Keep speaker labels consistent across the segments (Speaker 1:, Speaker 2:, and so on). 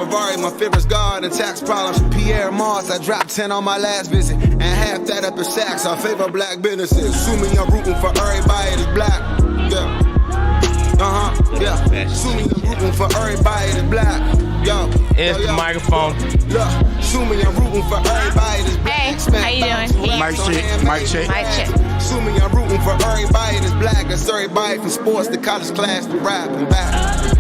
Speaker 1: Ferrari, my favorite's God and tax problems. Pierre Mars, I dropped 10 on my last visit, and half that up in Saks. I favor black businesses. Assuming I'm rooting for everybody that's black. Yeah. Yeah. Assuming I'm rooting for everybody that's black. Yo.
Speaker 2: It's the microphone.
Speaker 1: Look, assuming I'm rooting for everybody that's black.
Speaker 3: Hey, how you doing?
Speaker 2: Mic check. Mic check.
Speaker 3: Mic check.
Speaker 1: Assuming I'm rooting for everybody that's black. That's everybody from sports to college class to rap and back.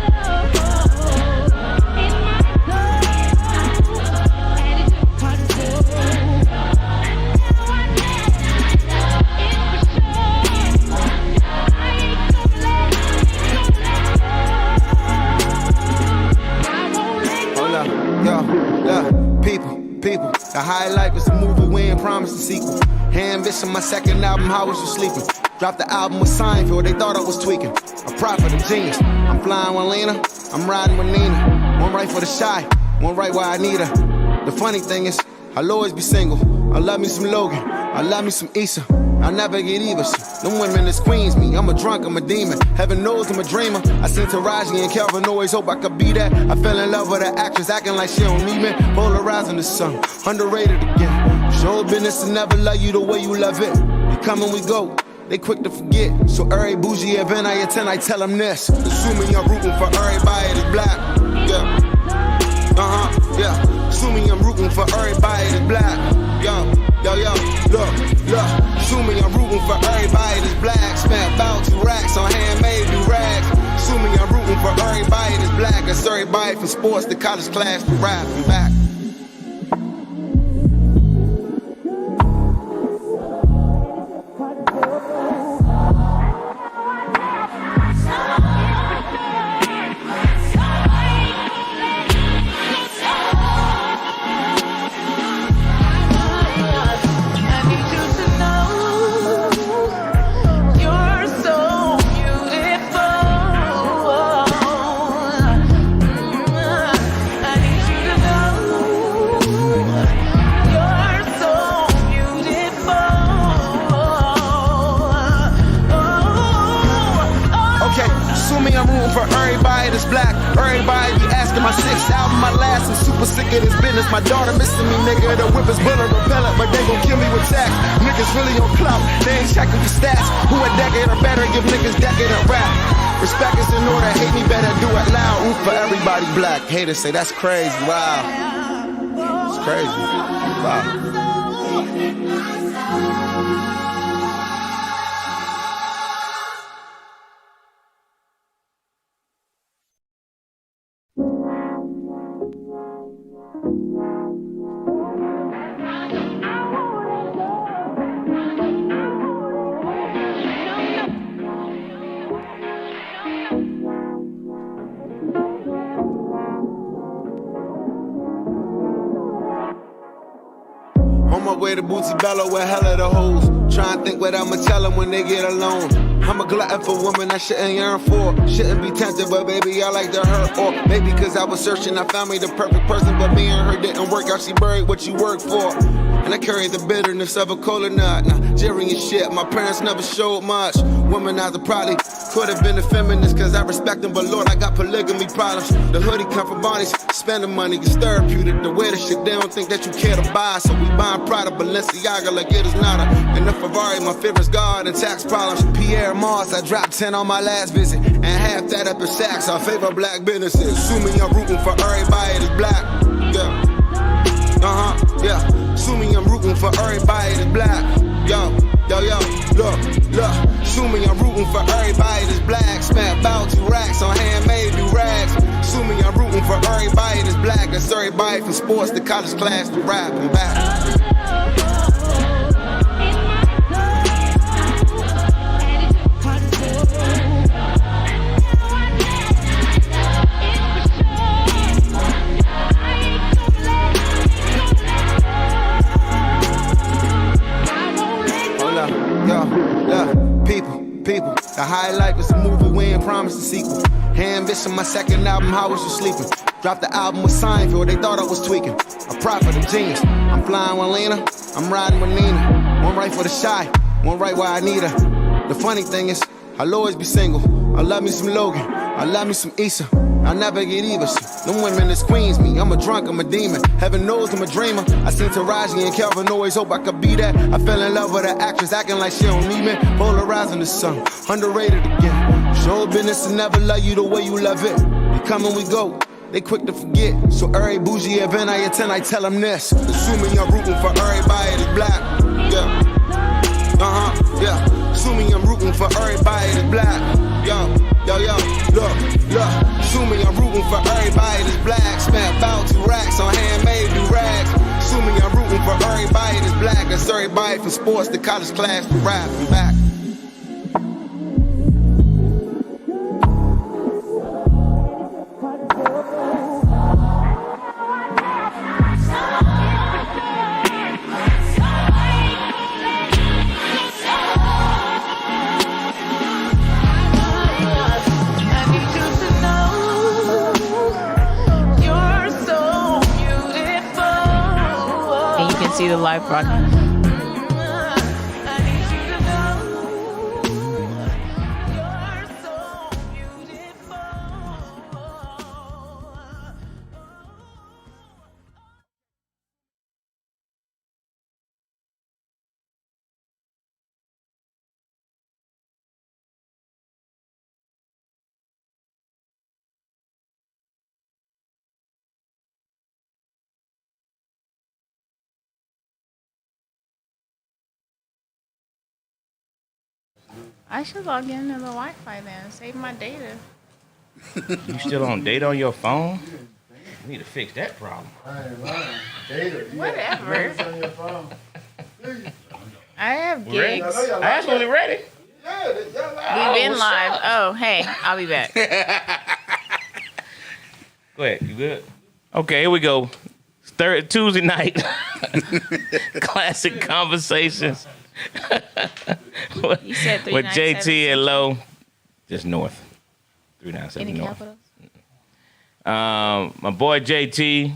Speaker 1: People, the highlight was the movie we ain't promised a sequel. Ambition, my second album, How Was You Sleeping? Dropped the album with Seinfeld, they thought I was tweaking. A prophet, a genius. I'm flying with Lena, I'm riding with Nina. One right for the shy, one right where I need her. The funny thing is, I'll always be single. I love me some Logan, I love me some Issa. I never get even. Them women that's queens me. I'm a drunk, I'm a demon. Heaven knows I'm a dreamer. I seen Taraji and Kelvin, always hope I could be that. I fell in love with an actress acting like she don't need me. Polarizing the sun, underrated again. Show business and never love you the way you love it. We come and we go, they quick to forget. So every bougie event I attend, I tell them this. Assuming I'm rooting for everybody that's black. Yeah. Yeah. Assuming I'm rooting for everybody that's black. Yo. Look. Assuming I'm rooting for everybody that's black. Spent about 2 racks on handmade new rags. Assuming I'm rooting for everybody that's black. That's everybody from sports to college class to rap and back. My daughter missing me, nigga. The whip is bullet repellent, but they gon' kill me with tax. Niggas really on clout, they ain't checking for stats. Who a decade or better, give niggas decade of rap. Respect is in order, hate me better, do it loud. Root for everybody black. Haters say that's crazy, wow. It's crazy, wow. Way to Bootsy Bello with hella the hoes. Try and think what I'ma tell them when they get alone. I'm a glutton for women I shouldn't yearn for. Shouldn't be tempted, but baby, I like to hurt. Or maybe cause I was searching, I found me the perfect person, but me and her didn't work out. She buried what you worked for. And I carry the bitterness of a cola nut. Nigerian shit, my parents never showed much. Womanizer probably could have been a feminist, cause I respect them, but Lord, I got polygamy problems. The hoodie come from Bonnie's, spending money, it's therapeutic. The way the shit, they don't think that you care to buy. So we buying Prada, Balenciaga like it is nada. And the Ferrari, my favorite's God and tax problems. Pierre Mars, I dropped 10 on my last visit, and half that up in Saks. I favor black businesses. Assuming I'm rooting for everybody that's black. Yeah. Yeah. Assuming I'm rooting for everybody that's black. Yo. Look. Assuming I'm rooting for everybody that's black. Spent about 2 racks on handmade new rags. Assuming I'm rooting for everybody that's black. That's everybody from sports to college class to rap and back. People, the highlight was the movie we ain't promised a sequel. Ambition, my second album, How Was You Sleeping? Dropped the album with Seinfeld, they thought I was tweaking. A prophet, a genius. I'm flying with Lena, I'm riding with Nina. One right for the shy, one right where I need her. The funny thing is, I'll always be single. I love me some Logan, I love me some Issa. I never get even. Them women is queens me. I'm a drunk, I'm a demon. Heaven knows I'm a dreamer. I seen Taraji and Calvin always hope I could be that. I fell in love with an actress acting like she don't need me. Polarizing the sun, underrated again. Show business and never love you the way you love it. We come and we go. They quick to forget. So every bougie event I attend, I tell them this. Assuming I'm rooting for everybody that's black. Yeah. Yeah. Assuming I'm rooting for everybody that's black. Yo. Look. Assuming I'm rooting for everybody that's black. Spent about 2 racks on handmade new rags. Assuming I'm rooting for everybody that's black. That's everybody from sports to college class to rap and back.
Speaker 3: See the live broadcast. I should log into the Wi-Fi then. Save my data.
Speaker 2: You still on data on your phone? We need to fix that problem.
Speaker 3: Data. Whatever. On your phone. I have gigs.
Speaker 2: I absolutely ready.
Speaker 3: We've been live. Oh, hey, I'll be back.
Speaker 2: Go ahead. You good? Okay, here we go. Tuesday night. Classic Conversations.
Speaker 3: You said 397.
Speaker 2: With JT and Low, just north. 397
Speaker 3: Any
Speaker 2: north.
Speaker 3: capitals?
Speaker 2: My boy JT,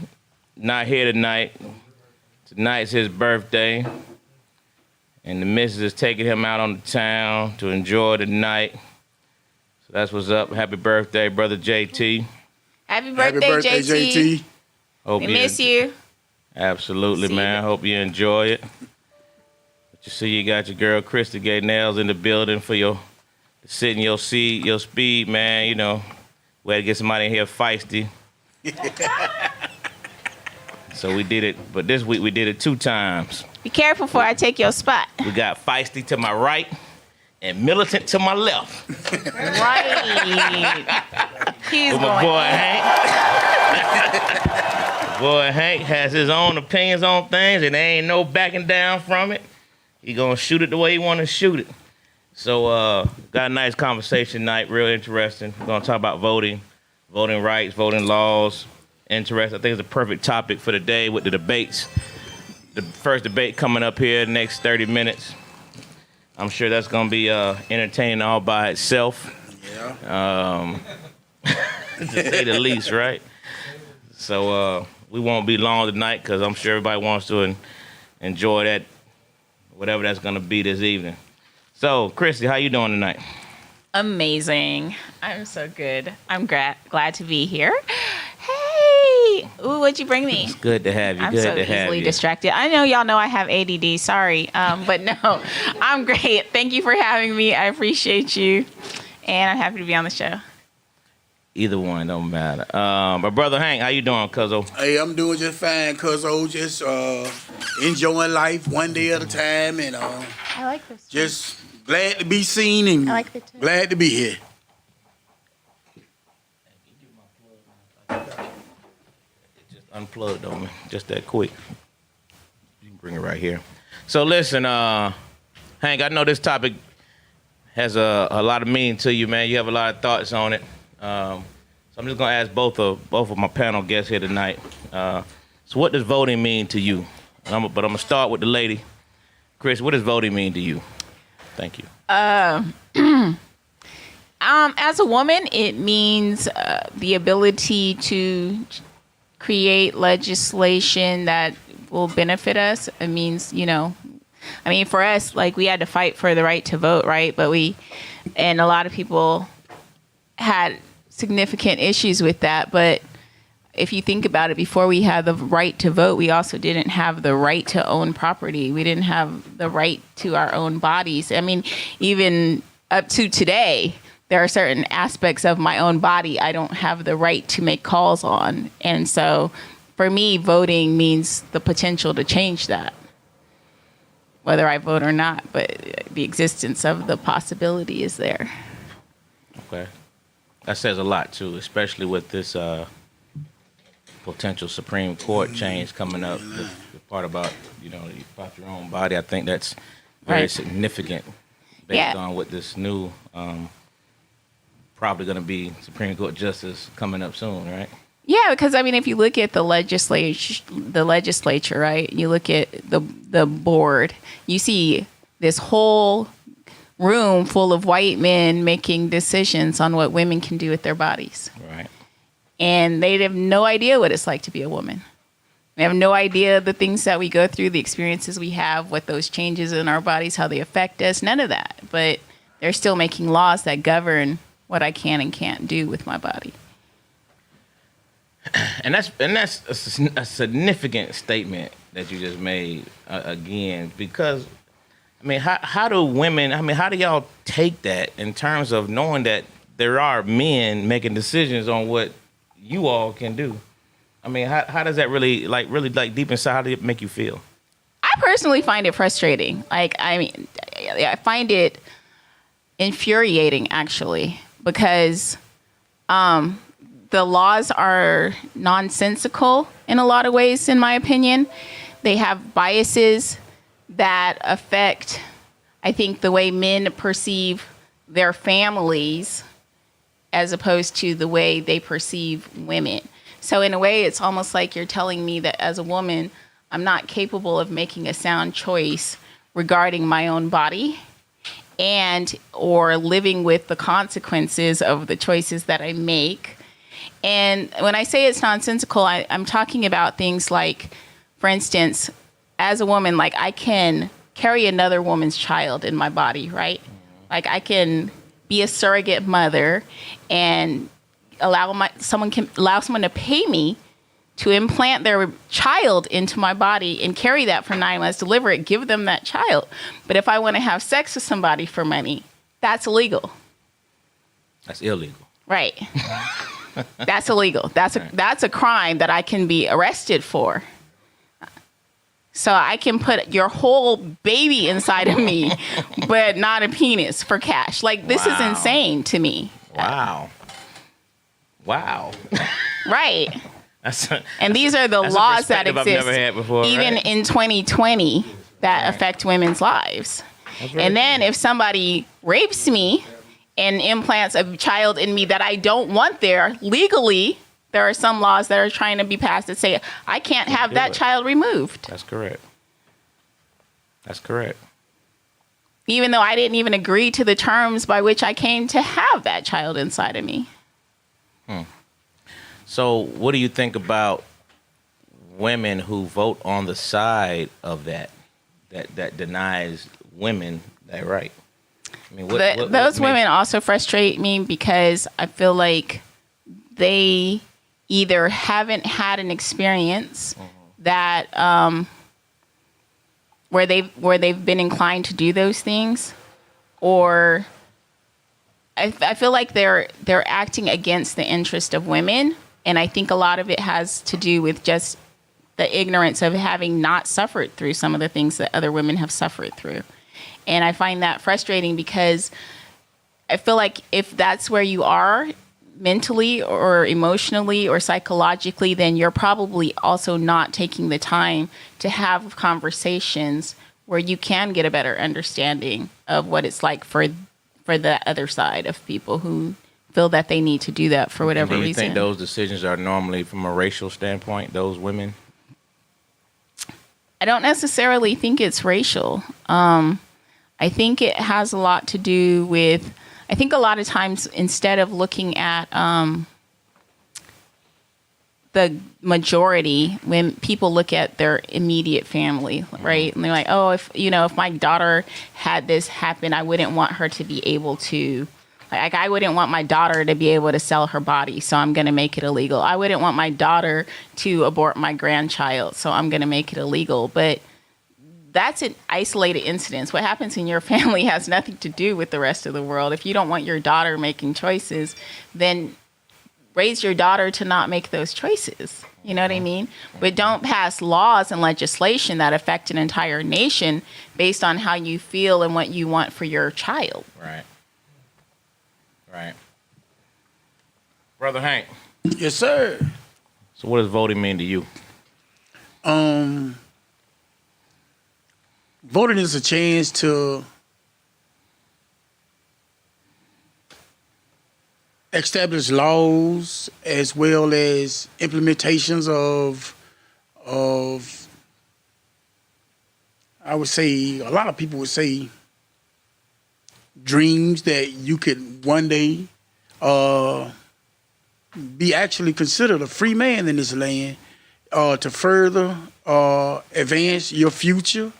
Speaker 2: not here tonight. Tonight's his birthday. And the missus is taking him out on the town to enjoy the night. So that's what's up. Happy birthday, brother JT.
Speaker 3: Happy birthday, JT.
Speaker 2: Hope
Speaker 3: we miss you.
Speaker 2: Absolutely, man. Hope you enjoy it. You see, you got your girl Krista Gay Nails in the building for your sit in your seat, your speed, man. You know, we had to get somebody in here feisty. So we did it, but this week we did it 2 times.
Speaker 3: Be careful before I take your spot.
Speaker 2: We got feisty to my right and militant to my left.
Speaker 3: Right. He's
Speaker 2: with
Speaker 3: going
Speaker 2: my boy Hank. Boy Hank has his own opinions on things, and there ain't no backing down from it. He gonna shoot it the way he wanna shoot it. So got a nice conversation tonight, real interesting. We're gonna talk about voting rights, voting laws. Interesting. I think it's a perfect topic for the day with the debates. The first debate coming up here the next 30 minutes. I'm sure that's gonna be entertaining all by itself. Yeah. To say the least, right? So we won't be long tonight because I'm sure everybody wants to enjoy that. Whatever that's going to be this evening. So, Christy, how you doing tonight?
Speaker 3: Amazing. I'm so good. I'm glad to be here. Hey! Ooh, what'd you bring me?
Speaker 2: It's good to have you.
Speaker 3: I'm so easily distracted. I know y'all know I have ADD. Sorry. But no, I'm great. Thank you for having me. I appreciate you. And I'm happy to be on the show.
Speaker 2: Either one, don't matter. My brother Hank, how you doing, cuzzo?
Speaker 4: Hey, I'm doing just fine, cuzzo. Just enjoying life one day at a time, and
Speaker 3: I like this.
Speaker 4: Just glad to be seen and glad to be here.
Speaker 2: Just unplugged on me, just that quick. You can bring it right here. So listen, Hank, I know this topic has a lot of meaning to you, man. You have a lot of thoughts on it. So I'm just gonna ask both of my panel guests here tonight. So what does voting mean to you? But I'm gonna start with the lady. Chris, what does voting mean to you? Thank you.
Speaker 3: As a woman, it means the ability to create legislation that will benefit us. It means, for us, like, we had to fight for the right to vote, right? And a lot of people had significant issues with that. But if you think about it, before we had the right to vote, we also didn't have the right to own property. We didn't have the right to our own bodies. I mean, even up to today, there are certain aspects of my own body I don't have the right to make calls on. And so for me, voting means the potential to change that, whether I vote or not. But the existence of the possibility is there.
Speaker 2: Okay. That says a lot, too, especially with this potential Supreme Court change coming up. The part about, about your own body, I think that's very significant based on what this new, probably going to be Supreme Court justice coming up soon, right?
Speaker 3: Yeah, because I mean, if you look at the legislature, right? You look at the board, you see this whole room full of white men making decisions on what women can do with their bodies.
Speaker 2: Right.
Speaker 3: And they have no idea what it's like to be a woman. They have no idea the things that we go through, the experiences we have, what those changes in our bodies, how they affect us, none of that. But they're still making laws that govern what I can and can't do with my body.
Speaker 2: And that's a significant statement that you just made again, because I mean, how do women? I mean, how do y'all take that in terms of knowing that there are men making decisions on what you all can do? I mean, how does that really deep inside? How does it make you feel?
Speaker 3: I personally find it frustrating. I find it infuriating, actually, because the laws are nonsensical in a lot of ways, in my opinion. They have biases that affect, I think, the way men perceive their families as opposed to the way they perceive women. So in a way, it's almost like you're telling me that as a woman, I'm not capable of making a sound choice regarding my own body or living with the consequences of the choices that I make. And when I say it's nonsensical, I'm talking about things like, for instance, as a woman, like I can carry another woman's child in my body, right? Like I can be a surrogate mother and allow someone to pay me to implant their child into my body and carry that for 9 months, deliver it, give them that child. But if I want to have sex with somebody for money, that's illegal.
Speaker 2: That's illegal.
Speaker 3: Right. That's illegal. That's a crime that I can be arrested for. So I can put your whole baby inside of me, but not a penis for cash. Like, this is insane to me.
Speaker 2: Wow.
Speaker 3: Right. And these are the laws that exist
Speaker 2: I've never had before,
Speaker 3: even in 2020 that affect women's lives. And then if somebody rapes me and implants a child in me that I don't want there, legally, there are some laws that are trying to be passed that say I can't have that child removed.
Speaker 2: That's correct.
Speaker 3: Even though I didn't even agree to the terms by which I came to have that child inside of me.
Speaker 2: So what do you think about women who vote on the side of that denies women that right? I mean,
Speaker 3: those women also frustrate me because I feel like they either haven't had an experience that where they've been inclined to do those things, or I feel like they're acting against the interest of women, and I think a lot of it has to do with just the ignorance of having not suffered through some of the things that other women have suffered through. And I find that frustrating because I feel like if that's where you are mentally or emotionally or psychologically, then you're probably also not taking the time to have conversations where you can get a better understanding of what it's like for the other side of people who feel that they need to do that for whatever reason. Do you
Speaker 2: think those decisions are normally from a racial standpoint, those women?
Speaker 3: I don't necessarily think it's racial. I think it has a lot to do with, I think a lot of times instead of looking at the majority, when people look at their immediate family, right? And they're like, oh, if my daughter had this happen, I wouldn't want her to be able to Like, I wouldn't want my daughter to be able to sell her body, so I'm going to make it illegal. I wouldn't want my daughter to abort my grandchild, so I'm going to make it illegal. But that's an isolated incident. What happens in your family has nothing to do with the rest of the world. If you don't want your daughter making choices, then raise your daughter to not make those choices. You know what I mean? But don't pass laws and legislation that affect an entire nation based on how you feel and what you want for your child.
Speaker 2: Right. Right. Brother Hank.
Speaker 4: Yes, sir.
Speaker 2: So what does voting mean to you?
Speaker 4: Voting is a chance to establish laws as well as implementations of I would say, a lot of people would say, dreams that you could one day be actually considered a free man in this land, to further advance your future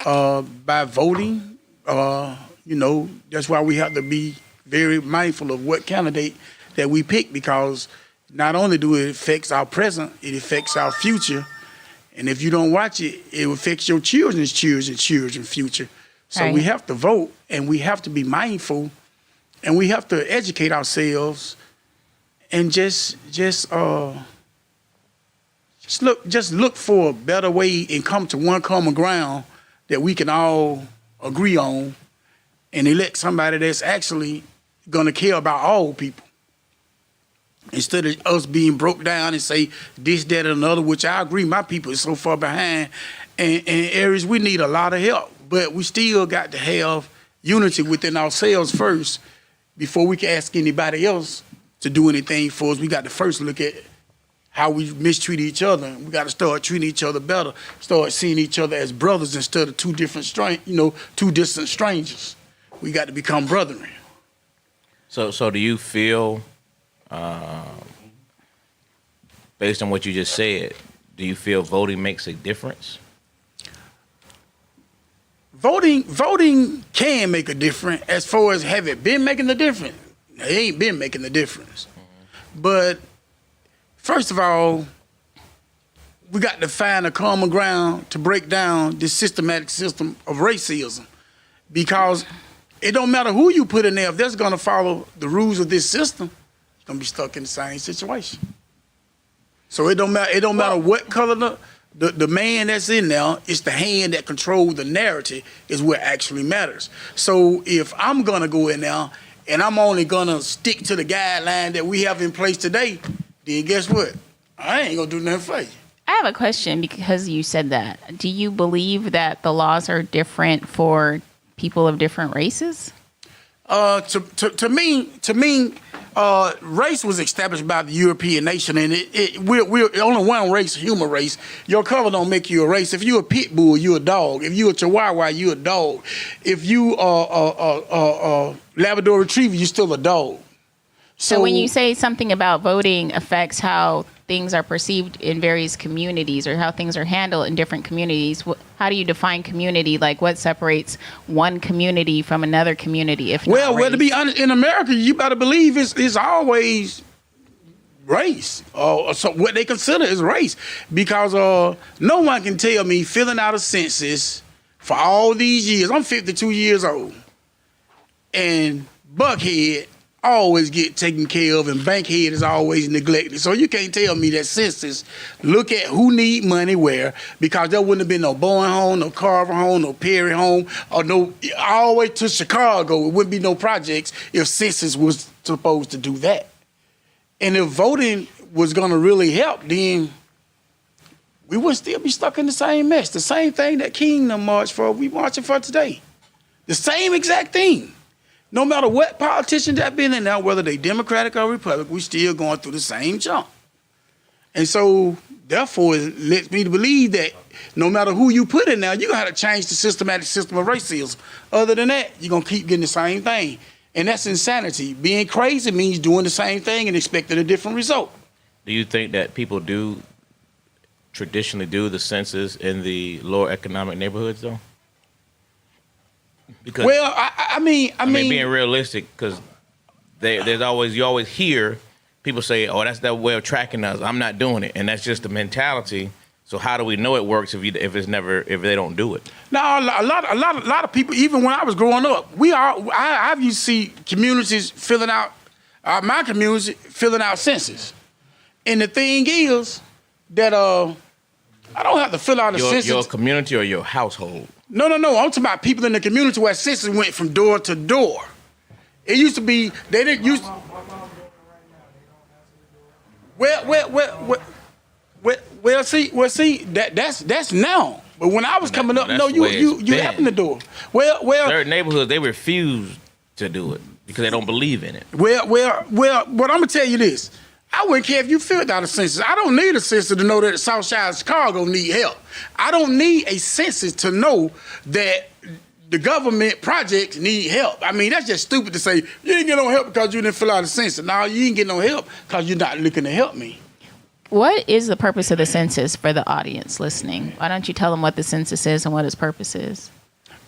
Speaker 4: by voting. That's why we have to be very mindful of what candidate that we pick, because not only do it affects our present, it affects our future. And if you don't watch it, it affects your children's children's future. So
Speaker 3: Right.
Speaker 4: we have to vote, and we have to be mindful, and we have to educate ourselves, and just look for a better way and come to one common ground that we can all agree on, and elect somebody that's actually gonna care about all people, instead of us being broke down and say this, that, and another, which I agree my people is so far behind in areas we need a lot of help. But we still got to have unity within ourselves first before we can ask anybody else to do anything for us. We got to first look at how we mistreat each other. We got to start treating each other better, start seeing each other as brothers instead of two distant strangers. We got to become brethren.
Speaker 2: So do you feel, based on what you just said, do you feel voting makes a difference?
Speaker 4: Voting can make a difference. As far as have it been making a difference, it ain't been making a difference. Mm-hmm. But first of all, we got to find a common ground to break down this systematic system of racism, because it don't matter who you put in there. If they're going to follow the rules of this system, you're going to be stuck in the same situation. So it don't matter. It don't matter what color the man that's in there. It's the hand that controls the narrative is what actually matters. So if I'm going to go in there and I'm only going to stick to the guideline that we have in place today, then guess what? I ain't going to do nothing for you.
Speaker 3: I have a question because you said that. Do you believe that the laws are different for people of different races?
Speaker 4: To me, race was established by the European nation, and we're only one race, human race. Your color don't make you a race. If you're a pit bull, you're a dog. If you're a chihuahua, you're a dog. If you are a Labrador Retriever, you're still a dog.
Speaker 3: So when you say something about voting affects how things are perceived in various communities or how things are handled in different communities, how do you define community? Like, what separates one community from another community?
Speaker 4: Well, to be honest, in America, you better believe it's always race. So what they consider is race, because no one can tell me filling out a census for all these years. I'm 52 years old, and Buckhead always get taken care of, and Bankhead is always neglected. So you can't tell me that census look at who need money where, because there wouldn't have been no Bowen home, no Carver home, no Perry home, or no all the way to Chicago. It wouldn't be no projects if census was supposed to do that. And if voting was going to really help, then we would still be stuck in the same mess. The same thing that Kingdom marched for, we marching for today. The same exact thing. No matter what politicians that been in now, whether they Democratic or Republican, we still going through the same jump. And so, therefore, it lets me to believe that no matter who you put in now, you're going to have to change the systematic system of racism. Other than that, you're going to keep getting the same thing. And that's insanity. Being crazy means doing the same thing and expecting a different result.
Speaker 2: Do you think that people do traditionally do the census in the lower economic neighborhoods, though? Because,
Speaker 4: well, I mean,
Speaker 2: being realistic, because you always hear people say, "Oh, that's their way of tracking us. I'm not doing it," and that's just the mentality. So how do we know it works if they don't do it?
Speaker 4: No, a lot of people. Even when I was growing up, I've used to see communities filling out my community filling out census, and the thing is that I don't have to fill out a census.
Speaker 2: Your community or your household?
Speaker 4: No. I'm talking about people in the community where census went from door to door. It used to be they didn't use. Well, see, that's now. But when I was coming up, no, you happened to do it. Well,
Speaker 2: certain neighborhoods they refuse to do it because they don't believe in it.
Speaker 4: Well, but I'm gonna tell you this. I wouldn't care if you filled out a census. I don't need a census to know that the South Side of Chicago need help. I don't need a census to know that the government projects need help. I mean, that's just stupid to say, you ain't get no help because you didn't fill out a census. No, you ain't get no help because you're not looking to help me.
Speaker 3: What is the purpose of the census for the audience listening? Why don't you tell them what the census is and what its purpose is?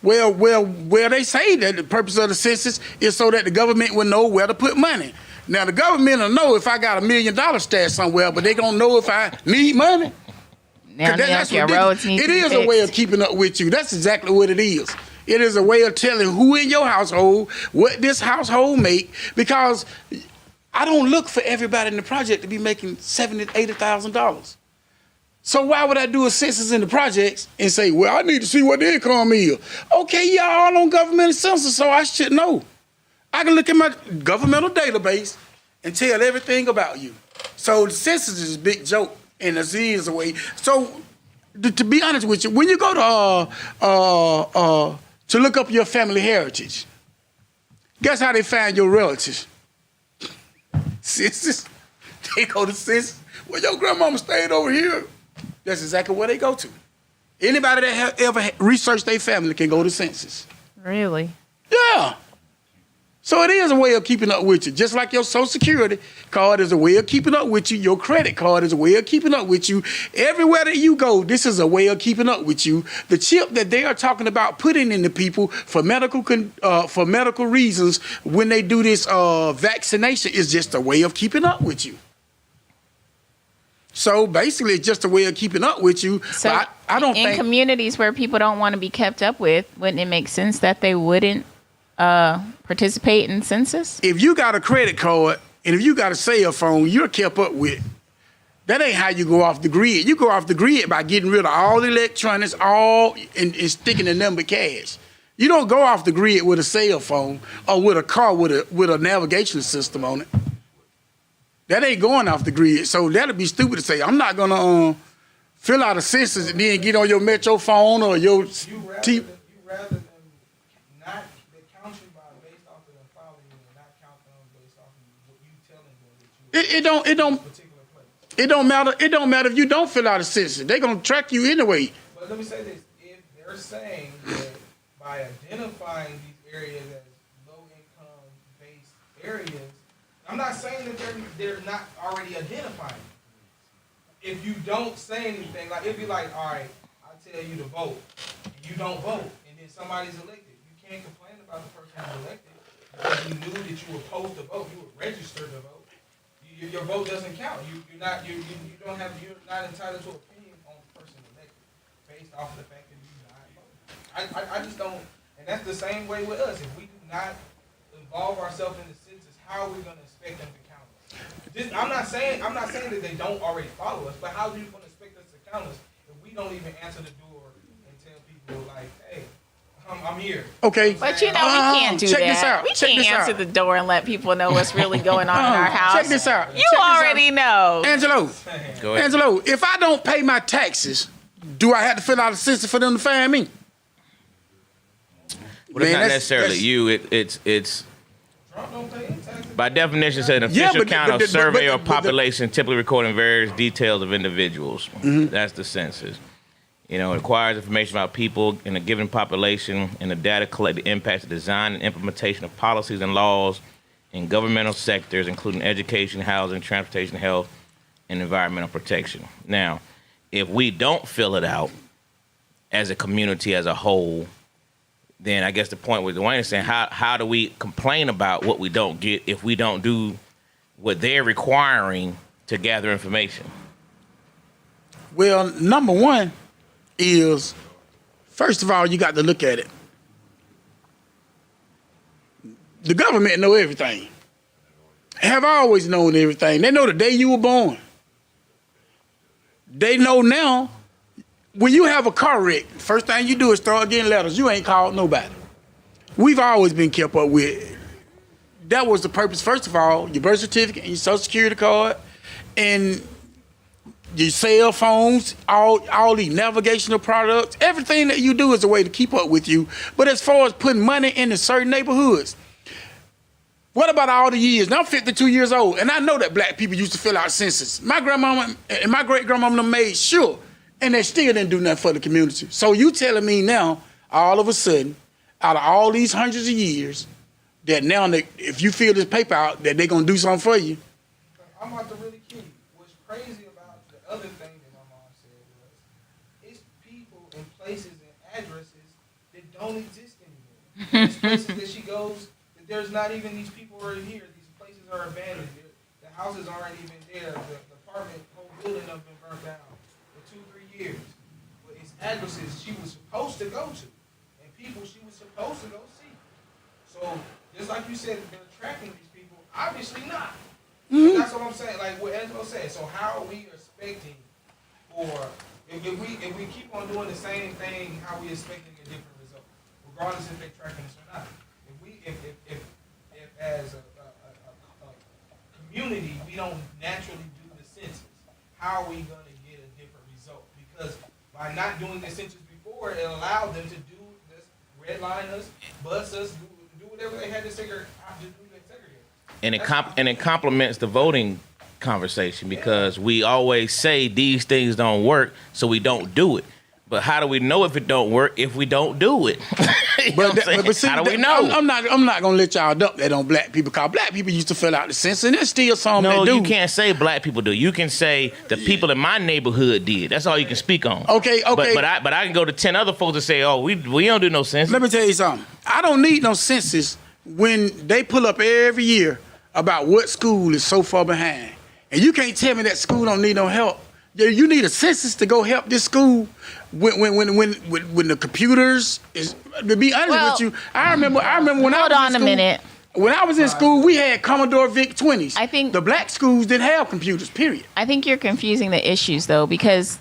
Speaker 4: Well, they say that the purpose of the census is so that the government will know where to put money. Now, the government will know if I got $1 million stashed somewhere, but they don't know if I need money.
Speaker 3: Now,
Speaker 4: That's
Speaker 3: your roads need
Speaker 4: it
Speaker 3: to be
Speaker 4: is a way of
Speaker 3: fixed.
Speaker 4: keeping up with you. That's exactly what it is. It is a way of telling who in your household, what this household make, because I don't look for everybody in the project to be making $70,000 to $80,000. So why would I do a census in the projects and say, well, I need to see what the income is? Okay, y'all all on governmental census, so I should know. I can look at my governmental database and tell everything about you. So the census is a big joke, and it is a way. So to be honest with you, when you go to look up your family heritage, guess how they find your relatives? Census. They go to census. Well, your grandmama stayed over here. That's exactly where they go to. Anybody that ever researched their family can go to census.
Speaker 3: Really?
Speaker 4: Yeah. So it is a way of keeping up with you. Just like your Social Security card is a way of keeping up with you. Your credit card is a way of keeping up with you. Everywhere that you go, this is a way of keeping up with you. The chip that they are talking about putting into people for medical reasons when they do this vaccination is just a way of keeping up with you. So basically, it's just a way of keeping up with you.
Speaker 3: So
Speaker 4: I don't
Speaker 3: in
Speaker 4: think
Speaker 3: communities where people don't want to be kept up with, wouldn't it make sense that they wouldn't participate in census?
Speaker 4: if you got a credit card and if you got a cell phone, you're kept up with. That ain't how you go off the grid. You go off the grid by getting rid of all the electronics, and sticking the number cash. You don't go off the grid with a cell phone or with a car with a navigation system on it. That ain't going off the grid. So that'd be stupid to say, I'm not gonna fill out a census and then get on your Metro phone or your TV.
Speaker 5: You rather than not they count you by based off of them following you and not count them based off of what you telling them that you
Speaker 4: It don't
Speaker 5: particular place.
Speaker 4: It don't matter. It don't matter if you don't fill out a census. They're gonna track you anyway.
Speaker 5: But let me say this: if they're saying that by identifying these areas as low income based areas, I'm not saying that they're not already identifying. If you don't say anything, like it'd be like, all right, I tell you to vote, and you don't vote, and then somebody's elected. You can't complain about the person who's elected because you knew that you were supposed to vote. You were registered to vote. Your vote doesn't count. You're not entitled to opinion on the person elected based off of the fact that you're not voting. I just don't, and that's the same way with us. If we do not involve ourselves in the census, how are we going to expect them to count us? I'm not saying that they don't already follow us, but how are you going to expect us to count us if we don't even answer the door and tell people like, hey, I'm here.
Speaker 4: Okay.
Speaker 3: But we can't do
Speaker 4: check
Speaker 3: that.
Speaker 4: this out.
Speaker 3: We
Speaker 4: Check
Speaker 3: can't
Speaker 4: this
Speaker 3: answer
Speaker 4: out.
Speaker 3: the door and let people know what's really going on in our house.
Speaker 4: Check this out.
Speaker 3: You already know.
Speaker 4: Angelo.
Speaker 2: Go ahead.
Speaker 4: Angelo, if I don't pay my taxes, do I have to fill out a census for them to find me?
Speaker 2: Well, it's
Speaker 4: Man,
Speaker 2: not necessarily you. It's
Speaker 5: Trump don't pay any taxes.
Speaker 2: by definition said an
Speaker 4: Yeah,
Speaker 2: official count of survey or
Speaker 4: but-
Speaker 2: population typically recording various details of individuals. That's the census. You know, it requires information about people in a given population, and the data collect the impact of design and implementation of policies and laws in governmental sectors, including education, housing, transportation, health, and environmental protection. Now, if we don't fill it out as a community as a whole, then I guess the point with Dwayne is saying, how do we complain about what we don't get if we don't do what they're requiring to gather information?
Speaker 4: Well, number one is, first of all, you got to look at it. The government know everything. Have always known everything. They know the day you were born. They know now, when you have a car wreck, first thing you do is start getting letters. You ain't called nobody. We've always been kept up with. That was the purpose, first of all, your birth certificate and your social security card and your cell phones, all the navigational products. Everything that you do is a way to keep up with you. But as far as putting money into certain neighborhoods, what about all the years? Now I'm 52 years old, and I know that black people used to fill out census. My grandmama and my great-grandmama made sure, and they still didn't do nothing for the community. So you telling me now, all of a sudden, out of all these hundreds of years, that now if you fill this paper out, that they're going to do something for you?
Speaker 5: I'm about to really kill you. What's crazy about the other thing that my mom said was, it's people and places and addresses that don't exist anymore. There's places that she goes, that there's not even these people are here. These places are abandoned. The houses aren't even there. The apartment, whole building have been burnt down for 2-3 years. But it's addresses she was supposed to go to, and people she was supposed to go see. So just like you said, they're tracking these people. Obviously not. Mm-hmm. That's what I'm saying. Like what Angelo said. So how are we expecting for if we keep on doing the same thing, how are we expecting a different result, regardless if they're tracking us or not? If as a community we don't naturally do the census, how are we going to get a different result? Because by not doing the census before, it allowed them to do this, redline us, bus us, do whatever they had to segregate.
Speaker 2: And it complements the voting conversation because we always say these things don't work, so we don't do it. But how do we know if it don't work if we don't do it? But see, how do we know?
Speaker 4: I'm not gonna let y'all dump that on black people because black people used to fill out the census and there's still some that do.
Speaker 2: No, you can't say black people do. You can say the people in my neighborhood did. That's all you can speak on.
Speaker 4: Okay.
Speaker 2: But I can go to 10 other folks and say, oh, we don't do no census.
Speaker 4: Let me tell you something. I don't need no census when they pull up every year about what school is so far behind. And you can't tell me that school don't need no help. You need a census to go help this school when the computers is. To be honest with you, I remember when I was in school.
Speaker 3: Hold on a minute.
Speaker 4: When I was in school, we had Commodore VIC 20s.
Speaker 3: I think
Speaker 4: the black schools didn't have computers. Period.
Speaker 3: I think you're confusing the issues though, because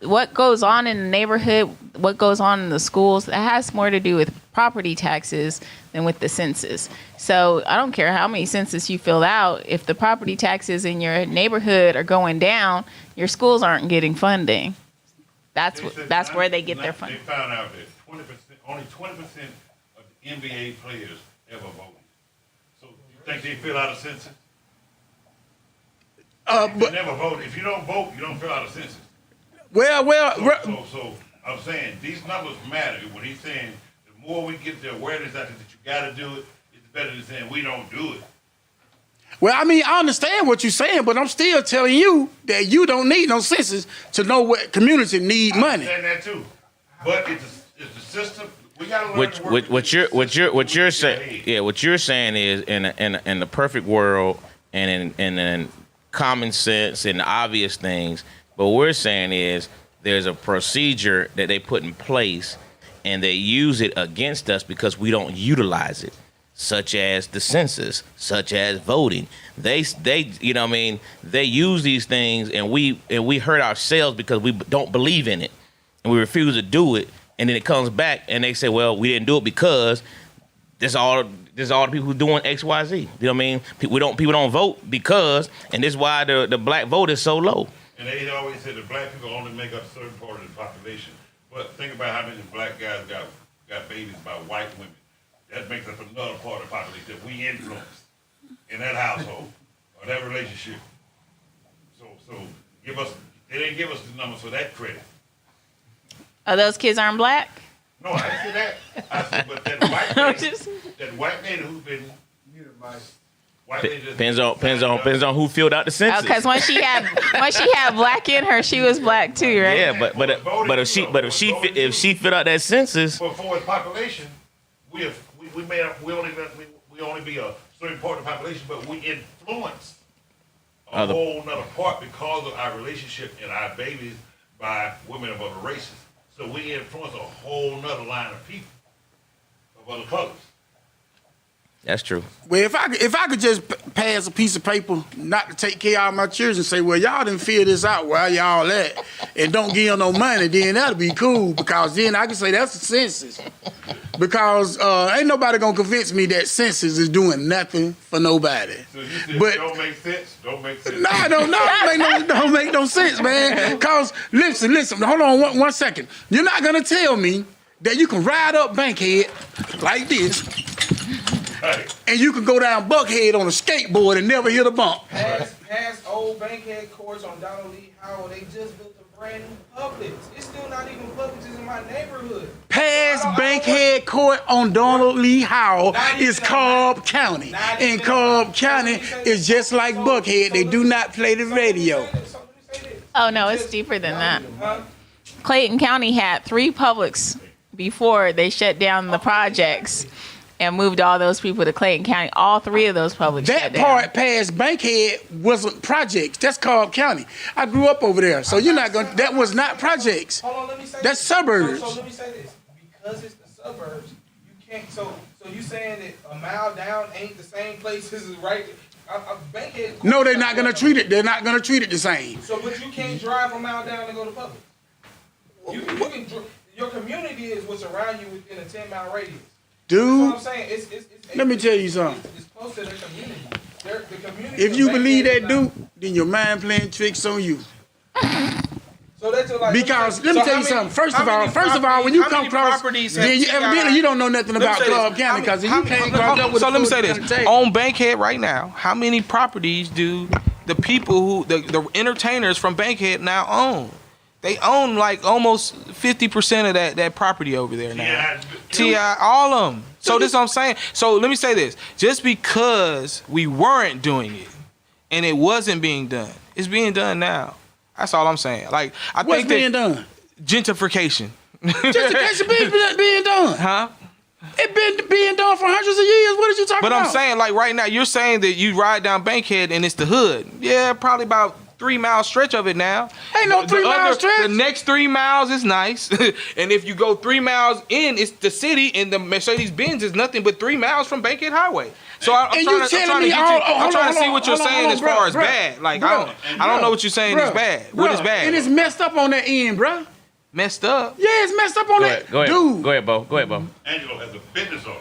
Speaker 3: what goes on in the neighborhood, what goes on in the schools, it has more to do with property taxes than with the census. So I don't care how many census you fill out. If the property taxes in your neighborhood are going down, your schools aren't getting funding. That's where they get their funding.
Speaker 6: They found out that only 20% of the NBA players ever voted. So you think they fill out a census? They never vote. If you don't vote, you don't fill out a census. So I'm saying these numbers matter. When he's saying the more we get the awareness out that you got to do it, it's better than saying we don't do it.
Speaker 4: Well, I mean, I understand what you're saying, but I'm still telling you that you don't need no census to know what community need money.
Speaker 6: I understand that too, but it's the system. We got to learn to work.
Speaker 2: What you're saying, yeah, what you're saying is in the perfect world and in common sense and obvious things. But what we're saying is there's a procedure that they put in place, and they use it against us because we don't utilize it. Such as the census, such as voting. They you know what I mean, they use these things and we hurt ourselves because we don't believe in it. And we refuse to do it. And then it comes back and they say, well, we didn't do it because this all the people who doing X, Y, Z. You know what I mean? People don't vote because, and this is why the black vote is so low.
Speaker 6: And they always say that black people only make up a certain part of the population. But think about how many black guys got babies by white women. That makes up another part of the population that we influence in that household or that relationship. So they didn't give us the numbers for that credit.
Speaker 3: Oh, those kids aren't black?
Speaker 6: No, I didn't say that. I said, but that white lady who's been white lady
Speaker 2: depends on who filled out the census.
Speaker 3: Because when she had black in her, she was black too, right?
Speaker 2: Yeah, but if she filled out that census
Speaker 6: for its population. we only be a certain part of the population, but we influence a
Speaker 2: Other-
Speaker 6: whole nother part because of our relationship and our babies by women of other races. So we influence a whole nother line of people of other colors.
Speaker 2: That's true.
Speaker 4: Well, if I could just pass a piece of paper, not to take care of my children, and say, well, y'all didn't figure this out where y'all at, and don't give them no money, then that'll be cool, because then I can say that's the census. Because ain't nobody gonna convince me that census is doing nothing for nobody.
Speaker 6: So you said
Speaker 4: But
Speaker 6: don't make sense. Don't make sense.
Speaker 4: no, don't make no sense, man. Cause listen, hold on one second. You're not gonna tell me that you can ride up Bankhead like this,
Speaker 6: Right.
Speaker 4: and you can go down Buckhead on a skateboard and never hit a bump.
Speaker 5: Past old Bankhead courts on Donald Lee Howard, they just built a brand new Publix. It's still not even Publix, it's in my neighborhood.
Speaker 4: Past
Speaker 5: I don't
Speaker 4: Bankhead Court on Donald Lee Howell
Speaker 5: Not
Speaker 4: is
Speaker 5: even-
Speaker 4: Cobb County.
Speaker 5: not
Speaker 4: And
Speaker 5: even-
Speaker 4: Cobb County is just like Buckhead. They do not play the radio.
Speaker 3: Oh, no, it's deeper than that.
Speaker 5: Huh?
Speaker 3: Clayton County had 3 Publix before they shut down the projects and moved all those people to Clayton County. All 3 of those Publix
Speaker 4: That
Speaker 3: shut down.
Speaker 4: part past Bankhead wasn't projects. That's Cobb County. I grew up over there. So you're not going to, that was not projects.
Speaker 5: Hold on, let me say
Speaker 4: That's
Speaker 5: this.
Speaker 4: suburbs.
Speaker 5: So let me say this. Because it's the suburbs, you can't, so you saying that a mile down ain't the same place as right, Bankhead.
Speaker 4: No, they're not going to treat it. They're not going to treat it the same.
Speaker 5: So, but you can't drive a mile down to go to Publix. You can, your community is what's around you within a 10-mile radius. That's what
Speaker 4: Dude,
Speaker 5: I'm saying. It's
Speaker 4: let me tell you something.
Speaker 5: It's close to the community. The community.
Speaker 4: If
Speaker 5: of
Speaker 4: you
Speaker 5: Bankhead
Speaker 4: believe
Speaker 5: is
Speaker 4: that,
Speaker 5: not-
Speaker 4: dude, then your mind playing tricks on you.
Speaker 5: So that's like.
Speaker 4: Because let me tell you something. First of all, when you come across, then you evidently you don't know nothing about Cobb County because you can't cross up with.
Speaker 7: So let me say
Speaker 4: the
Speaker 7: this:
Speaker 4: food on the table.
Speaker 7: on Bankhead right now, how many properties do the people who the entertainers from Bankhead now own? They own like almost 50% of that property over there now. T.I., all of them. So this is what I'm saying. So let me say this: just because we weren't doing it and it wasn't being done, it's being done now. That's all I'm saying. Like I
Speaker 4: What's
Speaker 7: think
Speaker 4: being
Speaker 7: that
Speaker 4: done?
Speaker 7: gentrification.
Speaker 4: Just in case it's being done.
Speaker 7: Huh?
Speaker 4: It been being done for hundreds of years. What are you talking
Speaker 7: But
Speaker 4: about?
Speaker 7: I'm saying, like right now, you're saying that you ride down Bankhead and it's the hood. Yeah, probably about 3-mile stretch of it now.
Speaker 4: Ain't no
Speaker 7: The
Speaker 4: 3-mile
Speaker 7: other-
Speaker 4: stretch.
Speaker 7: The next 3 miles is nice, and if you go 3 miles in, it's the city, and the Mercedes-Benz is nothing but 3 miles from Bankhead Highway. So I'm
Speaker 4: And
Speaker 7: trying
Speaker 4: you
Speaker 7: to, I'm
Speaker 4: telling
Speaker 7: trying to
Speaker 4: me
Speaker 7: get
Speaker 4: all-
Speaker 7: you. I'm
Speaker 4: hold
Speaker 7: trying
Speaker 4: on,
Speaker 7: to see
Speaker 4: hold
Speaker 7: what
Speaker 4: on,
Speaker 7: you're
Speaker 4: hold on,
Speaker 7: saying
Speaker 4: hold
Speaker 7: as
Speaker 4: on,
Speaker 7: far as
Speaker 4: bruh,
Speaker 7: bad. Like
Speaker 4: bruh,
Speaker 7: I don't know what you're saying is bad. What is bad?
Speaker 4: And it's messed up on that end, bruh.
Speaker 7: Messed up.
Speaker 4: Yeah, it's messed up on
Speaker 2: Go
Speaker 4: that.
Speaker 2: ahead. Go ahead.
Speaker 4: Dude.
Speaker 2: Go ahead, Bo. Go ahead, Bo.
Speaker 6: Angelo, as a business owner,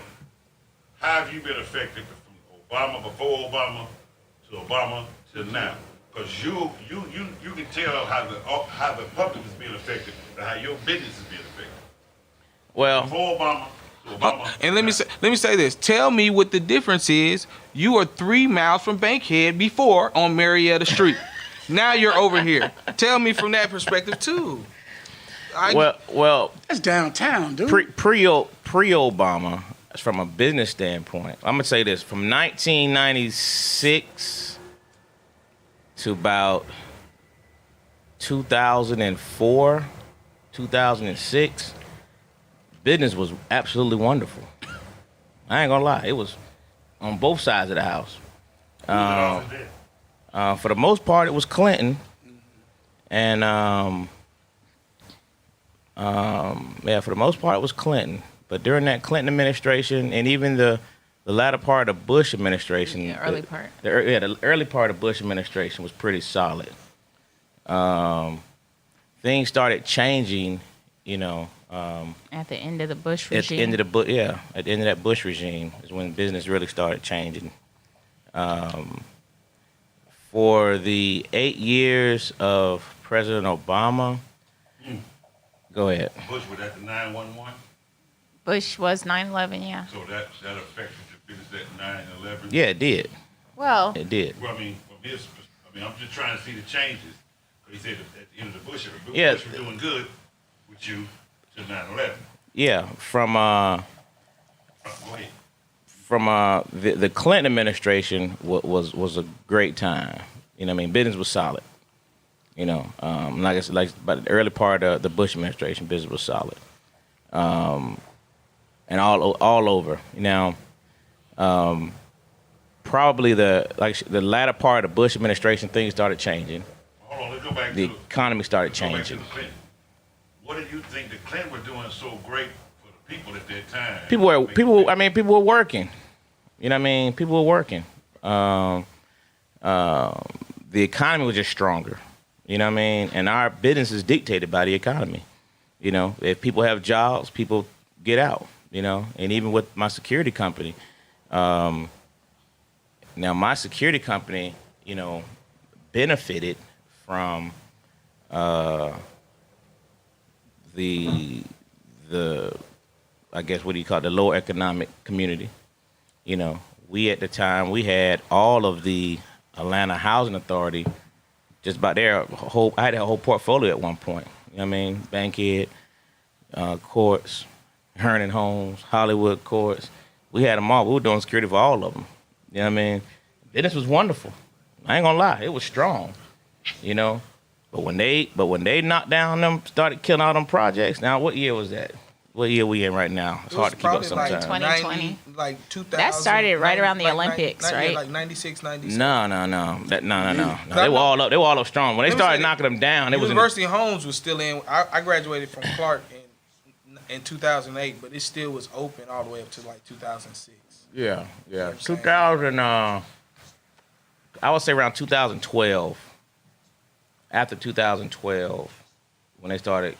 Speaker 6: how have you been affected from Obama, before Obama, to Obama, to now? Because you can tell how the public is being affected and how your business is being affected.
Speaker 2: Well,
Speaker 6: Before Obama, to Obama.
Speaker 7: And let me
Speaker 6: now.
Speaker 7: say this. Tell me what the difference is. You are 3 miles from Bankhead before on Marietta Street. Now you're over here. Tell me from that perspective too.
Speaker 2: well,
Speaker 4: That's downtown, dude.
Speaker 2: pre-Obama, from a business standpoint, I'm gonna say this: from 1996 to about 2004, 2006, business was absolutely wonderful. I ain't gonna lie, it was on both sides of the house. For the most part, it was Clinton, and for the most part, it was Clinton. But during that Clinton administration, and even the latter part of Bush administration,
Speaker 3: The early part.
Speaker 2: the early part of Bush administration was pretty solid. Things started changing,
Speaker 3: At the end of the Bush
Speaker 2: at
Speaker 3: regime.
Speaker 2: the end of at the end of that Bush regime is when business really started changing. For the 8 years of President Obama, go ahead.
Speaker 6: Bush was at the 911,
Speaker 3: Bush was 9/11, yeah.
Speaker 6: so that affected the business at 9/11.
Speaker 2: Yeah, it did.
Speaker 3: Well,
Speaker 2: It did.
Speaker 6: Well, I'm just trying to see the changes. He said at the end of the Bush,
Speaker 2: Yeah.
Speaker 6: Bush was doing good with you to 9/11.
Speaker 2: Yeah, from
Speaker 6: Go ahead.
Speaker 2: the Clinton administration was a great time. Business was solid. Like by the early part of the Bush administration, business was solid. and all over. Now, probably the latter part of the Bush administration, things started changing.
Speaker 6: Hold on, let's go back
Speaker 2: The
Speaker 6: to
Speaker 2: economy started
Speaker 6: let's go back to
Speaker 2: changing.
Speaker 6: the Clinton. What do you think the Clinton were doing so great for the people at that time?
Speaker 2: People were working. You know what I mean? People were working. The economy was just stronger. You know what I mean? And our business is dictated by the economy. You know, if people have jobs, people get out. You know, and even with my security company, now my security company, you know, benefited from the I guess what do you call it, the lower economic community. You know, we at the time we had all of the Atlanta Housing Authority just about there. I had a whole portfolio at one point. You know what I mean? Bankhead, Courts, Herndon Homes, Hollywood Courts. We had them all. We were doing security for all of them. You know what I mean? Business was wonderful. I ain't gonna lie, it was strong. You know, but when they knocked down them, started killing all them projects. Now, what year was that? What year we in right now? It's hard to keep up sometimes.
Speaker 3: 2020.
Speaker 7: Like 2000.
Speaker 3: That started right around the
Speaker 7: like
Speaker 3: Olympics,
Speaker 7: 90,
Speaker 3: right?
Speaker 7: Like 96, 97.
Speaker 2: No. They were all up. They were all up strong. When they started knocking them down, it was
Speaker 7: University Homes was still in. I graduated from Clark in 2008, but it still was open all the way up to like 2006.
Speaker 2: Yeah.
Speaker 7: You know what I'm saying?
Speaker 2: 2000. I would say around 2012. After 2012, when they started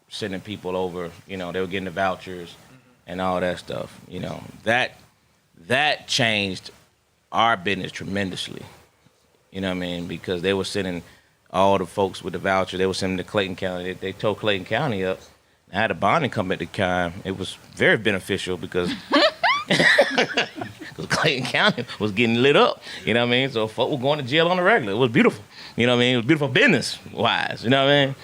Speaker 2: sending people over, you know, they were getting the vouchers and all that stuff. You know, that changed our business tremendously. You know what I mean? Because they were sending all the folks with the voucher. They were sending to Clayton County. They tore Clayton County up. I had a bonding company at the time. It was very beneficial because Clayton County was getting lit up. You know what I mean? So folk were going to jail on the regular. It was beautiful. You know what I mean? It was beautiful business-wise. You know what I mean?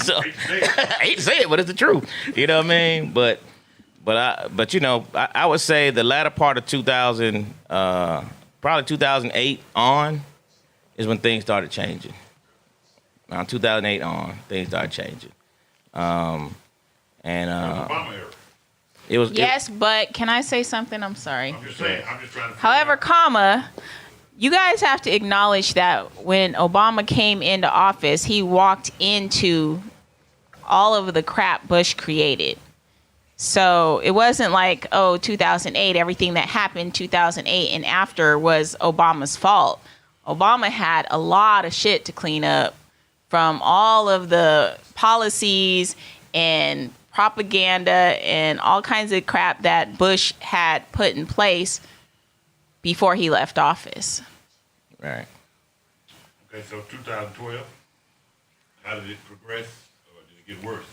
Speaker 2: So, I hate to say it, but it's the truth. You know what I mean? But you know, I would say the latter part of 2000, probably 2008 on, is when things started changing. Around 2008 on, things started changing.
Speaker 6: Obama era.
Speaker 2: It was
Speaker 3: Yes, but can I say something? I'm sorry.
Speaker 6: I'm just saying. I'm just trying to.
Speaker 3: However, you guys have to acknowledge that when Obama came into office, he walked into all of the crap Bush created. So it wasn't like, 2008, everything that happened 2008 and after was Obama's fault. Obama had a lot of shit to clean up from all of the policies and propaganda and all kinds of crap that Bush had put in place before he left office.
Speaker 2: right.
Speaker 6: Okay, so 2012. How did it progress, or did it get worse?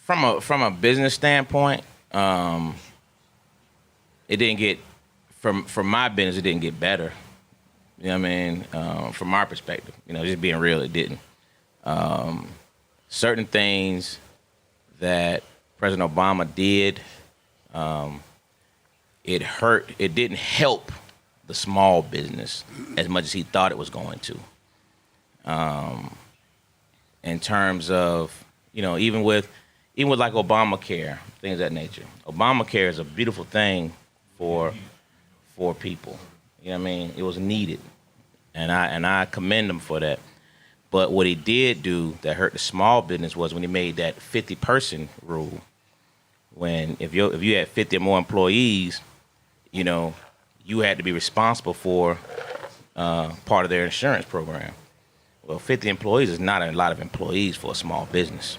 Speaker 2: From a business standpoint, it didn't get from my business. It didn't get better. You know what I mean? From our perspective, you know, just being real, it didn't. Certain things that President Obama did, it hurt. It didn't help the small business as much as he thought it was going to. In terms of, you know, even with like Obamacare, things of that nature. Obamacare is a beautiful thing for people. You know what I mean? It was needed, and I commend him for that. But what he did do that hurt the small business was when he made that 50-person rule. When if you had 50 or more employees, you know, you had to be responsible for part of their insurance program. Well, 50 employees is not a lot of employees for a small business.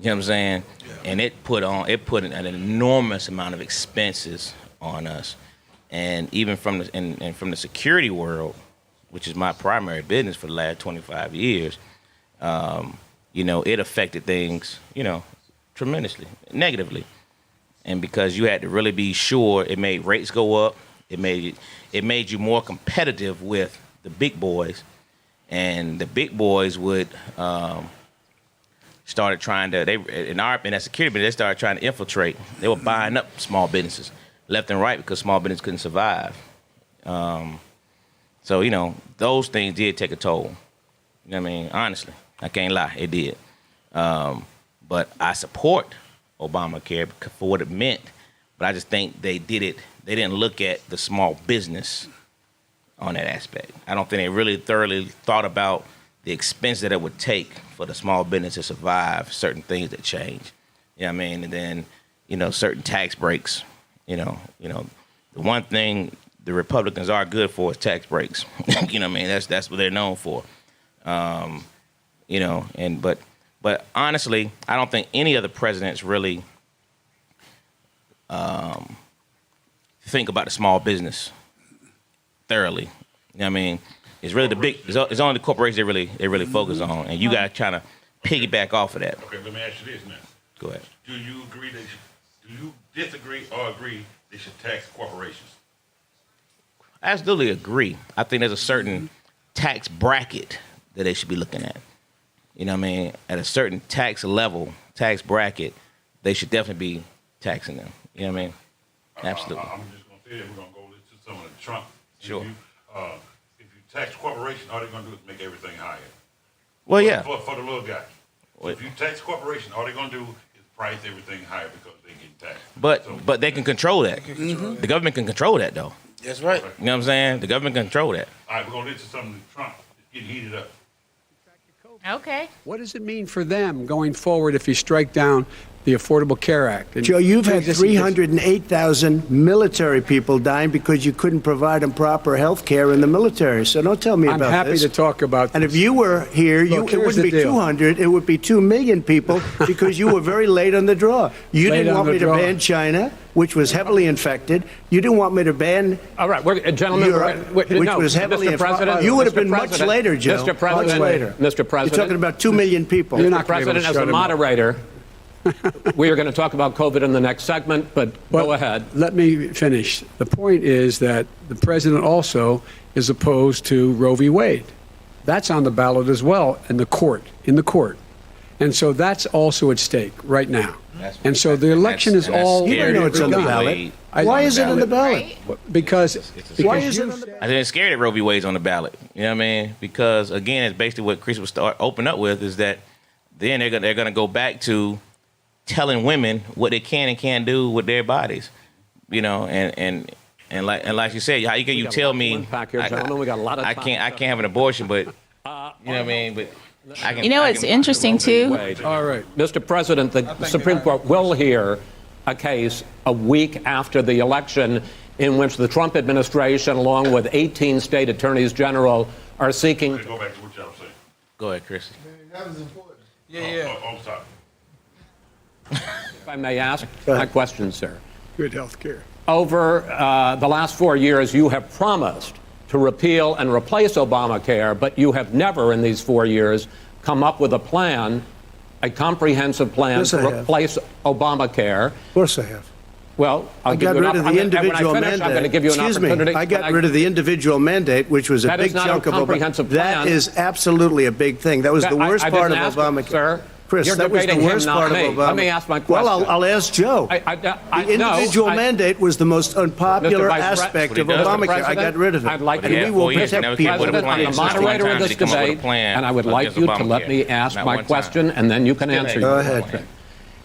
Speaker 2: You know what I'm saying? Yeah. And it put an enormous amount of expenses on us. And even from the security world, which is my primary business for the last 25 years, you know, it affected things, you know, tremendously, negatively. And because you had to really be sure, it made rates go up. It made you more competitive with the big boys. And the big boys would started trying to, in that security business, they started trying to infiltrate. They were buying up small businesses left and right because small business couldn't survive. So, you know, those things did take a toll. You know what I mean? Honestly, I can't lie, it did. But I support Obamacare for what it meant. But I just think they didn't look at the small business on that aspect. I don't think they really thoroughly thought about the expense that it would take for the small business to survive certain things that change. You know what I mean? And then, certain tax breaks. The one thing the Republicans are good for is tax breaks. You know what I mean? That's what they're known for. But honestly, I don't think any of the presidents really think about the small business thoroughly. You know what I mean? It's really it's only the corporations they really focus on, and you got to kind of piggyback off of that.
Speaker 6: Okay, let me ask you this now.
Speaker 2: Go ahead.
Speaker 6: Do you disagree or agree they should tax corporations?
Speaker 2: I absolutely agree. I think there's a certain tax bracket that they should be looking at. You know what I mean? At a certain tax level, tax bracket, they should definitely be taxing them. You know what I mean? Absolutely.
Speaker 6: I'm just going to say that we're going to go to some of the Trump.
Speaker 2: Sure.
Speaker 6: If you tax corporation, all they're going to do is make everything higher.
Speaker 2: Well, yeah.
Speaker 6: For the little guy. So if you tax corporation, all they're going to do is price everything higher because they're getting taxed.
Speaker 2: But they can control that. The government can control that, though.
Speaker 4: That's right.
Speaker 2: You know what I'm saying? The government can control that.
Speaker 6: All right, we're going to listen to some of the Trump. It's getting heated up.
Speaker 3: Okay.
Speaker 8: What does it mean for them going forward if you strike down the Affordable Care Act? And
Speaker 9: Joe, you've had 308,000 military people dying because you couldn't provide them proper health care in the military. So don't tell me
Speaker 8: I'm
Speaker 9: about
Speaker 8: happy
Speaker 9: this.
Speaker 8: to talk about
Speaker 9: And
Speaker 8: this.
Speaker 9: if you were here,
Speaker 8: Look,
Speaker 9: it
Speaker 8: here's
Speaker 9: wouldn't be
Speaker 8: the deal.
Speaker 9: 200, it would be 2 million people because you were very late on the draw. You
Speaker 8: Late
Speaker 9: didn't
Speaker 8: on
Speaker 9: want
Speaker 8: the
Speaker 9: me to
Speaker 8: draw.
Speaker 9: ban China, which was heavily infected. You didn't want me to ban
Speaker 8: All right, gentlemen,
Speaker 9: Europe, which
Speaker 8: no,
Speaker 9: was heavily
Speaker 8: Mr. President,
Speaker 9: You would have
Speaker 8: Mr.
Speaker 9: been much
Speaker 8: President,
Speaker 9: later, Joe.
Speaker 8: Mr. President,
Speaker 9: much later.
Speaker 8: Mr. President,
Speaker 9: You're talking about 2 million people.
Speaker 8: You're
Speaker 9: not
Speaker 8: not President, as a moderator, we are going to talk about COVID in the next segment, but go ahead.
Speaker 10: Let me finish. The point is that the president also is opposed to Roe v. Wade. That's on the ballot as well in the court. And so that's also at stake right now. And so the election is all
Speaker 9: You don't know it's on the ballot. Why is it on the ballot?
Speaker 10: Because
Speaker 9: Why is it on the ballot?
Speaker 2: I think scared that Roe v. Wade's on the ballot. You know what I mean? Because again, it's basically what Chris was open up with is that then they're gonna go back to telling women what they can and can't do with their bodies. You know, and like you said, how you can you tell me I can't have an abortion, but you know what I mean? But I can.
Speaker 3: It's interesting too.
Speaker 10: all right.
Speaker 8: Mr. President, the Supreme Court will hear a case a week after the election in which the Trump administration, along with 18 state attorneys general, are seeking.
Speaker 6: Let's go back to what y'all saying.
Speaker 2: Go ahead, Chris.
Speaker 5: That was important.
Speaker 7: Yeah.
Speaker 6: On top.
Speaker 8: If I may ask my question, sir.
Speaker 10: Good health care.
Speaker 8: Over the last 4 years, you have promised to repeal and replace Obamacare, but you have never in these 4 years come up with a plan, a comprehensive plan
Speaker 9: Yes,
Speaker 8: to
Speaker 9: I have.
Speaker 8: replace Obamacare.
Speaker 9: Of course I have.
Speaker 8: Well,
Speaker 9: I got rid of the individual mandate.
Speaker 8: I'm going to give you an
Speaker 9: Excuse me.
Speaker 8: opportunity.
Speaker 9: I got rid of the individual mandate, which was a
Speaker 8: That is
Speaker 9: big
Speaker 8: not a
Speaker 9: chunk of
Speaker 8: comprehensive plan.
Speaker 9: That is absolutely a big thing. That was the worst
Speaker 8: I
Speaker 9: part of
Speaker 8: didn't ask
Speaker 9: Obamacare.
Speaker 8: Sir,
Speaker 9: Chris,
Speaker 8: you're
Speaker 9: that was the
Speaker 8: debating him,
Speaker 9: worst
Speaker 8: not
Speaker 9: part
Speaker 8: me.
Speaker 9: of Obamacare.
Speaker 8: Let me ask my question.
Speaker 9: Well, I'll ask Joe. The individual mandate was the most unpopular aspect of Obamacare. I got rid of it.
Speaker 8: I'd like
Speaker 9: and
Speaker 8: to
Speaker 9: we will
Speaker 2: years,
Speaker 9: protect
Speaker 2: never came up with a
Speaker 9: people.
Speaker 2: plan.
Speaker 8: I'm the moderator of this debate, and I would like you to let me ask my question, and then you can answer
Speaker 9: Go
Speaker 8: your
Speaker 9: ahead.
Speaker 8: question.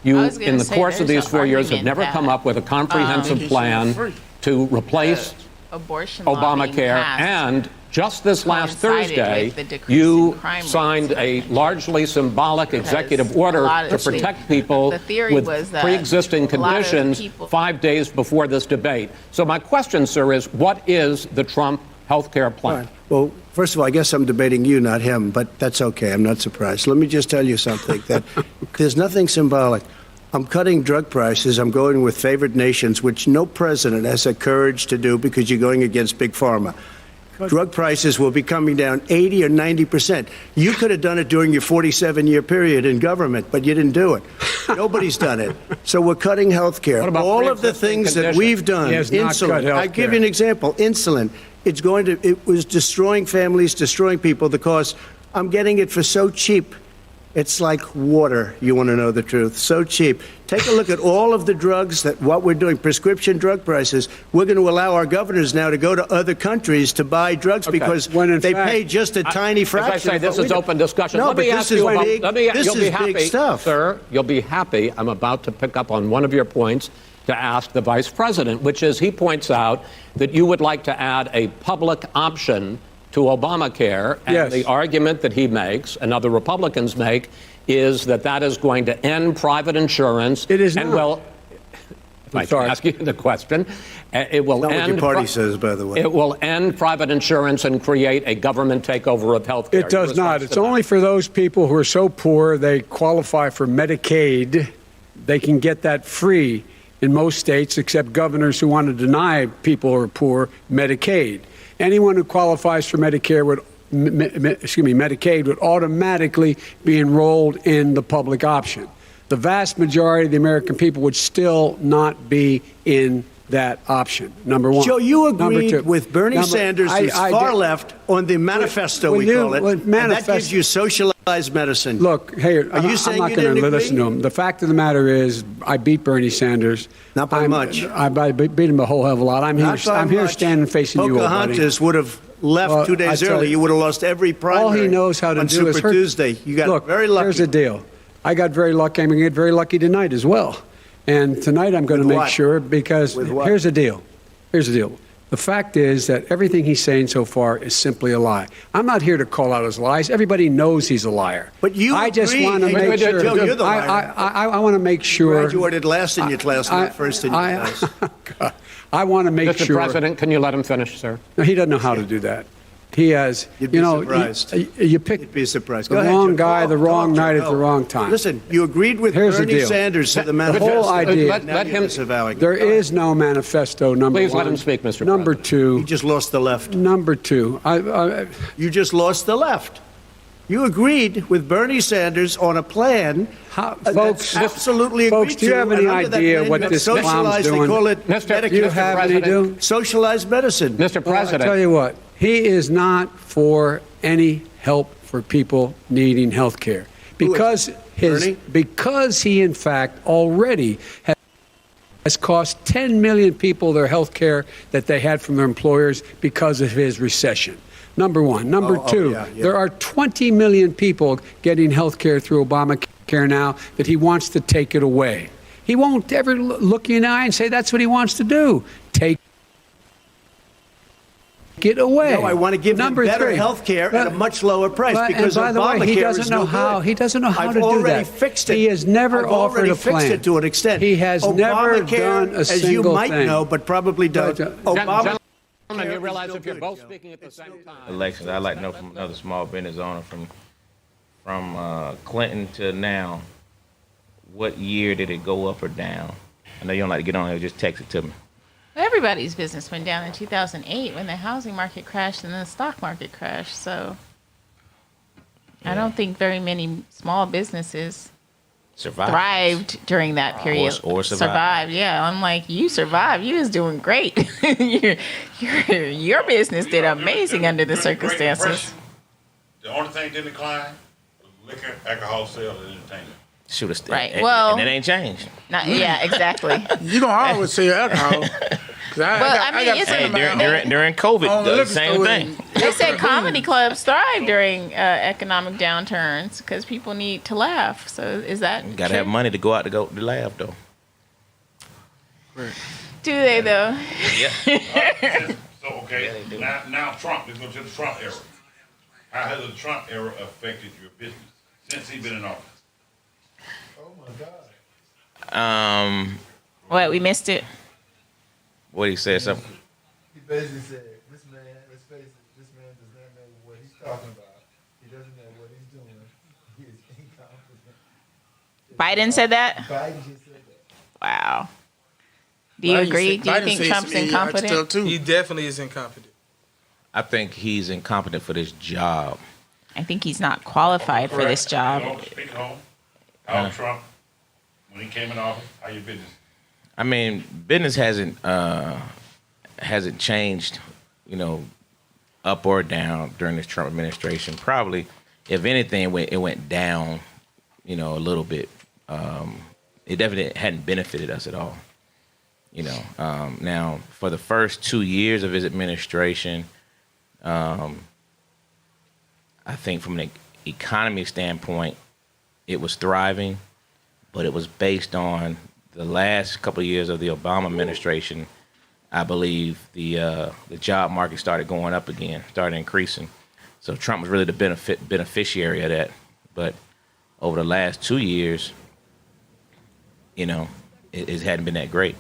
Speaker 8: You,
Speaker 3: I was gonna
Speaker 8: in the
Speaker 3: say,
Speaker 8: course of
Speaker 3: there's
Speaker 8: these
Speaker 3: an
Speaker 8: 4 years, have
Speaker 3: argument
Speaker 8: never come
Speaker 3: that,
Speaker 8: up with a comprehensive plan to replace
Speaker 3: Abortion law being
Speaker 8: Obamacare,
Speaker 3: passed
Speaker 8: and just this last
Speaker 3: coincided
Speaker 8: Thursday,
Speaker 3: with the decrease
Speaker 8: you
Speaker 3: in crime
Speaker 8: signed a largely symbolic executive order to
Speaker 3: actually,
Speaker 8: protect people
Speaker 3: the theory
Speaker 8: with
Speaker 3: was that
Speaker 8: pre-existing
Speaker 3: a lot of
Speaker 8: conditions
Speaker 3: people-
Speaker 8: 5 days before this debate. So my question, sir, is what is the Trump health care plan?
Speaker 9: Fine. Well, first of all, I guess I'm debating you, not him, but that's okay. I'm not surprised. Let me just tell you something, that there's nothing symbolic. I'm cutting drug prices. I'm going with favored nations, which no president has the courage to do because you're going against Big Pharma. Drug prices will be coming down 80 or 90%. You could have done it during your 47-year period in government, but you didn't do it. Nobody's done it. So we're cutting health care.
Speaker 8: What about
Speaker 9: All of the
Speaker 8: pre-existing
Speaker 9: things that
Speaker 8: conditions?
Speaker 9: we've done,
Speaker 10: He has not cut
Speaker 9: insulin.
Speaker 10: health
Speaker 9: I give
Speaker 10: care.
Speaker 9: you an example. Insulin. It was destroying families, destroying people because I'm getting it for so cheap It's like water, you want to know the truth. So cheap. Take a look at all of the drugs what we're doing, prescription drug prices. We're going to allow our governors now to go to other countries to buy drugs because they pay just a tiny fraction.
Speaker 8: As I say, this is open discussion.
Speaker 9: No,
Speaker 8: let me
Speaker 9: but
Speaker 8: ask
Speaker 9: this
Speaker 8: you
Speaker 9: is
Speaker 8: about,
Speaker 9: big, this
Speaker 8: you'll
Speaker 9: is
Speaker 8: be happy,
Speaker 9: big stuff.
Speaker 8: Sir, you'll be happy. I'm about to pick up on one of your points to ask the vice president, which is he points out that you would like to add a public option to Obamacare. And
Speaker 10: Yes.
Speaker 8: the argument that he makes and other Republicans make is that is going to end private insurance.
Speaker 10: It is
Speaker 8: and
Speaker 10: not.
Speaker 8: Well, if I can ask you the question, it will
Speaker 9: Not
Speaker 8: end.
Speaker 9: what your party says, by the way.
Speaker 8: It will end private insurance and create a government takeover of health care.
Speaker 10: It does not. It's only for those people who are so poor they qualify for Medicaid. They can get that free in most states, except governors who want to deny people who are poor Medicaid. Anyone who qualifies for Medicare Medicaid would automatically be enrolled in the public option. The vast majority of the American people would still not be in that option. Number one.
Speaker 9: Joe, you
Speaker 10: Number
Speaker 9: agreed
Speaker 10: two.
Speaker 9: with Bernie Sanders, who's far left, on the manifesto,
Speaker 10: When
Speaker 9: we
Speaker 10: you-
Speaker 9: call it.
Speaker 10: when
Speaker 9: And that
Speaker 10: manifest-
Speaker 9: gives you socialized medicine.
Speaker 10: Look, hey,
Speaker 9: Are you
Speaker 10: I'm
Speaker 9: saying
Speaker 10: not
Speaker 9: you
Speaker 10: going to
Speaker 9: didn't
Speaker 10: listen to
Speaker 9: agree?
Speaker 10: him. The fact of the matter is, I beat Bernie Sanders.
Speaker 9: Not by much.
Speaker 10: I beat him a whole hell of a lot. I'm here
Speaker 9: much.
Speaker 10: standing facing you, old buddy.
Speaker 9: Pocahontas would have left
Speaker 10: Well,
Speaker 9: 2
Speaker 10: I
Speaker 9: days
Speaker 10: tell
Speaker 9: early.
Speaker 10: you,
Speaker 9: You would have lost every primary.
Speaker 10: All he knows how to
Speaker 9: on
Speaker 10: do
Speaker 9: Super
Speaker 10: is hurt.
Speaker 9: Tuesday. You got
Speaker 10: Look,
Speaker 9: very lucky.
Speaker 10: here's the deal. I got very lucky. I'm going to get very lucky tonight as well. And tonight I'm going to
Speaker 9: With
Speaker 10: make
Speaker 9: what?
Speaker 10: sure because
Speaker 9: With what?
Speaker 10: here's the deal. Here's the deal. The fact is that everything he's saying so far is simply a lie. I'm not here to call out his lies. Everybody knows he's a liar.
Speaker 9: But you
Speaker 10: I just
Speaker 9: agree,
Speaker 10: want to
Speaker 9: and
Speaker 10: make
Speaker 9: Joe,
Speaker 10: sure.
Speaker 9: you're the liar.
Speaker 10: I want to make sure.
Speaker 9: Graduated last in your class, not first in your class.
Speaker 10: I want to make
Speaker 8: Mr.
Speaker 10: sure.
Speaker 8: President, can you let him finish, sir?
Speaker 10: No, he doesn't know how to do that. He has,
Speaker 9: You'd be surprised.
Speaker 10: you pick
Speaker 9: You'd be surprised.
Speaker 10: the
Speaker 9: Go ahead,
Speaker 10: wrong
Speaker 9: Joe.
Speaker 10: guy, the
Speaker 9: Talk,
Speaker 10: wrong
Speaker 9: Joe,
Speaker 10: night at
Speaker 9: go.
Speaker 10: the wrong time.
Speaker 9: Listen, you agreed with
Speaker 10: Here's the
Speaker 9: Bernie
Speaker 10: deal.
Speaker 9: Sanders to the
Speaker 10: The
Speaker 9: manifesto.
Speaker 10: whole idea.
Speaker 8: Let him-
Speaker 10: There is no manifesto, number
Speaker 8: Please
Speaker 10: one.
Speaker 8: let him speak, Mr.
Speaker 10: Number
Speaker 8: President.
Speaker 10: two.
Speaker 9: You just lost the left.
Speaker 10: Number two.
Speaker 9: You just lost the left. You agreed with Bernie Sanders on a plan
Speaker 10: Folks,
Speaker 9: that's absolutely
Speaker 10: folks,
Speaker 9: agreed
Speaker 10: do you
Speaker 9: to,
Speaker 10: have
Speaker 9: and
Speaker 10: any
Speaker 9: under that
Speaker 10: idea
Speaker 9: plan,
Speaker 10: what
Speaker 9: that's
Speaker 10: this clown's
Speaker 9: socialized,
Speaker 10: doing?
Speaker 9: They call it
Speaker 8: Mr.
Speaker 10: Do you
Speaker 8: Mr.
Speaker 10: have any
Speaker 8: President.
Speaker 10: do?
Speaker 9: socialized medicine.
Speaker 8: Mr.
Speaker 10: Well, I
Speaker 8: President.
Speaker 10: tell you what, he is not for any help for people needing health care. Because
Speaker 9: Bernie?
Speaker 10: because he in fact already has cost 10 million people their health care that they had from their employers because of his recession. Number one. Number two,
Speaker 9: yeah.
Speaker 10: there are 20 million people getting health care through Obamacare now that he wants to take it away. He won't ever look you in the eye and say that's what he wants to do. Take it away.
Speaker 9: No, I want to give them
Speaker 10: Number
Speaker 9: better
Speaker 10: three.
Speaker 9: health care at a much lower price
Speaker 10: But-
Speaker 9: because
Speaker 10: and by the way,
Speaker 9: Obamacare
Speaker 10: he doesn't
Speaker 9: is
Speaker 10: know
Speaker 9: no
Speaker 10: how.
Speaker 9: good.
Speaker 10: He doesn't know how
Speaker 9: I've
Speaker 10: to do
Speaker 9: already
Speaker 10: that.
Speaker 9: fixed it.
Speaker 10: He has never
Speaker 9: I've
Speaker 10: offered
Speaker 9: already
Speaker 10: a plan.
Speaker 9: fixed it to an extent.
Speaker 10: He has never
Speaker 9: Obamacare,
Speaker 10: done a
Speaker 9: as you
Speaker 10: single
Speaker 9: might
Speaker 10: thing.
Speaker 9: know, but probably don't. Obama.
Speaker 8: Gentlemen, you realize
Speaker 9: still
Speaker 8: if you're
Speaker 9: good,
Speaker 8: both
Speaker 9: Joe.
Speaker 8: speaking at the same time.
Speaker 2: Elections, I'd like to know from another small business owner from Clinton to now, what year did it go up or down? I know you don't like to get on here, just text it to me.
Speaker 3: Everybody's business went down in 2008 when the housing market crashed and then the stock market crashed. So I don't think very many small businesses
Speaker 2: Survive.
Speaker 3: thrived during that period.
Speaker 2: Or survived.
Speaker 3: Yeah, I'm like, you survived. You was doing great. your business did amazing under the
Speaker 6: During the Great
Speaker 3: circumstances.
Speaker 6: Depression, the only thing didn't decline was liquor, alcohol sales, and entertainment.
Speaker 2: Should have
Speaker 3: Right,
Speaker 2: And,
Speaker 3: well-
Speaker 2: and it ain't changed.
Speaker 3: Yeah, exactly.
Speaker 4: You gonna always say alcohol. 'Cause
Speaker 3: I mean,
Speaker 4: got
Speaker 3: it's
Speaker 4: friends
Speaker 3: a-
Speaker 4: of mine
Speaker 2: During COVID,
Speaker 4: own a
Speaker 2: the
Speaker 4: liquor
Speaker 2: same
Speaker 4: store
Speaker 2: thing.
Speaker 3: They said comedy clubs thrive during economic downturns because people need to laugh. So is that
Speaker 2: You gotta
Speaker 3: true?
Speaker 2: have money to go out to laugh though.
Speaker 3: Do they though?
Speaker 6: So, okay, now Trump, let's go to the Trump era. How has the Trump era affected your business since he's been in office?
Speaker 5: Oh my God.
Speaker 3: What, we missed it?
Speaker 2: What he said something.
Speaker 5: He basically said, this man, let's face it, this man does not know what he's talking about. He doesn't know what he's doing. He is incompetent.
Speaker 3: Biden said that?
Speaker 5: Biden just said that.
Speaker 3: Wow. Do you agree? Do you think Trump's incompetent?
Speaker 7: He definitely is incompetent.
Speaker 2: I think he's incompetent for this job.
Speaker 3: I think he's not qualified for this job.
Speaker 6: Speak home. Donald Trump, when he came in office, how your business?
Speaker 2: I mean, business hasn't changed, up or down during this Trump administration. Probably, if anything, it went down a little bit. It definitely hadn't benefited us at all. Now for the first 2 years of his administration, I think from an economy standpoint, it was thriving, but it was based on the last couple of years of the Obama administration. I believe the job market started going up again, started increasing. So Trump was really the beneficiary of that. But over the last 2 years, it hadn't been that great.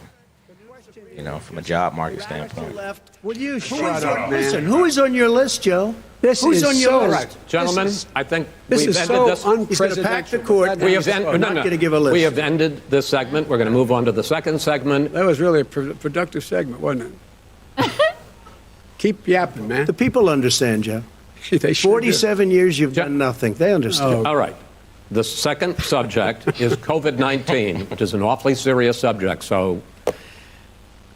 Speaker 2: From a job market standpoint.
Speaker 9: Will you shut up, man? Listen, who is on your list, Joe?
Speaker 10: This
Speaker 9: Who's
Speaker 10: is
Speaker 9: on your
Speaker 10: so,
Speaker 9: list?
Speaker 8: Gentlemen, I think
Speaker 10: This
Speaker 8: we've
Speaker 10: is
Speaker 8: ended
Speaker 10: so
Speaker 8: this.
Speaker 9: He's going to pack the
Speaker 10: unprecedented.
Speaker 9: court.
Speaker 8: We have
Speaker 9: not going to give a list.
Speaker 8: We have ended this segment. We're going to move on to the second segment.
Speaker 10: That was really a productive segment, wasn't it? Keep yapping, man.
Speaker 9: The people understand, Joe.
Speaker 10: They sure do.
Speaker 9: 47 years you've done nothing. They understand.
Speaker 8: All right. The second subject is COVID-19, which is an awfully serious subject, so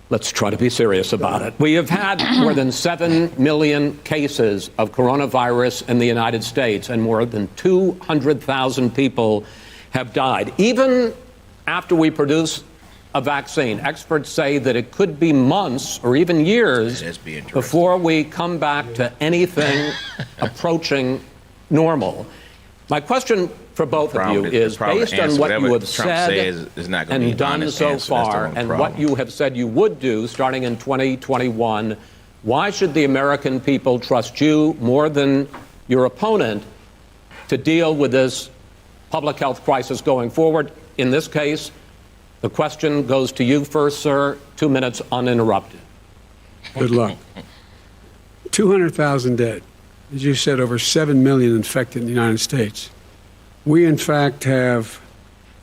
Speaker 8: let's try to be serious about it. We have had more than 7 million cases of coronavirus in the United States, and more than 200,000 people have died. Even after we produce a vaccine, experts say that it could be months or even years before we come back to anything approaching normal. My question for both of you is, based on what you have said and done so far, and what you have said you would do starting in 2021, why should the American people trust you more than your opponent to deal with this public health crisis going forward? In this case, the question goes to you first, sir. 2 minutes uninterrupted.
Speaker 10: Good luck. 200,000 dead. As you said, over 7 million infected in the United States. We, in fact, have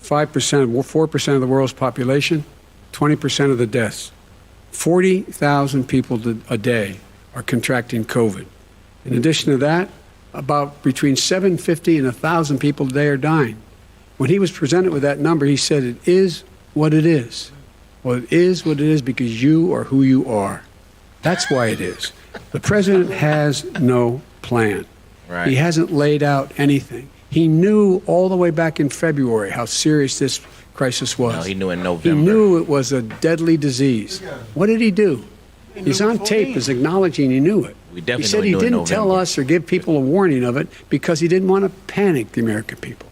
Speaker 10: 4% of the world's population, 20% of the deaths. 40,000 people a day are contracting COVID. In addition to that, about between 750 and 1,000 people a day are dying. When he was presented with that number, he said, it is what it is. Well, it is what it is because you are who you are. That's why it is. The president has no plan.
Speaker 2: Right.
Speaker 10: He hasn't laid out anything. He knew all the way back in February how serious this crisis was.
Speaker 2: No, he knew in November.
Speaker 10: He knew it was a deadly disease. What did he do? He's on tape as acknowledging he knew it.
Speaker 2: We definitely
Speaker 10: he said he
Speaker 2: knew in
Speaker 10: didn't tell
Speaker 2: November.
Speaker 10: us or give people a warning of it because he didn't want to panic the American people.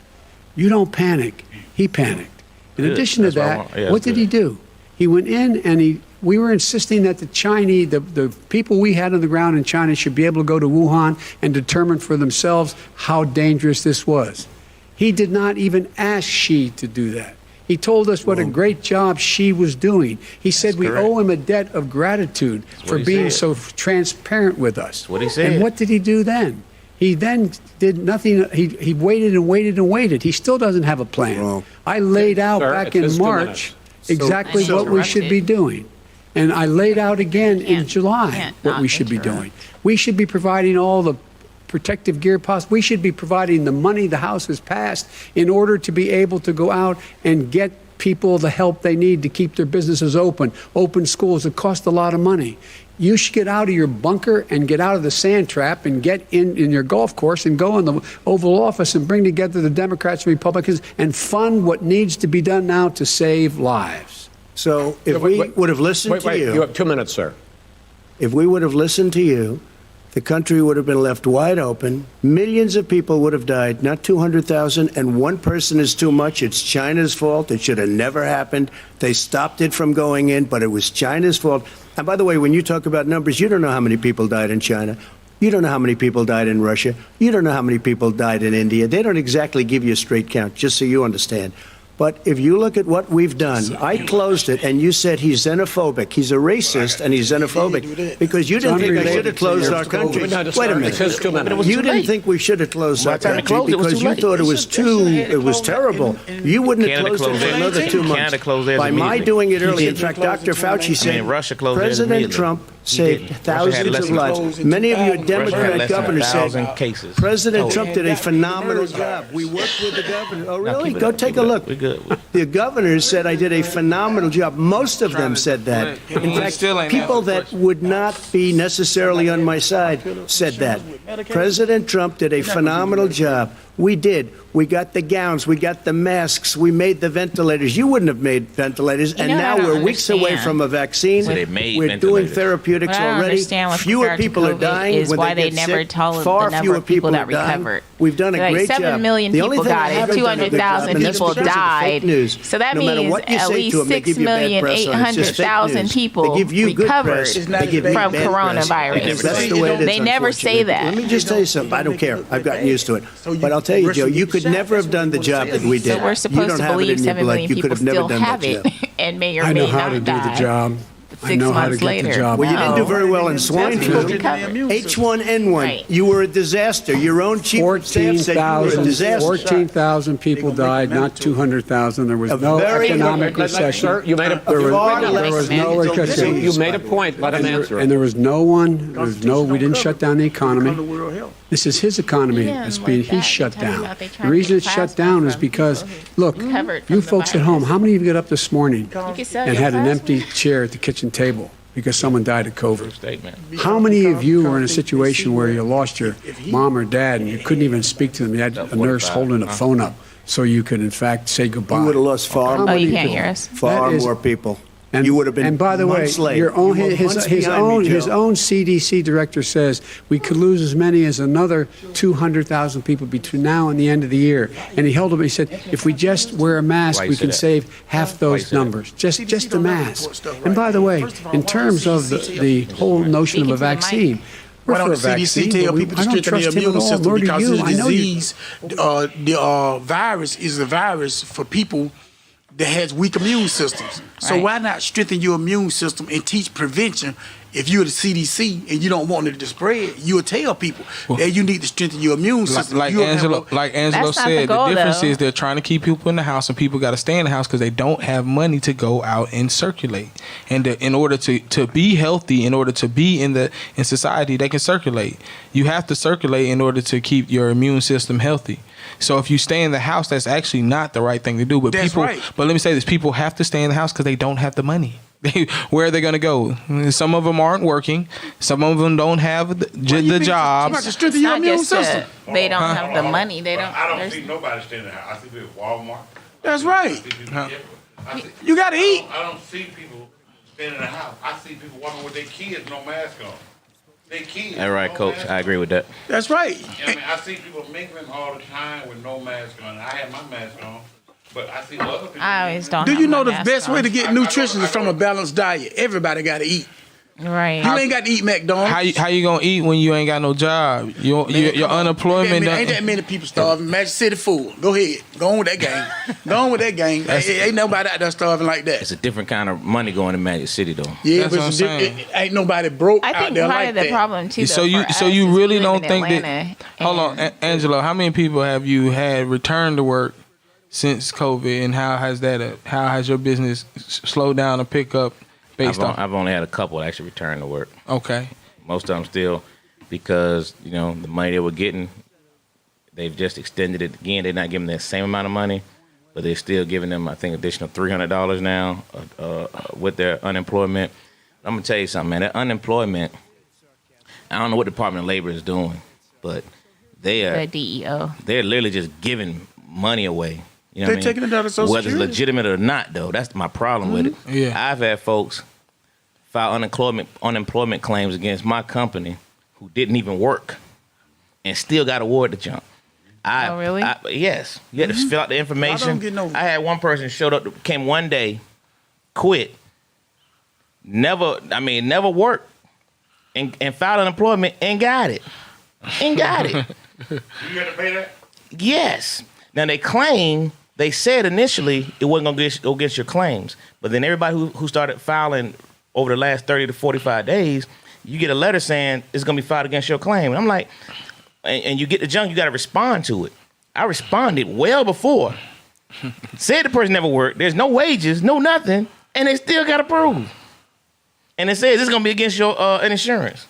Speaker 10: You don't panic. He panicked. In
Speaker 2: Good.
Speaker 10: addition to
Speaker 2: That's what I
Speaker 10: that,
Speaker 2: want. Yeah,
Speaker 10: what
Speaker 2: that's
Speaker 10: did
Speaker 2: good.
Speaker 10: he do? He went in and we were insisting that the Chinese, the people we had on the ground in China should be able to go to Wuhan and determine for themselves how dangerous this was. He did not even ask Xi to do that. He told us what a great job Xi was doing. He said we
Speaker 2: correct.
Speaker 10: owe him a debt of gratitude for
Speaker 2: he
Speaker 10: being
Speaker 2: said.
Speaker 10: so transparent with us.
Speaker 2: That's what he said.
Speaker 10: And what did he do then? He then did nothing. He waited and waited and waited. He still doesn't have a plan.
Speaker 9: Wrong.
Speaker 10: I laid out
Speaker 8: Sir,
Speaker 10: back
Speaker 8: it's his
Speaker 10: in
Speaker 8: 2
Speaker 10: March
Speaker 8: minutes.
Speaker 10: exactly
Speaker 3: So-
Speaker 10: what we should be doing. And I laid out again in
Speaker 3: Can't-
Speaker 10: July
Speaker 3: can't
Speaker 10: what
Speaker 3: not
Speaker 10: we should be
Speaker 3: interrupt.
Speaker 10: doing. We should be providing all the protective gear possible. We should be providing the money the House has passed in order to be able to go out and get people the help they need to keep their businesses open schools. It cost a lot of money. You should get out of your bunker and get out of the sand trap and get in your golf course and go in the Oval Office and bring together the Democrats and Republicans and fund what needs to be done now to save lives.
Speaker 9: So if we would have listened to
Speaker 8: You have 2 minutes, sir.
Speaker 9: if we would have listened to you, the country would have been left wide open. Millions of people would have died, not 200,000, and one person is too much. It's China's fault. It should have never happened. They stopped it from going in, but it was China's fault. And by the way, when you talk about numbers, you don't know how many people died in China. You don't know how many people died in Russia. You don't know how many people died in India. They don't exactly give you a straight count, just so you understand. But if you look at what we've done, I closed it, and you said he's xenophobic. He's a racist, and he's xenophobic because you didn't think I should have closed our country. Wait a minute.
Speaker 8: It's his 2 minutes.
Speaker 9: You didn't think we should have closed
Speaker 2: By
Speaker 9: our
Speaker 2: the time it
Speaker 9: country
Speaker 2: closed, it was
Speaker 9: because
Speaker 2: too
Speaker 9: you
Speaker 2: late.
Speaker 9: thought it was terrible. You wouldn't have
Speaker 2: Canada
Speaker 9: closed it
Speaker 2: closed
Speaker 9: for
Speaker 2: theirs.
Speaker 9: another 2 months.
Speaker 2: Canada closed theirs
Speaker 9: By my
Speaker 2: immediately.
Speaker 9: doing it early. In fact, Dr. Fauci said
Speaker 2: Russia closed theirs
Speaker 9: President
Speaker 2: immediately.
Speaker 9: Trump
Speaker 2: He
Speaker 9: saved
Speaker 2: didn't. Russia had
Speaker 9: thousands
Speaker 2: less
Speaker 9: of
Speaker 2: than-
Speaker 9: lives. Many of your
Speaker 2: Russia had
Speaker 9: Democrat
Speaker 2: less than
Speaker 9: governors
Speaker 2: 1,000
Speaker 9: said
Speaker 2: cases.
Speaker 9: President Trump did a phenomenal job. We worked with the governor. Oh, really? Go take a look.
Speaker 2: We're good.
Speaker 9: The governors said I did a phenomenal job. Most of them said that. In fact,
Speaker 7: Still ain't
Speaker 9: people
Speaker 7: answered the
Speaker 9: that
Speaker 7: question.
Speaker 9: would not be necessarily on my side said that. President Trump did a phenomenal job. We did. We got the gowns. We got the masks. We made the ventilators. You wouldn't have made ventilators.
Speaker 3: You
Speaker 9: And
Speaker 3: know what
Speaker 9: now
Speaker 3: I don't
Speaker 9: we're weeks away
Speaker 3: understand?
Speaker 9: from a vaccine.
Speaker 2: So they made
Speaker 9: We're doing
Speaker 2: ventilators.
Speaker 9: therapeutics
Speaker 3: What I don't
Speaker 9: already.
Speaker 3: understand with
Speaker 9: Fewer
Speaker 3: regard to
Speaker 9: people are
Speaker 3: COVID
Speaker 9: dying
Speaker 3: is
Speaker 9: when
Speaker 3: why
Speaker 9: they
Speaker 3: they
Speaker 9: get
Speaker 3: never
Speaker 9: sick.
Speaker 3: told
Speaker 9: Far
Speaker 3: the number
Speaker 9: fewer
Speaker 3: of people that
Speaker 9: are dying.
Speaker 3: recovered.
Speaker 9: We've done a
Speaker 3: Like
Speaker 9: great
Speaker 3: 7
Speaker 9: job.
Speaker 3: million
Speaker 9: The only
Speaker 3: people
Speaker 9: thing I
Speaker 3: got it,
Speaker 9: haven't done a good job,
Speaker 3: 200,000
Speaker 9: and that's
Speaker 3: people
Speaker 9: because of the fake
Speaker 3: died.
Speaker 9: news.
Speaker 3: So that
Speaker 9: No matter
Speaker 3: means
Speaker 9: what you
Speaker 3: at
Speaker 9: say
Speaker 3: least
Speaker 9: to 'em, they give you bad press on it. It's just fake
Speaker 3: 6,800,000
Speaker 9: news.
Speaker 3: people
Speaker 9: They give you good
Speaker 3: recovered
Speaker 9: press. They give me
Speaker 3: from
Speaker 9: bad press.
Speaker 3: coronavirus.
Speaker 9: Because that's the way it is,
Speaker 3: They never say
Speaker 9: unfortunately.
Speaker 3: that.
Speaker 9: Let me just tell you something. I don't care. I've gotten used to it. But I'll tell you, Joe, you could never have done the job that we did.
Speaker 3: So we're
Speaker 9: You
Speaker 3: supposed
Speaker 9: don't
Speaker 3: to
Speaker 9: have it
Speaker 3: believe
Speaker 9: in your
Speaker 3: 7
Speaker 9: blood.
Speaker 3: million
Speaker 9: You could
Speaker 3: people
Speaker 9: have never
Speaker 3: still
Speaker 9: done
Speaker 3: have
Speaker 9: that
Speaker 3: it
Speaker 9: job.
Speaker 3: and may or
Speaker 10: I
Speaker 3: may
Speaker 10: know how
Speaker 3: not
Speaker 10: to do
Speaker 3: die.
Speaker 10: the job. I
Speaker 3: 6
Speaker 10: know how to
Speaker 3: months
Speaker 10: get
Speaker 3: later.
Speaker 10: the job.
Speaker 9: Well, you didn't do very well in swine
Speaker 3: People
Speaker 9: flu.
Speaker 3: recovered.
Speaker 9: H1N1.
Speaker 3: Right.
Speaker 9: You were a disaster. Your own chief of staff said you were a disaster.
Speaker 10: 14,000 people died, not 200,000. There was no
Speaker 9: very-
Speaker 10: economic recession.
Speaker 8: Sir, you made a
Speaker 10: There
Speaker 9: Far
Speaker 10: was,
Speaker 9: less
Speaker 10: there was
Speaker 9: than
Speaker 10: no
Speaker 9: you
Speaker 10: recession.
Speaker 8: you made a point. Let him answer
Speaker 10: And
Speaker 8: it.
Speaker 10: there was no one, we didn't shut down the economy. This is his economy.
Speaker 3: Yeah,
Speaker 10: It's
Speaker 3: like
Speaker 10: being,
Speaker 3: that.
Speaker 10: he's shut
Speaker 3: They're talking
Speaker 10: down.
Speaker 3: about they trying
Speaker 10: The
Speaker 3: to
Speaker 10: reason
Speaker 3: get
Speaker 10: it's shut
Speaker 3: plasma
Speaker 10: down is
Speaker 3: from
Speaker 10: because,
Speaker 3: people
Speaker 10: look,
Speaker 3: recovered from
Speaker 10: you
Speaker 3: the
Speaker 10: folks at
Speaker 3: virus.
Speaker 10: home, how many of you got up this morning
Speaker 3: You can sell
Speaker 10: and
Speaker 3: your
Speaker 10: had an
Speaker 3: plasma.
Speaker 10: empty chair at the kitchen table because someone died of COVID?
Speaker 2: Statement.
Speaker 10: How many of you were in a situation where you lost your mom or dad and you couldn't even speak to them? You had a nurse holding the phone up so you could, in fact, say goodbye.
Speaker 9: You would have lost far
Speaker 10: How
Speaker 3: Oh,
Speaker 10: many
Speaker 3: you can't
Speaker 10: people?
Speaker 3: hear us?
Speaker 9: far
Speaker 10: That is-
Speaker 9: more people.
Speaker 10: And,
Speaker 9: You would have been
Speaker 10: And by the way,
Speaker 9: months late.
Speaker 10: your own
Speaker 9: You were
Speaker 10: his
Speaker 9: months
Speaker 10: his
Speaker 9: behind
Speaker 10: own
Speaker 9: me,
Speaker 10: his
Speaker 9: Joe.
Speaker 10: own CDC director says we could lose as many as another 200,000 people between now and the end of the year. And he held up. He said, if we just wear a mask,
Speaker 2: Why you
Speaker 10: we
Speaker 2: say
Speaker 10: can
Speaker 2: that?
Speaker 10: save half
Speaker 2: Why you
Speaker 10: those
Speaker 2: say that?
Speaker 10: numbers. Just the mask. And by the way, in terms of the whole notion of a
Speaker 3: Speaking to the mic.
Speaker 10: vaccine. we're
Speaker 4: Why
Speaker 10: for
Speaker 4: don't
Speaker 10: a
Speaker 4: the CDC
Speaker 10: vaccine,
Speaker 4: tell
Speaker 10: but
Speaker 4: people to
Speaker 10: I don't
Speaker 4: strengthen their
Speaker 10: trust him
Speaker 4: immune
Speaker 10: at all,
Speaker 4: system
Speaker 10: nor do
Speaker 4: because
Speaker 10: you.
Speaker 4: this
Speaker 10: I know you.
Speaker 4: disease, the virus is a virus for people that has weak immune systems. So
Speaker 3: Right.
Speaker 4: why not strengthen your immune system and teach prevention? If you're the CDC and you don't want it to spread, you'll tell people that you need to strengthen your immune system.
Speaker 7: Like
Speaker 4: You'll have
Speaker 7: Angelo,
Speaker 4: a-
Speaker 7: like Angelo
Speaker 3: That's not the
Speaker 7: said, the
Speaker 3: goal,
Speaker 7: difference
Speaker 3: though.
Speaker 7: is they're trying to keep people in the house, and people got to stay in the house because they don't have money to go out and circulate. And in order to be healthy, in order to be in society, they can circulate. You have to circulate in order to keep your immune system healthy. So if you stay in the house, that's actually not the right thing to do. But
Speaker 4: That's
Speaker 7: people,
Speaker 4: right.
Speaker 7: but let me say this: people have to stay in the house because they don't have the money. Where are they going to go? Some of them aren't working. Some of them don't have the
Speaker 4: You
Speaker 7: jobs.
Speaker 4: got to strengthen
Speaker 3: It's
Speaker 4: your
Speaker 3: not
Speaker 4: immune
Speaker 3: just
Speaker 4: system.
Speaker 3: they don't have the money. They don't.
Speaker 6: I don't
Speaker 3: there's-
Speaker 6: see nobody staying in the house. I see people at Walmart.
Speaker 4: That's right.
Speaker 6: I see people everywhere. I see-
Speaker 4: You got to eat.
Speaker 6: I don't see people staying in the house. I see people walking with their kids, no mask on. They kids.
Speaker 2: All right,
Speaker 6: no
Speaker 2: Coach.
Speaker 6: mask
Speaker 2: I
Speaker 6: on.
Speaker 2: agree with that.
Speaker 4: That's right.
Speaker 6: I mean, I see people mingling all the time with no mask on. I have my mask on, but I see other people.
Speaker 3: I always don't.
Speaker 4: Do
Speaker 3: have
Speaker 4: you know
Speaker 3: my
Speaker 4: the
Speaker 3: mask
Speaker 4: best way
Speaker 3: on.
Speaker 4: to get nutrition is from a balanced diet? Everybody got to eat.
Speaker 3: Right.
Speaker 4: You ain't got to eat McDonald's.
Speaker 7: How you gonna eat when you ain't got no job? Your unemployment.
Speaker 4: Ain't that many people starving? Magic City full. Go ahead. Go on with that game. Go on with that game. Ain't nobody out there starving like
Speaker 2: It's
Speaker 4: that.
Speaker 2: a different kind of money going to Magic City, though.
Speaker 4: Yeah,
Speaker 7: That's
Speaker 4: but
Speaker 7: what I'm saying.
Speaker 4: ain't nobody broke
Speaker 3: I
Speaker 4: out
Speaker 3: think
Speaker 4: there
Speaker 3: part
Speaker 4: like
Speaker 3: of the
Speaker 4: that.
Speaker 3: problem too.
Speaker 7: So
Speaker 3: though,
Speaker 7: you
Speaker 3: for
Speaker 7: so
Speaker 3: us
Speaker 7: you
Speaker 3: is
Speaker 7: really
Speaker 3: we live
Speaker 7: don't
Speaker 3: in
Speaker 7: think
Speaker 3: Atlanta,
Speaker 7: that? Hold on,
Speaker 3: and
Speaker 7: Angelo. How many people have you had return to work since COVID, and how has your business slowed down or pick up based on?
Speaker 2: I've only had a couple actually return to work.
Speaker 7: Okay.
Speaker 2: Most of them still, because the money they were getting, they've just extended it again. They're not giving them the same amount of money, but they're still giving them, I think, additional $300 now with their unemployment. I'm gonna tell you something, man. That unemployment, I don't know what Department of Labor is doing, but they are
Speaker 3: the DEO.
Speaker 2: they're literally just giving money away. You know
Speaker 4: They're
Speaker 2: what I mean?
Speaker 4: taking it out of Social
Speaker 2: Whether it's
Speaker 4: Security.
Speaker 2: legitimate or not, though, that's my problem with it.
Speaker 7: Yeah.
Speaker 2: I've had folks file unemployment claims against my company who didn't even work and still got awarded the jump.
Speaker 3: Oh, really?
Speaker 2: Yes. You had to fill out the information.
Speaker 4: I don't get no-
Speaker 2: I had one person showed up, came one day, quit, never worked, and filed unemployment and got it. And got it.
Speaker 6: You got to pay that?
Speaker 2: Yes. Now they said initially it wasn't gonna go against your claims, but then everybody who started filing over the last 30 to 45 days, you get a letter saying it's gonna be filed against your claim. And I'm like, and you get the junk, you gotta respond to it. I responded well before. Said the person never worked, there's no wages, no nothing, and they still got approved. And it says it's gonna be against your insurance.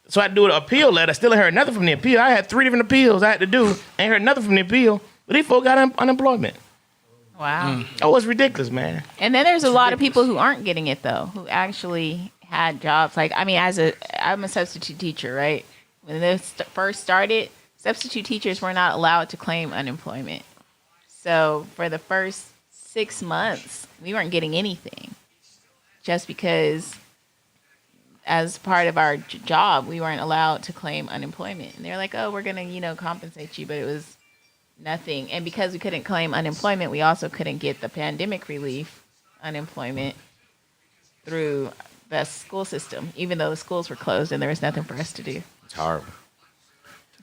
Speaker 2: So I do an appeal letter. I still ain't heard nothing from the appeal. I had 3 different appeals I had to do. Ain't heard nothing from the appeal. But these folks got unemployment.
Speaker 3: Wow.
Speaker 2: Oh, it's ridiculous, man.
Speaker 3: And then there's a lot of people who aren't getting it though, who actually had jobs. Like, I mean, I'm a substitute teacher, right? When this first started, substitute teachers were not allowed to claim unemployment. So for the first 6 months, we weren't getting anything just because as part of our job, we weren't allowed to claim unemployment. And they're like, oh, we're going to, compensate you. But it was nothing. And because we couldn't claim unemployment, we also couldn't get the pandemic relief unemployment through the school system, even though the schools were closed and there was nothing for us to do.
Speaker 2: It's horrible.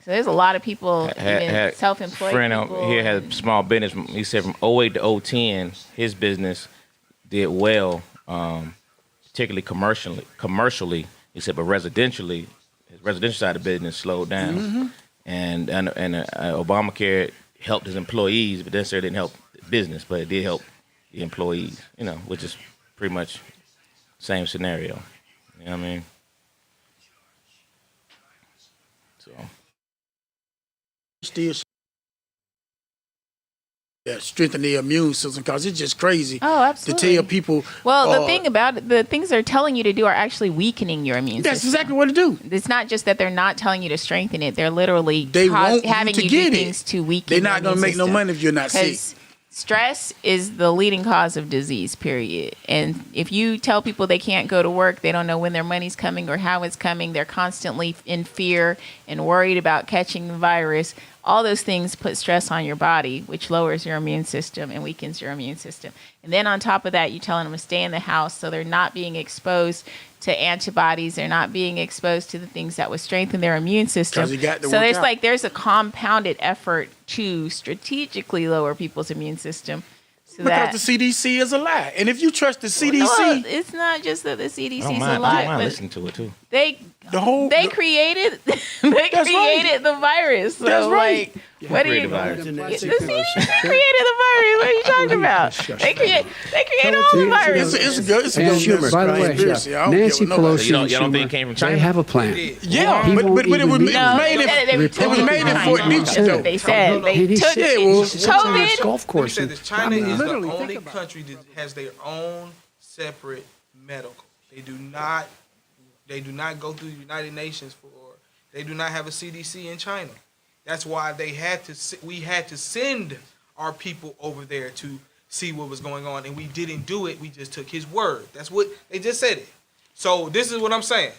Speaker 3: So there's a lot of people, even self-employed
Speaker 2: friend
Speaker 3: people.
Speaker 2: Here had a small business. He said from 08 to 010, his business did well, particularly commercially. He said, but residentially, his residential side of the business slowed down.
Speaker 4: Mm-hmm.
Speaker 2: And Obamacare helped his employees, but necessarily didn't help the business, but it did help the employees, which is pretty much the same scenario. You know what I mean? So.
Speaker 4: Still strengthen their immune system because it's just crazy to tell people.
Speaker 3: Well, the thing about it, the things they're telling you to do are actually weakening your immune system.
Speaker 4: That's exactly what to do.
Speaker 3: It's not just that they're not telling you to strengthen it; they're literally having
Speaker 4: you
Speaker 3: you
Speaker 4: get
Speaker 3: do
Speaker 4: it.
Speaker 3: things to weaken.
Speaker 4: They're not
Speaker 3: going to
Speaker 4: make no money if you're not sick.
Speaker 3: Stress is the leading cause of disease, period. And if you tell people they can't go to work, they don't know when their money's coming or how it's coming, they're constantly in fear and worried about catching the virus. All those things put stress on your body, which lowers your immune system and weakens your immune system. And then on top of that, you're telling them to stay in the house so they're not being exposed to antibodies. They're not being exposed to the things that would strengthen their immune system.
Speaker 4: You got to
Speaker 3: So
Speaker 4: work out.
Speaker 3: there's a compounded effort to strategically lower people's immune system. So
Speaker 4: Because the CDC is a lie. And if you trust the CDC...
Speaker 3: No, it's not just that the CDC is a lie.
Speaker 2: I don't mind
Speaker 3: but
Speaker 2: listening to it, too.
Speaker 3: They created the virus. So
Speaker 4: That's right.
Speaker 3: What do you?
Speaker 2: The virus.
Speaker 3: The CDC created the virus. What are you talking about? They create all the virus.
Speaker 4: It's good. It's a good
Speaker 10: And by the way,
Speaker 4: conspiracy. I don't
Speaker 10: Nancy
Speaker 4: care what nobody-
Speaker 10: Pelosi
Speaker 2: You
Speaker 10: and
Speaker 2: don't think
Speaker 10: Schumer,
Speaker 2: it came from China?
Speaker 10: they have a plan.
Speaker 4: Yeah,
Speaker 10: He
Speaker 4: but
Speaker 10: won't
Speaker 4: it was
Speaker 10: even
Speaker 4: made in Fort Nietzsche, though.
Speaker 3: They said they
Speaker 10: He
Speaker 3: took
Speaker 10: said
Speaker 4: it was
Speaker 3: COVID.
Speaker 10: golf course.
Speaker 7: Let me say this. China is the
Speaker 10: literally, think
Speaker 7: only
Speaker 10: about it.
Speaker 7: country that has their own separate medical. They do not go through the United Nations they do not have a CDC in China. That's why we had to send our people over there to see what was going on, and we didn't do it. We just took his word. That's what they just said it. So this is what I'm saying.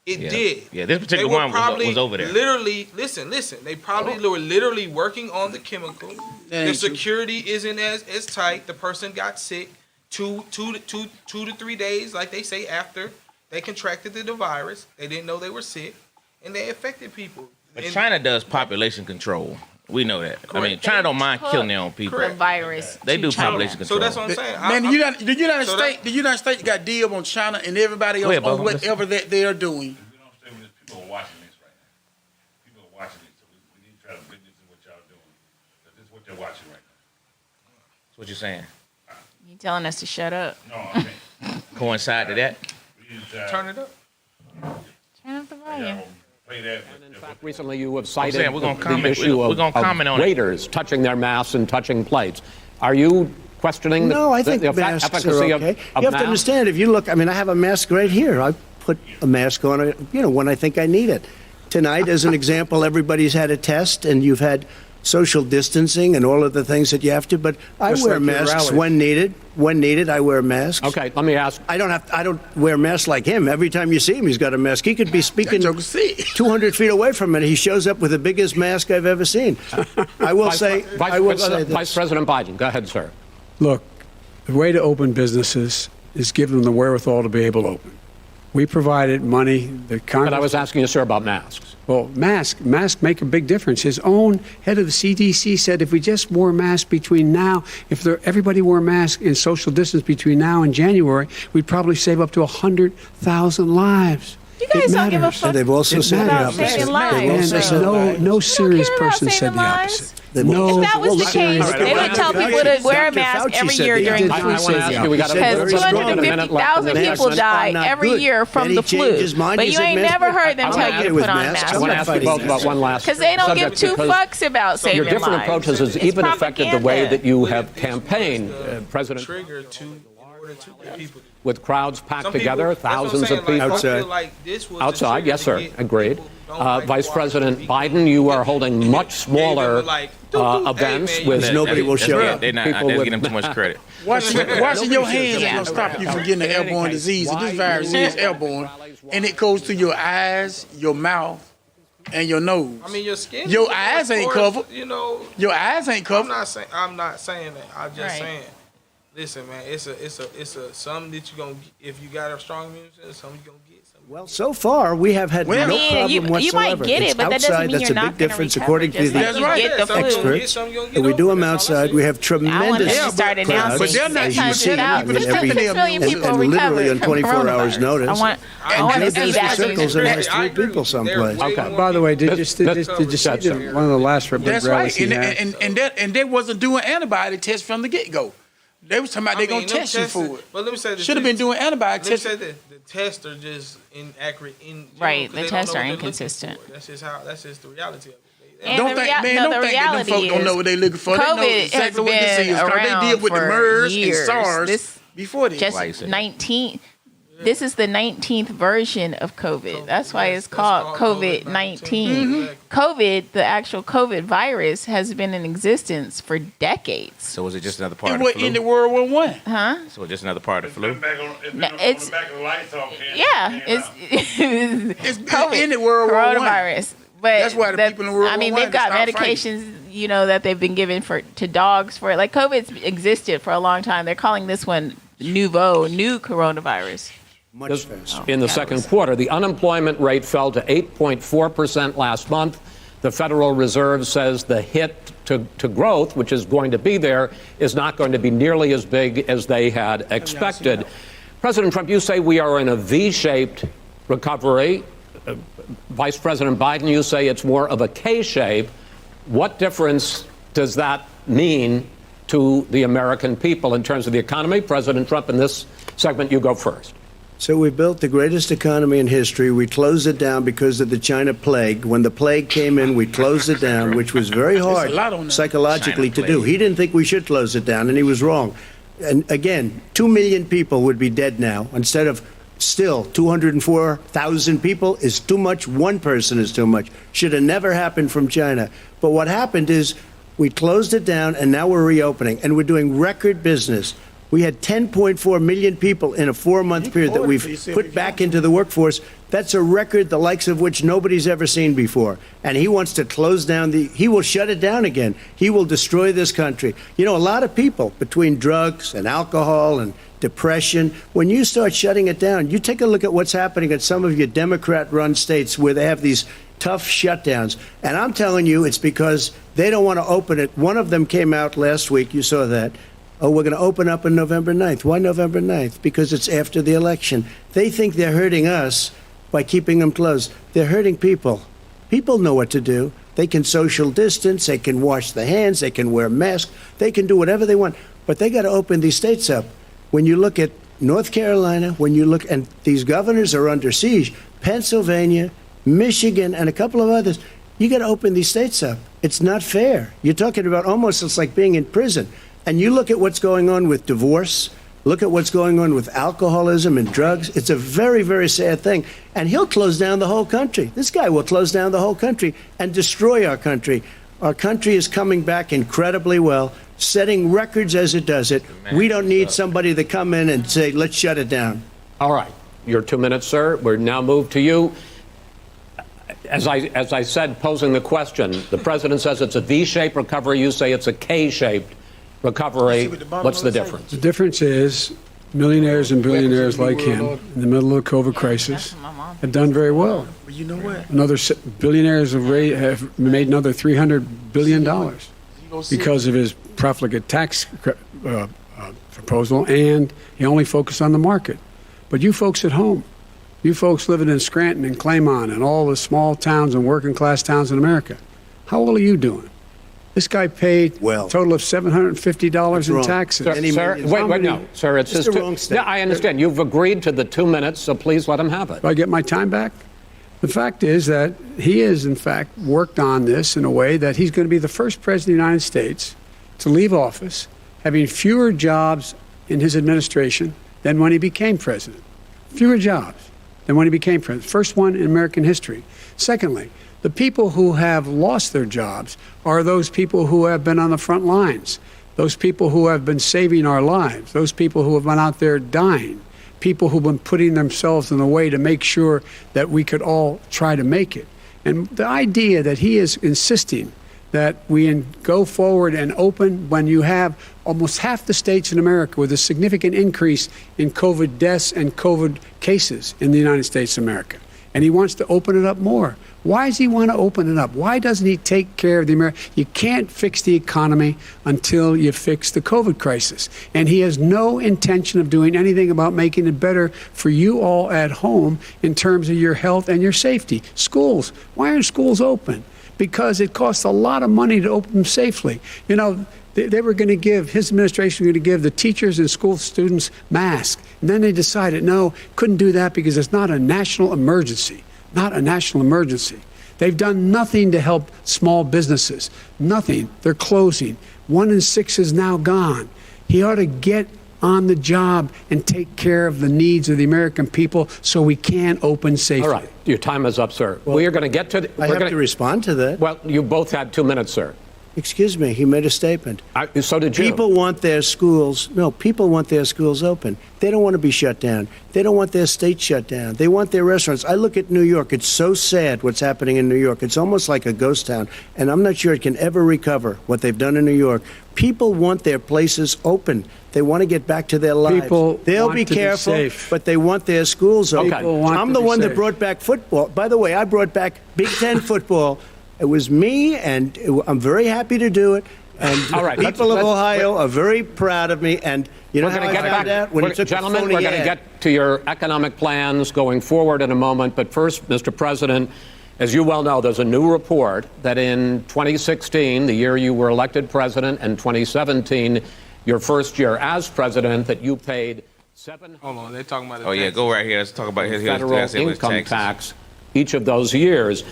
Speaker 7: It did.
Speaker 2: Yeah, this particular
Speaker 7: They were
Speaker 2: one
Speaker 7: probably
Speaker 2: was over there.
Speaker 7: Literally, listen. They probably were literally working on the chemical.
Speaker 4: That
Speaker 7: The
Speaker 4: ain't true.
Speaker 7: security isn't as tight. The person got sick 2 to 3 days, like they say, after they contracted the virus. They didn't know they were sick, and they affected people.
Speaker 2: But
Speaker 7: And-
Speaker 2: China does population control. We know that. I mean, China don't mind killing their own people.
Speaker 3: The virus.
Speaker 2: They do
Speaker 3: to China.
Speaker 2: population control.
Speaker 7: So that's what I'm saying.
Speaker 4: Man, the United
Speaker 7: so
Speaker 4: States got deal on China and everybody else
Speaker 2: Go ahead,
Speaker 4: on
Speaker 2: Bubba.
Speaker 4: whatever that they are doing.
Speaker 6: We don't understand when people are watching this right now. People are watching this, so we need to try to bring this to what y'all doing. 'Cause this is what they're watching right now.
Speaker 2: That's what you're saying.
Speaker 3: You telling us to shut up?
Speaker 6: No, I mean,
Speaker 2: Coincide to that.
Speaker 6: we need to
Speaker 7: Turn it up.
Speaker 3: Turn up the volume.
Speaker 6: play that.
Speaker 8: In fact, recently you have cited
Speaker 2: saying we're gonna
Speaker 8: the
Speaker 2: comment-
Speaker 8: issue
Speaker 2: we're
Speaker 8: of,
Speaker 2: gonna comment on it.
Speaker 8: waiters touching their masks and touching plates. Are you questioning
Speaker 9: No, I
Speaker 8: the
Speaker 9: think masks
Speaker 8: efficacy
Speaker 9: are
Speaker 8: of
Speaker 9: okay. You have to
Speaker 8: masks?
Speaker 9: understand, if you look, I mean, I have a mask right here. I put a mask on, when I think I need it. Tonight, as an example, everybody's had a test, and you've had social distancing and all of the things that you have to, but I
Speaker 10: Just
Speaker 9: wear
Speaker 10: like your
Speaker 9: masks
Speaker 10: rallies.
Speaker 9: when needed. When needed, I wear masks.
Speaker 8: Okay, let me ask.
Speaker 9: I don't wear masks like him. Every time you see him, he's got a mask. He could be speaking
Speaker 4: That joke is sick.
Speaker 9: 200 feet away from it. He shows up with the biggest mask I've ever seen. I will say
Speaker 8: Vice
Speaker 9: this.
Speaker 8: President Biden, go ahead, sir.
Speaker 10: Look, the way to open businesses is give them the wherewithal to be able to open. We provided money. The Congress.
Speaker 8: But I was asking you, sir, about masks.
Speaker 10: Well, masks make a big difference. His own head of the CDC said if we just wore masks between now, everybody wore masks and social distance between now and January, we'd probably save up to 100,000 lives.
Speaker 3: You guys don't give a fuck
Speaker 9: And they've also
Speaker 10: It
Speaker 9: said the
Speaker 10: matters.
Speaker 9: opposite.
Speaker 3: Saving lives.
Speaker 9: They've
Speaker 10: And
Speaker 9: also said
Speaker 10: no serious
Speaker 3: care about
Speaker 10: person said
Speaker 3: saving
Speaker 10: the
Speaker 3: lives.
Speaker 10: opposite.
Speaker 9: They've
Speaker 10: No,
Speaker 9: also-
Speaker 3: If that was the
Speaker 10: serious
Speaker 3: case, they would tell people to wear a mask
Speaker 9: Fauci
Speaker 3: every
Speaker 9: said
Speaker 3: year
Speaker 9: the
Speaker 3: during
Speaker 9: opposite.
Speaker 3: the
Speaker 8: I
Speaker 3: flu
Speaker 8: want to ask
Speaker 3: season.
Speaker 8: you, we got
Speaker 3: Because
Speaker 8: a minute left in the
Speaker 3: 250,000
Speaker 8: next
Speaker 3: people
Speaker 8: one.
Speaker 3: die
Speaker 9: Not
Speaker 3: every
Speaker 9: good.
Speaker 3: year from
Speaker 9: Then he
Speaker 3: the
Speaker 9: changed
Speaker 3: flu.
Speaker 9: his mind.
Speaker 3: But
Speaker 9: He
Speaker 3: you
Speaker 9: said
Speaker 3: ain't
Speaker 9: masks-
Speaker 3: never heard them
Speaker 9: I'm
Speaker 3: tell
Speaker 9: not
Speaker 3: you to
Speaker 9: happy with
Speaker 3: put on
Speaker 9: masks.
Speaker 3: masks.
Speaker 8: I want to ask you both about one last
Speaker 3: Because they don't give
Speaker 8: subject,
Speaker 3: two
Speaker 8: because
Speaker 3: fucks about saving
Speaker 8: your different
Speaker 3: lives.
Speaker 8: approaches has
Speaker 3: It's
Speaker 8: even affected the way
Speaker 3: propaganda.
Speaker 8: that you have campaigned, President.
Speaker 7: Trigger to
Speaker 8: with crowds packed
Speaker 7: Some
Speaker 8: together,
Speaker 7: people- that's what I'm
Speaker 8: thousands
Speaker 7: saying,
Speaker 8: of people.
Speaker 7: like, I
Speaker 9: Outside.
Speaker 7: feel like this was the
Speaker 8: Outside,
Speaker 7: trigger
Speaker 8: yes,
Speaker 7: to
Speaker 8: sir.
Speaker 7: get
Speaker 8: Agreed.
Speaker 7: people who don't like
Speaker 8: Vice
Speaker 7: Washington,
Speaker 8: President
Speaker 7: D.C.
Speaker 8: Biden, you are holding much smaller
Speaker 7: like,
Speaker 8: events
Speaker 7: hey, man,
Speaker 8: with
Speaker 9: nobody will show up.
Speaker 2: They're not.
Speaker 8: People
Speaker 2: They're
Speaker 8: with-
Speaker 2: giving them too much credit.
Speaker 4: Washing your hands
Speaker 3: Yeah.
Speaker 4: ain't gonna stop you from getting an airborne disease. And this virus is airborne, and it goes through your eyes, your mouth, and your nose.
Speaker 7: I mean, your skin.
Speaker 4: Your
Speaker 7: is-
Speaker 4: eyes
Speaker 7: of
Speaker 4: ain't
Speaker 7: course,
Speaker 4: covered.
Speaker 7: You know,
Speaker 4: Your eyes ain't
Speaker 7: I'm
Speaker 4: covered.
Speaker 7: not saying that. I'm just
Speaker 3: Right.
Speaker 7: saying. Listen, man, it's a something that you gonna if you got a strong immune system, something you gonna get.
Speaker 9: Well, so far we have had
Speaker 4: Well,
Speaker 9: no
Speaker 4: I mean,
Speaker 9: problem
Speaker 3: you
Speaker 9: whatsoever.
Speaker 3: might get it,
Speaker 9: It's
Speaker 3: but that doesn't
Speaker 9: outside.
Speaker 3: mean
Speaker 9: That's
Speaker 3: you're
Speaker 9: a
Speaker 3: not
Speaker 9: big
Speaker 3: gonna
Speaker 9: difference
Speaker 3: recover,
Speaker 9: according to
Speaker 3: just
Speaker 9: the
Speaker 3: like
Speaker 4: That's
Speaker 3: you
Speaker 4: right.
Speaker 3: get the flu.
Speaker 9: experts. And we do them outside. We have tremendous
Speaker 3: Now, started
Speaker 9: crowds,
Speaker 4: But they're not
Speaker 9: as you
Speaker 4: using
Speaker 9: see,
Speaker 4: that.
Speaker 9: I mean,
Speaker 4: People
Speaker 9: every,
Speaker 4: think they
Speaker 3: $6 million
Speaker 9: and,
Speaker 3: people
Speaker 9: and literally on
Speaker 3: recovered from
Speaker 9: 24 hours
Speaker 3: coronavirus.
Speaker 9: notice.
Speaker 3: I want
Speaker 9: And
Speaker 3: to
Speaker 9: Joe
Speaker 3: see
Speaker 9: does the
Speaker 3: that.
Speaker 9: circles and has
Speaker 7: I
Speaker 9: 3
Speaker 7: agree.
Speaker 9: people someplace.
Speaker 7: There's way
Speaker 8: Okay.
Speaker 7: more
Speaker 10: By the way, did
Speaker 7: people
Speaker 10: you see
Speaker 8: That's
Speaker 10: that one of the last big
Speaker 4: That's
Speaker 10: rallies
Speaker 4: right.
Speaker 10: he had?
Speaker 4: And they wasn't doing antibody tests from the get go. They was talking about they gonna test you for it.
Speaker 7: But let me say this.
Speaker 4: Should have been doing antibody
Speaker 7: Let me
Speaker 4: tests.
Speaker 7: say this: the tests are just inaccurate.
Speaker 3: Right, the
Speaker 7: they don't
Speaker 3: tests
Speaker 7: know
Speaker 3: are
Speaker 7: what they're looking
Speaker 3: inconsistent.
Speaker 7: for. That's just the reality of it.
Speaker 3: And
Speaker 4: Don't
Speaker 3: the
Speaker 4: think,
Speaker 3: rea-
Speaker 4: man,
Speaker 3: no,
Speaker 4: don't
Speaker 3: the
Speaker 4: think that them
Speaker 3: reality
Speaker 4: folks don't know
Speaker 3: is
Speaker 4: what they looking for. They know
Speaker 3: COVID
Speaker 4: exactly
Speaker 3: has
Speaker 4: what this is.
Speaker 3: been
Speaker 4: Because they
Speaker 3: around
Speaker 4: deal with the
Speaker 3: for
Speaker 4: MERS
Speaker 3: years.
Speaker 4: and SARS
Speaker 3: This
Speaker 4: before this.
Speaker 3: just 19. This is the 19th version of COVID. That's why it's
Speaker 7: That's
Speaker 3: called
Speaker 7: called
Speaker 3: COVID-19.
Speaker 7: COVID.
Speaker 3: COVID, the actual COVID virus, has been in existence for decades.
Speaker 2: So was it just another part
Speaker 4: It
Speaker 2: of
Speaker 4: was
Speaker 2: the
Speaker 4: in the
Speaker 2: flu?
Speaker 4: World War One.
Speaker 2: So just another part of the flu?
Speaker 7: It's been
Speaker 3: No,
Speaker 7: on
Speaker 3: it's-
Speaker 7: the back of the Lysol can.
Speaker 3: Yeah, it's
Speaker 4: It's
Speaker 3: COVID,
Speaker 4: in the World War One.
Speaker 3: coronavirus. But
Speaker 4: That's why the people in World
Speaker 3: I mean,
Speaker 4: War I,
Speaker 3: they've got
Speaker 4: they stopped
Speaker 3: medications, you know, that they've been given to dogs for it. Like COVID's existed for a long time. They're calling this one new coronavirus.
Speaker 9: Much faster.
Speaker 8: In the
Speaker 3: Yeah,
Speaker 8: second quarter, the unemployment rate fell to 8.4% last month. The Federal Reserve says the hit to growth, which is going to be there, is not going to be nearly as big as they had expected. President Trump, you say we are in a V-shaped recovery. Vice President Biden, you say it's more of a K-shape. What difference does that mean to the American people in terms of the economy? President Trump, in this segment, you go first.
Speaker 9: So we built the greatest economy in history. We closed it down because of the China plague. When the plague came in, we closed it down, which was very hard
Speaker 4: a lot on that.
Speaker 9: psychologically
Speaker 2: China
Speaker 9: to do.
Speaker 2: plague.
Speaker 9: He didn't think we should close it down, and he was wrong. And again, 2 million people would be dead now instead of still 204,000 people is too much. One person is too much. Should have never happened from China. But what happened is we closed it down, and now we're reopening, and we're doing record business. We had 10.4 million people in a 4-month period that we've put back into the workforce. That's a record the likes of which nobody's ever seen before. And he wants to close down he will shut it down again. He will destroy this country. You know, a lot of people, between drugs and alcohol and depression, when you start shutting it down, you take a look at what's happening at some of your Democrat-run states where they have these tough shutdowns. And I'm telling you, it's because they don't want to open it. One of them came out last week. You saw that. Oh, we're going to open up on November 9th. Why November 9th? Because it's after the election. They think they're hurting us by keeping them closed. They're hurting people. People know what to do. They can social distance. They can wash their hands. They can wear masks. They can do whatever they want. But they got to open these states up. When you look at North Carolina, when you look, and these governors are under siege, Pennsylvania, Michigan, and a couple of others, you got to open these states up. It's not fair. You're talking about almost it's like being in prison. And you look at what's going on with divorce, look at what's going on with alcoholism and drugs. It's a very, very sad thing. And he'll close down the whole country. This guy will close down the whole country and destroy our country. Our country is coming back incredibly well, setting records as it does it. We don't need somebody to come in and say, let's shut it down.
Speaker 8: All right. Your 2 minutes, sir. We're now moved to you. As I said, posing the question, the president says it's a V-shaped recovery. You say it's a K-shaped recovery. What's the difference?
Speaker 10: The difference is millionaires and billionaires like him in the middle of the COVID crisis have done very well.
Speaker 4: But you know what?
Speaker 10: Billionaires have made another $300 billion because of his profligate tax proposal, and he only focused on the market. But you folks at home, you folks living in Scranton and Claymont and all the small towns and working class towns in America, how well are you doing? This guy paid a total of $750 in taxes.
Speaker 8: Sir, wait, no. Sir, it's his
Speaker 9: wrong
Speaker 8: Yeah, I understand. You've agreed to the 2 minutes, so please let him have it.
Speaker 10: Do I get my time back? The fact is that he has, in fact, worked on this in a way that he's going to be the first president of the United States to leave office having fewer jobs in his administration than when he became president. Fewer jobs than when he became president. First one in American history. Secondly, the people who have lost their jobs are those people who have been on the front lines, those people who have been saving our lives, those people who have been out there dying, people who've been putting themselves in the way to make sure that we could all try to make it. And the idea that he is insisting that we go forward and open when you have almost half the states in America with a significant increase in COVID deaths and COVID cases in the United States of America. And he wants to open it up more. Why does he want to open it up? Why doesn't he take care of the American? You can't fix the economy until you fix the COVID crisis. And he has no intention of doing anything about making it better for you all at home in terms of your health and your safety. Schools. Why aren't schools open? Because it costs a lot of money to open them safely. You know, they were going to give, his administration was going to give the teachers and school students masks. And then they decided, no, couldn't do that because it's not a national emergency. Not a national emergency. They've done nothing to help small businesses. Nothing. They're closing. 1 in 6 is now gone. He ought to get on the job and take care of the needs of the American people so we can open safely.
Speaker 8: All right. Your time is up, sir. Well, we are going to get to...
Speaker 9: I have to respond to that.
Speaker 8: Well, you both had 2 minutes, sir.
Speaker 9: Excuse me, he made a statement.
Speaker 8: So did you.
Speaker 9: People want their schools open. They don't want to be shut down. They don't want their state shut down. They want their restaurants. I look at New York. It's so sad what's happening in New York. It's almost like a ghost town. And I'm not sure it can ever recover what they've done in New York. People want their places open. They want to get back to their lives. They'll be careful, but they want their schools open. I'm the one that brought back football. By the way, I brought back Big Ten football. It was me, and I'm very happy to do it. And
Speaker 8: all right,
Speaker 9: people of Ohio are very proud of me. And you know how I found out? When he took
Speaker 8: gentlemen, we're going to get to your economic plans going forward in a moment. But first, Mr. President, as you well know, there's a new report that in 2016, the year you were elected president, and 2017, your first year as president, that you paid
Speaker 7: Hold on, they're talking about.
Speaker 2: Oh yeah, go right here. Let's talk about his
Speaker 8: federal income tax each of those years.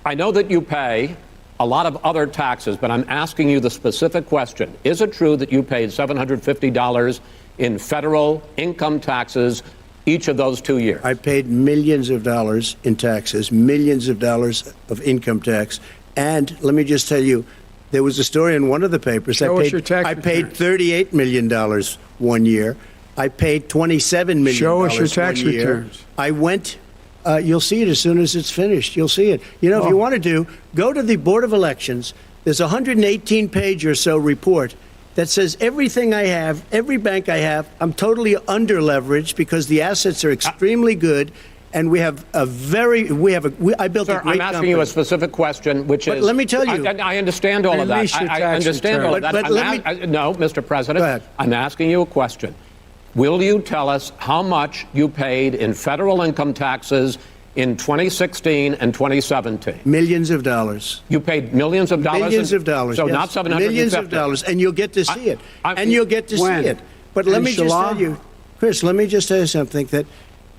Speaker 8: I know that you pay a lot of other taxes, but I'm asking you the specific question. Is it true that you paid $750 in federal income taxes each of those 2 years?
Speaker 9: I paid millions of dollars in taxes, millions of dollars of income tax. And let me just tell you, there was a story in one of the papers. I paid $38 million 1 year. I paid $27 million.
Speaker 10: Show us your tax returns.
Speaker 9: I went... you'll see it as soon as it's finished. You'll see it. You know, if you want to go to the Board of Elections. There's a 118-page or so report that says everything I have, every bank I have, I'm totally under-leveraged because the assets are extremely good, and I built a great company.
Speaker 8: I'm asking you a specific question, which is...
Speaker 9: let me tell you.
Speaker 8: I understand all of that. I understand all of that. No, Mr. President.
Speaker 9: Go ahead.
Speaker 8: I'm asking you a question. Will you tell us how much you paid in federal income taxes in 2016 and 2017?
Speaker 9: Millions of dollars.
Speaker 8: You paid millions of dollars?
Speaker 9: Millions of dollars,
Speaker 8: So
Speaker 9: yes.
Speaker 8: not $750?
Speaker 9: Millions of dollars, and you'll get to see it. You'll get to see it. But let me just tell you, Chris, let me just tell you something, that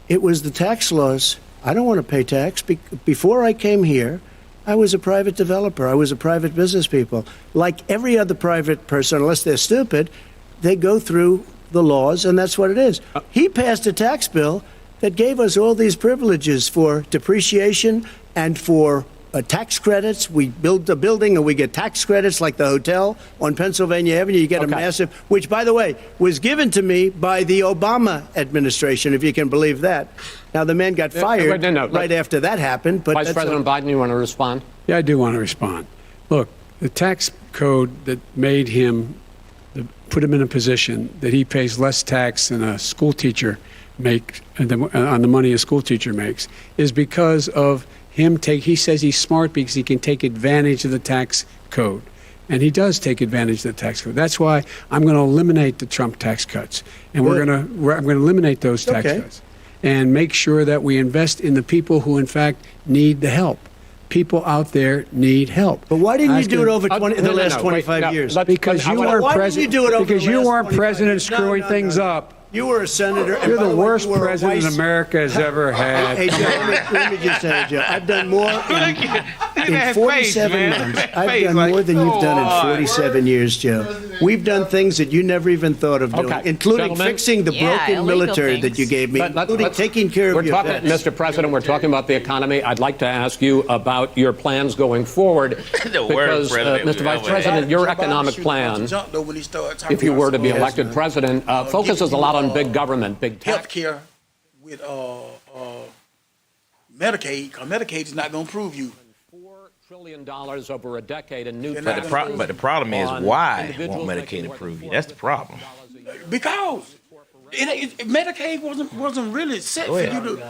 Speaker 9: it was the tax laws. I don't want to pay tax. Before I came here, I was a private developer. I was a private business people. Like every other private person, unless they're stupid, they go through the laws, and that's what it is. He passed a tax bill that gave us all these privileges for depreciation and for tax credits. We build a building and we get tax credits, like the hotel on Pennsylvania Avenue. You get a massive, which, by the way, was given to me by the Obama administration, if you can believe that. Now, the man got fired right after that happened. But
Speaker 8: Vice President Biden, you want to respond?
Speaker 10: Yeah, I do want to respond. Look, the tax code that made him, put him in a position that he pays less tax than a school teacher makes on the money a school teacher makes, is because of him he says he's smart because he can take advantage of the tax code. And he does take advantage of the tax code. That's why I'm going to eliminate the Trump tax cuts. And I'm going to eliminate those tax cuts and make sure that we invest in the people who, in fact, need the help. People out there need help.
Speaker 9: But why didn't you do it over the last 25 years?
Speaker 10: Because you weren't president. Because you weren't president screwing things up.
Speaker 9: You were a senator. and
Speaker 10: You're
Speaker 9: by
Speaker 10: the
Speaker 9: way,
Speaker 10: worst
Speaker 9: you were a
Speaker 10: president
Speaker 9: vice-
Speaker 10: America has ever had.
Speaker 9: Hey, Joe, let me just say, Joe, I've done more in 47 months. I've done more than you've done in 47 years, Joe. We've done things that you never even thought of doing,
Speaker 8: Okay,
Speaker 9: including
Speaker 8: gentlemen.
Speaker 9: fixing the broken
Speaker 3: illegal
Speaker 9: military
Speaker 3: things.
Speaker 9: that you gave me, including taking care
Speaker 8: we're
Speaker 9: of your
Speaker 8: talking,
Speaker 9: vets.
Speaker 8: Mr. President, we're talking about the economy. I'd like to ask you about your plans going forward.
Speaker 2: The word
Speaker 8: because,
Speaker 2: president
Speaker 8: Mr. Vice President, your economic plan, if you were to be elected president, focuses a lot on big government, big
Speaker 4: health
Speaker 8: tech.
Speaker 4: care with Medicaid, because Medicaid is not going to prove you.
Speaker 8: $4 trillion over a decade in new
Speaker 4: They're
Speaker 8: tech.
Speaker 4: not
Speaker 2: But the problem is,
Speaker 8: on
Speaker 2: why
Speaker 8: individuals
Speaker 2: won't
Speaker 8: making
Speaker 2: Medicaid
Speaker 8: more
Speaker 2: approve
Speaker 8: than
Speaker 2: you? That's the problem.
Speaker 4: Because Medicaid wasn't really set for you to.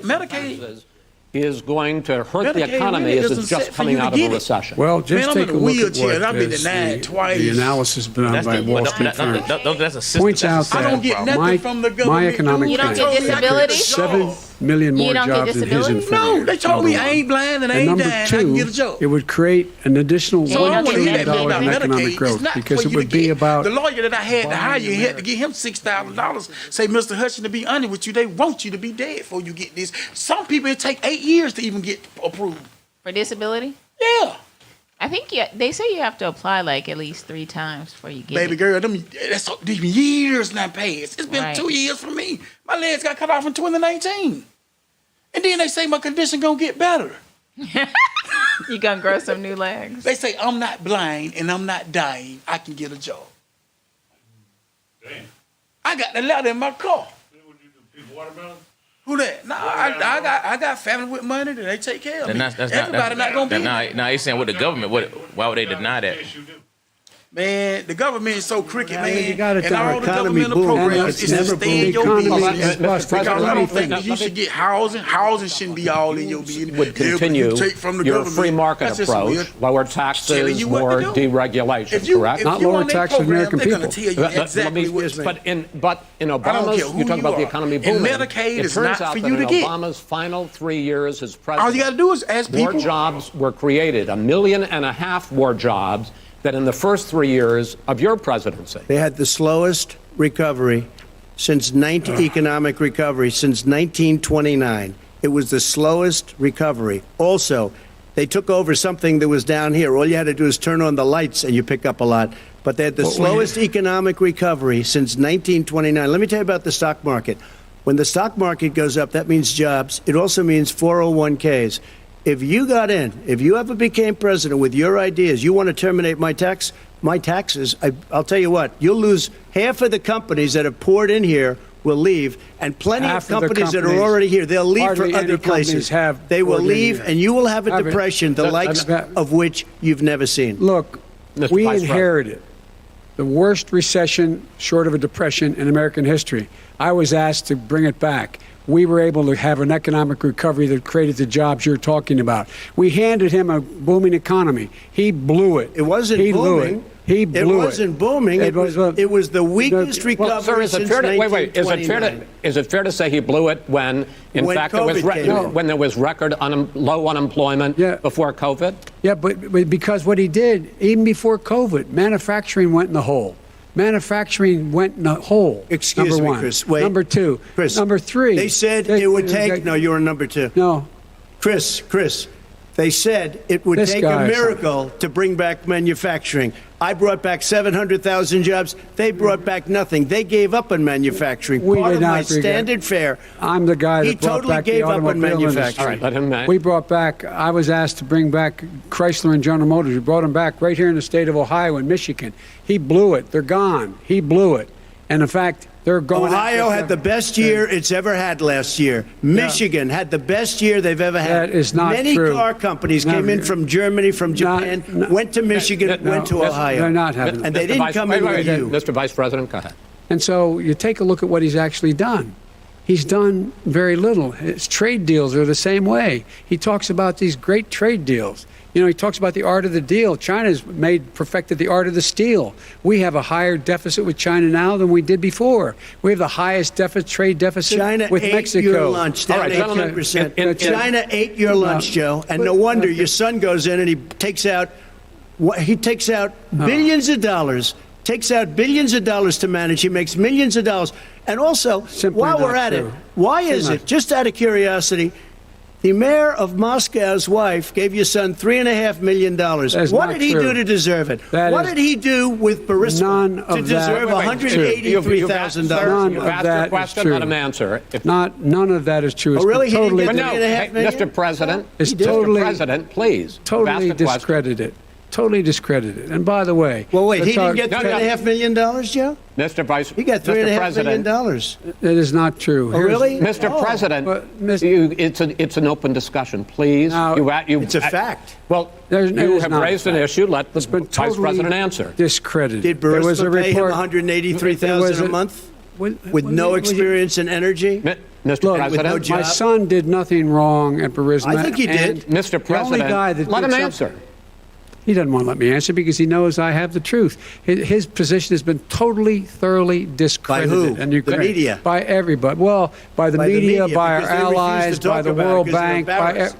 Speaker 4: Medicaid
Speaker 8: is going to hurt the
Speaker 4: Medicaid
Speaker 8: economy
Speaker 4: really
Speaker 8: as it's
Speaker 4: isn't
Speaker 8: just
Speaker 4: set for
Speaker 8: coming
Speaker 4: you to
Speaker 8: out of
Speaker 4: get
Speaker 8: a
Speaker 4: it.
Speaker 8: recession.
Speaker 10: Well,
Speaker 4: Man,
Speaker 10: just
Speaker 4: I'm
Speaker 10: take
Speaker 4: in
Speaker 10: a
Speaker 4: a
Speaker 10: look at
Speaker 4: wheelchair, and
Speaker 10: what
Speaker 4: I've been
Speaker 10: is
Speaker 4: denied twice.
Speaker 10: the analysis done
Speaker 2: That's
Speaker 10: by
Speaker 2: the,
Speaker 10: Wall
Speaker 2: but
Speaker 10: Street firms.
Speaker 2: that's a system.
Speaker 10: Points out
Speaker 2: that's a
Speaker 4: I
Speaker 10: that
Speaker 4: don't get
Speaker 2: problem.
Speaker 4: nothing from the government.
Speaker 10: my economic
Speaker 3: You don't
Speaker 10: plan,
Speaker 3: get disability?
Speaker 10: 7 million more
Speaker 3: You don't get
Speaker 10: jobs in his
Speaker 3: disability?
Speaker 10: and 4
Speaker 4: No,
Speaker 10: years.
Speaker 4: they told me
Speaker 10: Number
Speaker 4: I ain't
Speaker 10: one.
Speaker 4: blind and I
Speaker 10: And
Speaker 4: ain't
Speaker 10: number
Speaker 4: dying. I can get a
Speaker 10: two,
Speaker 4: job.
Speaker 10: it would create an additional
Speaker 3: So you
Speaker 10: $1
Speaker 3: don't get
Speaker 10: trillion
Speaker 3: Medicaid
Speaker 10: in
Speaker 3: benefits?
Speaker 10: economic
Speaker 4: Medicaid.
Speaker 10: growth
Speaker 4: It's not
Speaker 10: because
Speaker 4: for
Speaker 10: it
Speaker 4: you
Speaker 10: would
Speaker 4: to
Speaker 10: be
Speaker 4: get.
Speaker 10: about
Speaker 4: The lawyer that I had to hire, you had to give him $6,000. Say, Mr. Hutchins, to be honest with you, they want you to be dead before you get this. Some people, it take 8 years to even get approved.
Speaker 3: For disability?
Speaker 4: Yeah.
Speaker 3: I think they say you have to apply like at least 3 times before you get
Speaker 4: Baby
Speaker 3: it.
Speaker 4: girl, these years not passed. It's been
Speaker 3: Right.
Speaker 4: 2 years for me. My legs got cut off in 2019. And then they say my condition gonna get better.
Speaker 3: You gonna grow some new legs.
Speaker 4: They say I'm not blind and I'm not dying. I can get a job.
Speaker 6: Damn.
Speaker 4: I got the letter in my car.
Speaker 6: What you do? People watermelon?
Speaker 4: Who that? Nah, I got family with money that they take care of me.
Speaker 2: That's
Speaker 4: Everybody not gonna be.
Speaker 2: Now he's saying with the government. Why would they deny that?
Speaker 6: Yes, you do.
Speaker 4: Man, the government is so crooked,
Speaker 9: Yeah,
Speaker 4: man.
Speaker 9: you gotta
Speaker 4: and
Speaker 9: tell
Speaker 4: all
Speaker 9: our
Speaker 4: the
Speaker 9: economy
Speaker 4: governmental
Speaker 9: boom.
Speaker 4: programs
Speaker 9: It's
Speaker 4: is to
Speaker 9: never
Speaker 4: stay in
Speaker 9: boom.
Speaker 4: your
Speaker 10: The economy
Speaker 4: business.
Speaker 10: is busted.
Speaker 4: Because I don't
Speaker 8: Let me-
Speaker 4: think you should get housing. Housing shouldn't be all in your business.
Speaker 8: Would
Speaker 4: Yeah, but
Speaker 8: continue
Speaker 4: you take from the
Speaker 8: your
Speaker 4: government.
Speaker 8: free market
Speaker 4: That's just
Speaker 8: approach,
Speaker 4: weird.
Speaker 8: lower
Speaker 4: Telling
Speaker 8: taxes,
Speaker 4: you what
Speaker 8: more
Speaker 4: to do.
Speaker 8: deregulation, correct?
Speaker 10: Not
Speaker 4: you
Speaker 10: lower
Speaker 4: on their
Speaker 10: taxes for
Speaker 4: program,
Speaker 10: American
Speaker 4: they're gonna
Speaker 10: people.
Speaker 4: tell you exactly what to do.
Speaker 8: But in
Speaker 4: I don't
Speaker 8: Obama's,
Speaker 4: care who
Speaker 8: you talk
Speaker 4: you
Speaker 8: about the
Speaker 4: are.
Speaker 8: economy
Speaker 4: And
Speaker 8: booming.
Speaker 4: Medicaid
Speaker 8: It
Speaker 4: is
Speaker 8: turns
Speaker 4: not
Speaker 8: out
Speaker 4: for
Speaker 8: that
Speaker 4: you to
Speaker 8: in
Speaker 4: get.
Speaker 8: Obama's final 3 years as
Speaker 4: All
Speaker 8: president,
Speaker 4: you got to do is ask
Speaker 8: more
Speaker 4: people.
Speaker 8: jobs were created, 1.5 million more jobs than in the first 3 years of your presidency.
Speaker 9: They had the slowest recovery economic recovery since 1929. It was the slowest recovery. Also, they took over something that was down here. All you had to do is turn on the lights and you pick up a lot. But they had the slowest economic recovery since 1929. Let me tell you about the stock market. When the stock market goes up, that means jobs. It also means 401ks. If you got in, if you ever became president with your ideas, you want to terminate my taxes, I'll tell you what, you'll lose half of the companies that have poured in here will leave, and plenty
Speaker 10: Half
Speaker 9: of companies that are
Speaker 10: companies,
Speaker 9: already here, they'll leave for
Speaker 10: hardly any
Speaker 9: other places.
Speaker 10: companies
Speaker 9: They will
Speaker 10: poured in
Speaker 9: leave,
Speaker 10: here.
Speaker 9: and you will have a
Speaker 10: Have it.
Speaker 9: depression, the likes of which you've never seen.
Speaker 10: Look,
Speaker 8: Mr.
Speaker 10: we
Speaker 8: Vice President.
Speaker 10: inherited the worst recession short of a depression in American history. I was asked to bring it back. We were able to have an economic recovery that created the jobs you're talking about. We handed him a booming economy. He blew it.
Speaker 9: It wasn't
Speaker 10: he
Speaker 9: booming.
Speaker 10: Blew it. He blew it.
Speaker 9: It wasn't booming. It was the weakest recovery
Speaker 8: Well, sir, is it
Speaker 9: since
Speaker 8: fair to, wait, is
Speaker 9: 1929.
Speaker 8: it fair to say he blew it when, in
Speaker 9: When
Speaker 8: fact, there was
Speaker 9: COVID came in.
Speaker 8: when there was record low unemployment before COVID?
Speaker 10: Yeah, but because what he did, even before COVID, manufacturing went in the hole. Manufacturing went in the hole.
Speaker 9: Excuse
Speaker 10: number
Speaker 9: me,
Speaker 10: one.
Speaker 9: Chris. Wait.
Speaker 10: Number two.
Speaker 9: Chris.
Speaker 10: Number three.
Speaker 9: They said it would take. No, you were number two.
Speaker 10: No.
Speaker 9: Chris. They said it would
Speaker 10: This
Speaker 9: take
Speaker 10: guy
Speaker 9: a
Speaker 10: is
Speaker 9: miracle to bring back manufacturing. I brought back 700,000 jobs. They brought back nothing. They gave up on manufacturing.
Speaker 10: We
Speaker 9: Part
Speaker 10: did
Speaker 9: of
Speaker 10: not
Speaker 9: my
Speaker 10: agree.
Speaker 9: standard fare.
Speaker 10: I'm the guy that
Speaker 9: He
Speaker 10: brought
Speaker 9: totally
Speaker 10: back
Speaker 9: gave
Speaker 10: the
Speaker 9: up on
Speaker 10: automobile
Speaker 9: manufacturing.
Speaker 10: industry.
Speaker 8: All right, let him.
Speaker 10: We brought back, I was asked to bring back Chrysler and General Motors. We brought them back right here in the state of Ohio and Michigan. He blew it. They're gone. He blew it. And in fact, they're going.
Speaker 9: Ohio had the best year it's ever had last year. Michigan had the best year they've ever had.
Speaker 10: That is not
Speaker 9: Many
Speaker 10: true.
Speaker 9: car companies
Speaker 10: No,
Speaker 9: came in from Germany, from Japan, went to Michigan, went to Ohio.
Speaker 10: They're not having
Speaker 9: And they
Speaker 8: Mr.
Speaker 9: didn't
Speaker 8: Vice-
Speaker 9: come
Speaker 8: wait,
Speaker 9: in
Speaker 8: wait,
Speaker 9: with
Speaker 8: wait,
Speaker 9: you.
Speaker 8: Mr. Vice President, go ahead.
Speaker 10: And so you take a look at what he's actually done. He's done very little. His trade deals are the same way. He talks about these great trade deals. You know, he talks about the art of the deal. China's perfected the art of the steal. We have a higher deficit with China now than we did before. We have the highest trade deficit
Speaker 9: China
Speaker 10: with
Speaker 9: ate
Speaker 10: Mexico.
Speaker 9: your lunch.
Speaker 8: All
Speaker 9: Down
Speaker 8: right, gentlemen,
Speaker 9: 18%. China ate your lunch, Joe. And no wonder your son goes in and he takes out billions of dollars takes out billions of dollars to manage. He makes millions of dollars. And also,
Speaker 10: Simply
Speaker 9: while we're
Speaker 10: not
Speaker 9: at
Speaker 10: true.
Speaker 9: it, why is
Speaker 10: Simply
Speaker 9: it,
Speaker 10: not.
Speaker 9: just out of curiosity, the mayor of Moscow's wife gave your son $3.5 million.
Speaker 10: is
Speaker 9: What
Speaker 10: not
Speaker 9: did he
Speaker 10: true.
Speaker 9: do to deserve it?
Speaker 10: That
Speaker 9: What
Speaker 10: is
Speaker 9: did he do with Burisma
Speaker 10: none
Speaker 9: to
Speaker 10: of that-
Speaker 9: deserve
Speaker 10: Wait, wait,
Speaker 9: $183,000?
Speaker 10: None
Speaker 8: You've
Speaker 10: of
Speaker 8: asked
Speaker 10: that
Speaker 8: your
Speaker 10: is
Speaker 8: question,
Speaker 10: true.
Speaker 8: let him answer. If
Speaker 10: None of that is true. It's
Speaker 9: Oh, really?
Speaker 10: been
Speaker 9: He didn't
Speaker 10: totally,
Speaker 9: get
Speaker 8: no,
Speaker 9: $3.5
Speaker 8: hey,
Speaker 9: million?
Speaker 8: Mr. President,
Speaker 10: It's
Speaker 8: Mr.
Speaker 10: totally-
Speaker 8: President, please. You've asked
Speaker 10: totally
Speaker 8: a question.
Speaker 10: discredited. Totally discredited. And by the way,
Speaker 9: Well, wait, he
Speaker 10: let's
Speaker 9: didn't get
Speaker 10: talk-
Speaker 9: $3.5 million, Joe?
Speaker 8: Mr. Vice,
Speaker 9: He got
Speaker 8: Mr.
Speaker 9: $3.5 million.
Speaker 8: President,
Speaker 10: That is not true.
Speaker 9: Oh, really?
Speaker 8: Mr.
Speaker 9: Oh.
Speaker 8: President,
Speaker 10: But, Mr.
Speaker 8: it's an open discussion. Please,
Speaker 10: Now,
Speaker 9: It's a fact.
Speaker 8: Well,
Speaker 10: There's- it
Speaker 8: you
Speaker 10: is
Speaker 8: have
Speaker 10: not a
Speaker 8: raised an
Speaker 10: fact.
Speaker 8: issue. Let the
Speaker 10: It's been
Speaker 8: Vice
Speaker 10: totally
Speaker 8: President answer.
Speaker 10: discredited.
Speaker 9: Did
Speaker 10: There was a
Speaker 9: Burisma pay him
Speaker 10: report.
Speaker 9: $183,000 a month with no experience in energy?
Speaker 8: Mr.
Speaker 10: Look,
Speaker 8: President,
Speaker 9: no job.
Speaker 10: My son did nothing wrong at Burisma.
Speaker 9: I think he did.
Speaker 10: and
Speaker 8: Mr.
Speaker 10: The only
Speaker 8: President,
Speaker 10: guy that
Speaker 8: let
Speaker 10: did
Speaker 8: him
Speaker 10: something-
Speaker 8: answer.
Speaker 10: He doesn't want to let me answer because he knows I have the truth. His position has been totally, thoroughly discredited.
Speaker 9: By who?
Speaker 10: And you
Speaker 9: The media?
Speaker 10: By everybody. Well, by the
Speaker 9: By the
Speaker 10: media,
Speaker 9: media,
Speaker 10: by our
Speaker 9: because they refuse to
Speaker 10: allies,
Speaker 9: talk
Speaker 10: by the
Speaker 9: about it
Speaker 10: World
Speaker 9: because they're
Speaker 10: Bank,
Speaker 9: embarrassed.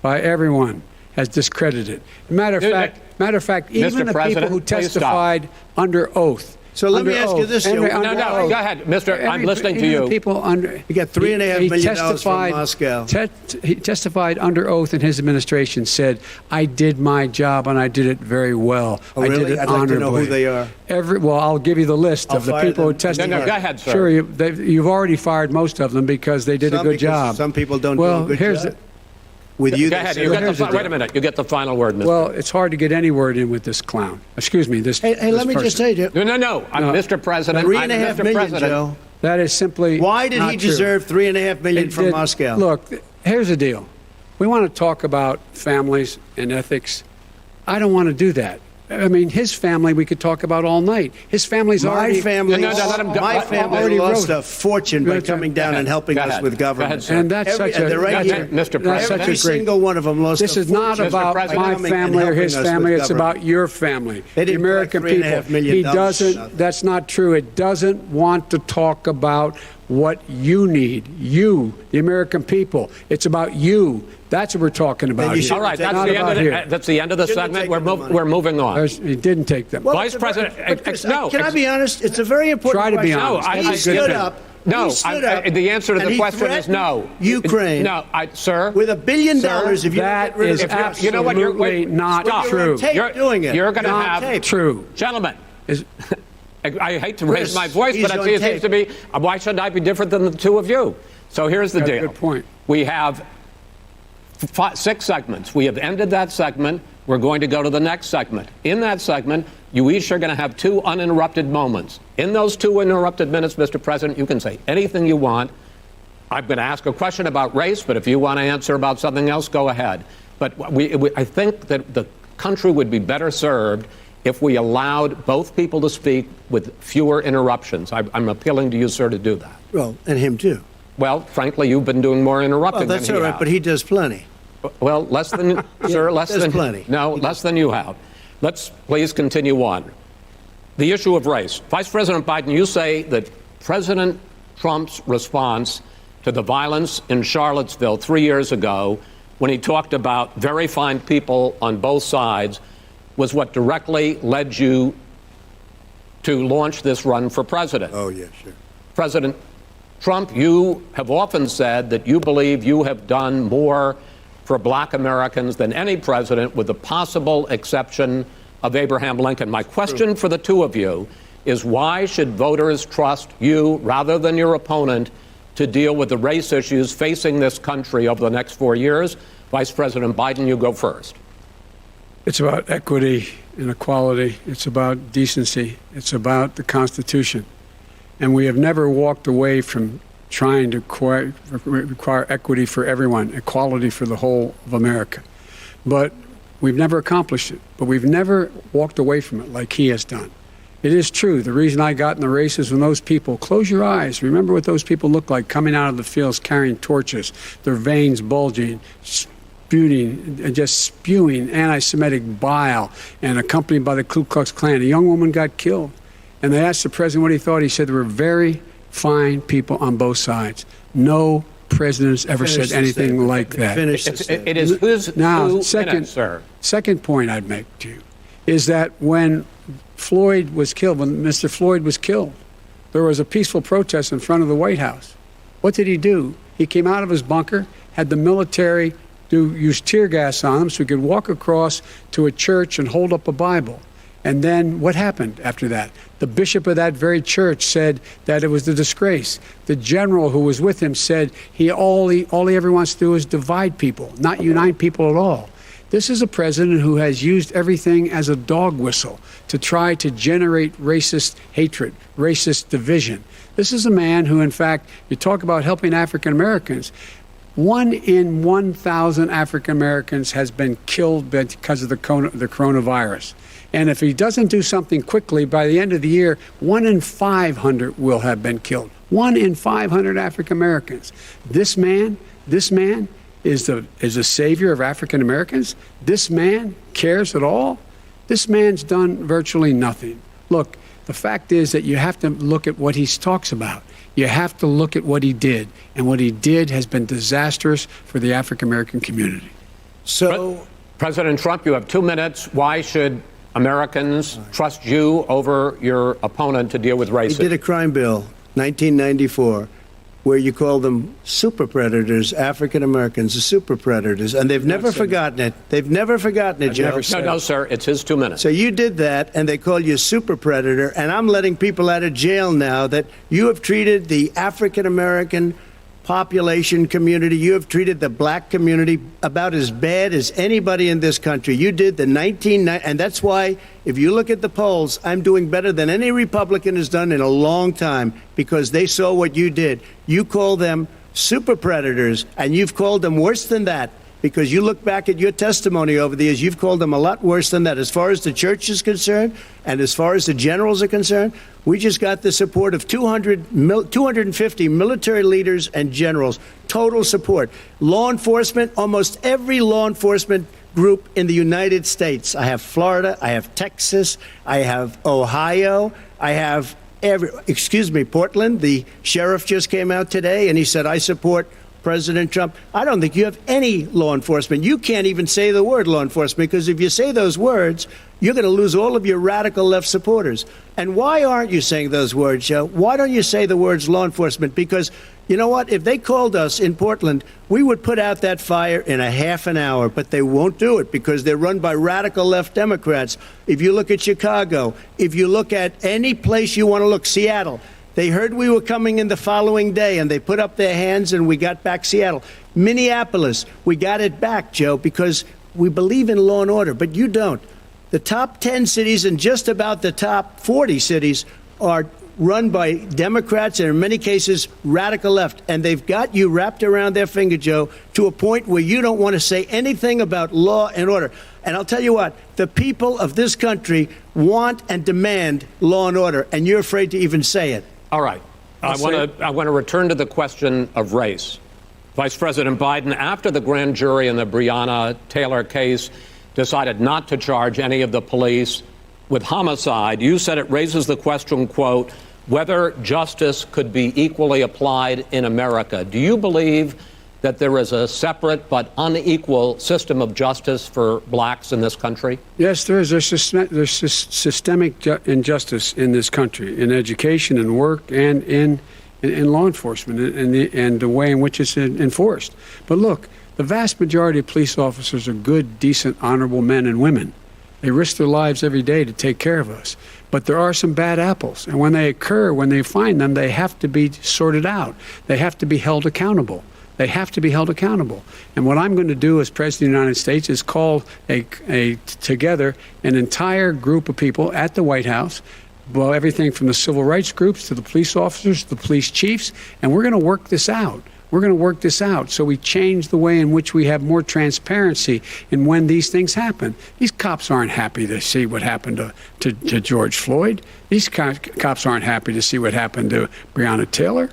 Speaker 10: by everyone has discredited. Matter of fact, even
Speaker 8: Mr.
Speaker 10: the people
Speaker 8: President,
Speaker 10: who
Speaker 8: please stop.
Speaker 10: testified under oath.
Speaker 9: So let me
Speaker 10: Under
Speaker 9: ask you
Speaker 10: oath.
Speaker 9: this, Joe.
Speaker 10: Under
Speaker 8: No,
Speaker 10: oath.
Speaker 8: go ahead, Mr. I'm listening to
Speaker 10: even
Speaker 8: you.
Speaker 10: the people under.
Speaker 9: He got $3.5 million from
Speaker 10: testified-
Speaker 9: Moscow.
Speaker 10: He testified under oath, and his administration said, "I did my job and I did it very well.
Speaker 9: Oh,
Speaker 10: I
Speaker 9: really?
Speaker 10: did it
Speaker 9: I'd like to know
Speaker 10: honorably."
Speaker 9: who they are.
Speaker 10: Well, I'll give you the list
Speaker 9: I'll
Speaker 10: of the
Speaker 9: fire
Speaker 10: people who
Speaker 9: them.
Speaker 10: testified.
Speaker 8: No, go ahead, sir.
Speaker 10: Sure, you've already fired most of them because they did a
Speaker 9: Some
Speaker 10: good
Speaker 9: because
Speaker 10: job.
Speaker 9: some people don't do
Speaker 10: well,
Speaker 9: a good
Speaker 10: here's
Speaker 9: job.
Speaker 10: The,
Speaker 9: With you,
Speaker 8: Go
Speaker 9: they
Speaker 8: ahead.
Speaker 9: say
Speaker 8: You
Speaker 9: that-
Speaker 8: get the, wait a minute. You get the final word, Mr.
Speaker 10: well, it's hard to get any word in with this clown. Excuse me, this.
Speaker 9: Hey,
Speaker 10: this
Speaker 9: let me just
Speaker 10: person.
Speaker 9: say, Joe.
Speaker 8: No. I'm Mr. President. I'm
Speaker 9: $3.5
Speaker 8: Mr.
Speaker 9: million,
Speaker 8: President.
Speaker 9: Joe.
Speaker 10: That is simply.
Speaker 9: Why did
Speaker 10: not
Speaker 9: he
Speaker 10: true.
Speaker 9: deserve $3.5 million
Speaker 10: It
Speaker 9: from
Speaker 10: did-
Speaker 9: Moscow?
Speaker 10: Look, here's the deal. We want to talk about families and ethics. I don't want to do that. I mean, his family we could talk about all night. His family's
Speaker 9: My
Speaker 10: already.
Speaker 9: family,
Speaker 8: No, let him go.
Speaker 9: my
Speaker 8: Let-
Speaker 9: family
Speaker 10: already
Speaker 9: lost
Speaker 10: wrote-
Speaker 9: a fortune by
Speaker 10: Go ahead.
Speaker 9: coming down and helping
Speaker 8: Go
Speaker 9: us
Speaker 8: ahead.
Speaker 9: with
Speaker 8: Go ahead,
Speaker 9: government.
Speaker 8: sir.
Speaker 10: And that's
Speaker 9: Every-
Speaker 10: such a.
Speaker 9: they're right
Speaker 8: That's
Speaker 9: here.
Speaker 8: it, Mr.
Speaker 10: That's
Speaker 8: President.
Speaker 10: such
Speaker 9: Every
Speaker 10: a great.
Speaker 9: single one of them lost
Speaker 10: This
Speaker 9: a
Speaker 10: is not
Speaker 9: fortune
Speaker 10: about
Speaker 9: by
Speaker 8: President.
Speaker 10: my
Speaker 9: coming and
Speaker 10: family or
Speaker 9: helping
Speaker 10: his
Speaker 9: us with
Speaker 10: family. It's
Speaker 9: government.
Speaker 10: about your family,
Speaker 9: They
Speaker 10: the
Speaker 9: didn't
Speaker 10: American
Speaker 9: collect $3.5
Speaker 10: people.
Speaker 9: million
Speaker 10: He
Speaker 9: dollars.
Speaker 10: doesn't. That's not true. It doesn't want to talk about what you need. You, the American people. It's about you. That's what we're talking about.
Speaker 9: you
Speaker 10: here.
Speaker 9: should
Speaker 8: All right,
Speaker 9: Not
Speaker 8: that's the end of the
Speaker 9: Shouldn't have
Speaker 8: segment.
Speaker 9: taken the money.
Speaker 8: We're moving on.
Speaker 10: He didn't take them.
Speaker 9: Well,
Speaker 8: Vice
Speaker 9: it's a very-
Speaker 8: President,
Speaker 9: but Chris,
Speaker 8: no,
Speaker 9: can I be honest? It's a very important
Speaker 10: Try to be
Speaker 9: question.
Speaker 10: honest.
Speaker 8: No,
Speaker 9: He
Speaker 8: I-
Speaker 9: stood up.
Speaker 8: No,
Speaker 9: He stood up,
Speaker 8: the answer to
Speaker 9: and
Speaker 8: the
Speaker 9: he
Speaker 8: question is no.
Speaker 9: threatened Ukraine.
Speaker 8: No, sir.
Speaker 9: With $1 billion, if you
Speaker 10: that
Speaker 9: don't get rid of
Speaker 10: is
Speaker 9: the press.
Speaker 10: absolutely
Speaker 8: you know what, you're-
Speaker 10: not
Speaker 8: stop.
Speaker 10: true.
Speaker 9: You're on tape doing it.
Speaker 8: You're going to
Speaker 9: You're on
Speaker 8: have
Speaker 9: tape.
Speaker 10: True.
Speaker 8: Gentlemen.
Speaker 10: Is-
Speaker 8: I hate to raise
Speaker 9: Chris,
Speaker 8: my voice,
Speaker 9: he's
Speaker 8: but
Speaker 9: on
Speaker 8: it seems
Speaker 9: tape.
Speaker 8: to be. Why shouldn't I be different than the two of you? So here's the
Speaker 10: Got a
Speaker 8: deal.
Speaker 10: good point.
Speaker 8: We have 6 segments. We have ended that segment. We're going to go to the next segment. In that segment, you each are going to have 2 uninterrupted moments. In those 2 uninterrupted minutes, Mr. President, you can say anything you want. I'm going to ask a question about race, but if you want to answer about something else, go ahead. But I think that the country would be better served if we allowed both people to speak with fewer interruptions. I'm appealing to you, sir, to do that.
Speaker 9: Well, and him too.
Speaker 8: Well, frankly, you've been doing more interrupting
Speaker 9: Well, that's
Speaker 8: than
Speaker 9: all
Speaker 8: he
Speaker 9: right,
Speaker 8: has.
Speaker 9: but he does plenty.
Speaker 8: Well, less than, sir, less
Speaker 9: there's
Speaker 8: than.
Speaker 9: plenty.
Speaker 8: No, less than you have. Let's please continue on. The issue of race. Vice President Biden, you say that President Trump's response to the violence in Charlottesville 3 years ago, when he talked about very fine people on both sides, was what directly led you to launch this run for president.
Speaker 9: Oh, yeah, sure.
Speaker 8: President Trump, you have often said that you believe you have done more for black Americans than any president, with the possible exception of Abraham Lincoln. My question for the two of you is, why should voters trust you rather than your opponent to deal with the race issues facing this country over the next 4 years? Vice President Biden, you go first.
Speaker 10: It's about equity and equality. It's about decency. It's about the Constitution. And we have never walked away from trying to require equity for everyone, equality for the whole of America. But we've never accomplished it. But we've never walked away from it like he has done. It is true. The reason I got in the race is when those people, close your eyes, remember what those people looked like coming out of the fields carrying torches, their veins bulging, just spewing anti-Semitic bile, and accompanied by the Ku Klux Klan. A young woman got killed. And they asked the president what he thought. He said there were very fine people on both sides. No president has ever
Speaker 9: Finish
Speaker 10: said
Speaker 9: the
Speaker 10: anything
Speaker 9: statement.
Speaker 10: like that.
Speaker 9: Finish the statement.
Speaker 8: It is whose
Speaker 10: Now,
Speaker 8: two
Speaker 10: second,
Speaker 8: minutes, sir.
Speaker 10: second point I'd make to you is that when Floyd was killed, when Mr. Floyd was killed, there was a peaceful protest in front of the White House. What did he do? He came out of his bunker, had the military use tear gas on him so he could walk across to a church and hold up a Bible. And then what happened after that? The bishop of that very church said that it was a disgrace. The general who was with him said all he ever wants to do is divide people, not unite people at all. This is a president who has used everything as a dog whistle to try to generate racist hatred, racist division. This is a man who, in fact, you talk about helping African Americans. 1 in 1,000 African Americans has been killed because of the coronavirus. And if he doesn't do something quickly, by the end of the year, 1 in 500 will have been killed. 1 in 500 African Americans. This man is a savior of African Americans. This man cares at all. This man's done virtually nothing. Look, the fact is that you have to look at what he talks about. You have to look at what he did. And what he did has been disastrous for the African American community.
Speaker 9: So,
Speaker 8: President Trump, you have 2 minutes. Why should Americans trust you over your opponent to deal with racism?
Speaker 9: he did a crime bill, 1994, where you call them super predators, African Americans, the super predators, and they've never forgotten it. They've never forgotten it, Joe.
Speaker 8: No, sir, it's his 2 minutes.
Speaker 9: So you did that, and they call you a super predator, and I'm letting people out of jail now that you have treated the African American population community, you have treated the black community about as bad as anybody in this country. You did the 1990, and that's why, if you look at the polls, I'm doing better than any Republican has done in a long time, because they saw what you did. You call them super predators, and you've called them worse than that, because you look back at your testimony over the years, you've called them a lot worse than that. As far as the church is concerned, and as far as the generals are concerned, we just got the support of 250 military leaders and generals, total support. Law enforcement, almost every law enforcement group in the United States. I have Florida, I have Texas, I have Ohio, I have Portland. The sheriff just came out today and he said, I support President Trump. I don't think you have any law enforcement. You can't even say the word law enforcement, because if you say those words, you're going to lose all of your radical left supporters. And why aren't you saying those words, Joe? Why don't you say the words law enforcement? Because you know what? If they called us in Portland, we would put out that fire in a half an hour, but they won't do it because they're run by radical left Democrats. If you look at Chicago, if you look at any place you want to look, Seattle, they heard we were coming in the following day, and they put up their hands, and we got back Seattle. Minneapolis, we got it back, Joe, because we believe in law and order, but you don't. The top 10 cities and just about the top 40 cities are run by Democrats and in many cases radical left. And they've got you wrapped around their finger, Joe, to a point where you don't want to say anything about law and order. And I'll tell you what, the people of this country want and demand law and order, and you're afraid to even say it.
Speaker 8: All right. I want to return to the question of race. Vice President Biden, after the grand jury in the Breonna Taylor case decided not to charge any of the police with homicide, you said it raises the question, quote, whether justice could be equally applied in America. Do you believe that there is a separate but unequal system of justice for blacks in this country?
Speaker 10: Yes, there is. There's systemic injustice in this country, in education and work and in law enforcement and the way in which it's enforced. But look, the vast majority of police officers are good, decent, honorable men and women. They risk their lives every day to take care of us. But there are some bad apples. And when they occur, when they find them, they have to be sorted out. They have to be held accountable. They have to be held accountable. And what I'm going to do as President of the United States is call together an entire group of people at the White House, well, everything from the civil rights groups to the police officers, to the police chiefs, and we're going to work this out. We're going to work this out so we change the way in which we have more transparency in when these things happen. These cops aren't happy to see what happened to George Floyd. These cops aren't happy to see what happened to Breonna Taylor.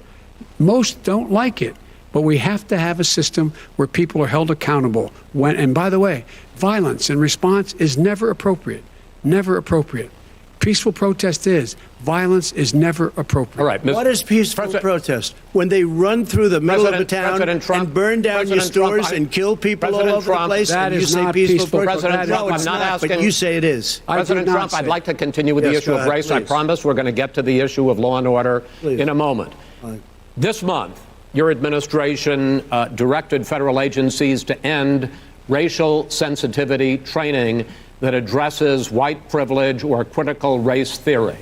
Speaker 10: Most don't like it. But we have to have a system where people are held accountable. And by the way, violence in response is never appropriate. Never appropriate. Peaceful protest is. Violence is never appropriate.
Speaker 8: All right,
Speaker 9: What is peaceful protest? When they run through the middle of the town and burn down your stores and kill people all over the place,
Speaker 10: that
Speaker 9: and you
Speaker 10: is
Speaker 9: say
Speaker 10: not
Speaker 9: peaceful
Speaker 10: peaceful.
Speaker 9: protest?
Speaker 8: President
Speaker 9: No,
Speaker 8: Trump,
Speaker 9: it's
Speaker 8: I'm not
Speaker 9: not,
Speaker 8: asking-
Speaker 9: but you say it is.
Speaker 8: President
Speaker 10: not
Speaker 8: Trump, I'd
Speaker 10: say.
Speaker 8: like to continue with the
Speaker 9: Yes,
Speaker 8: issue
Speaker 9: go
Speaker 8: of
Speaker 9: ahead,
Speaker 8: race. I
Speaker 9: please.
Speaker 8: promise we're going to get to the issue of law and order
Speaker 9: Please.
Speaker 8: in a moment.
Speaker 9: Fine.
Speaker 8: This month, your administration directed federal agencies to end racial sensitivity training that addresses white privilege or critical race theory.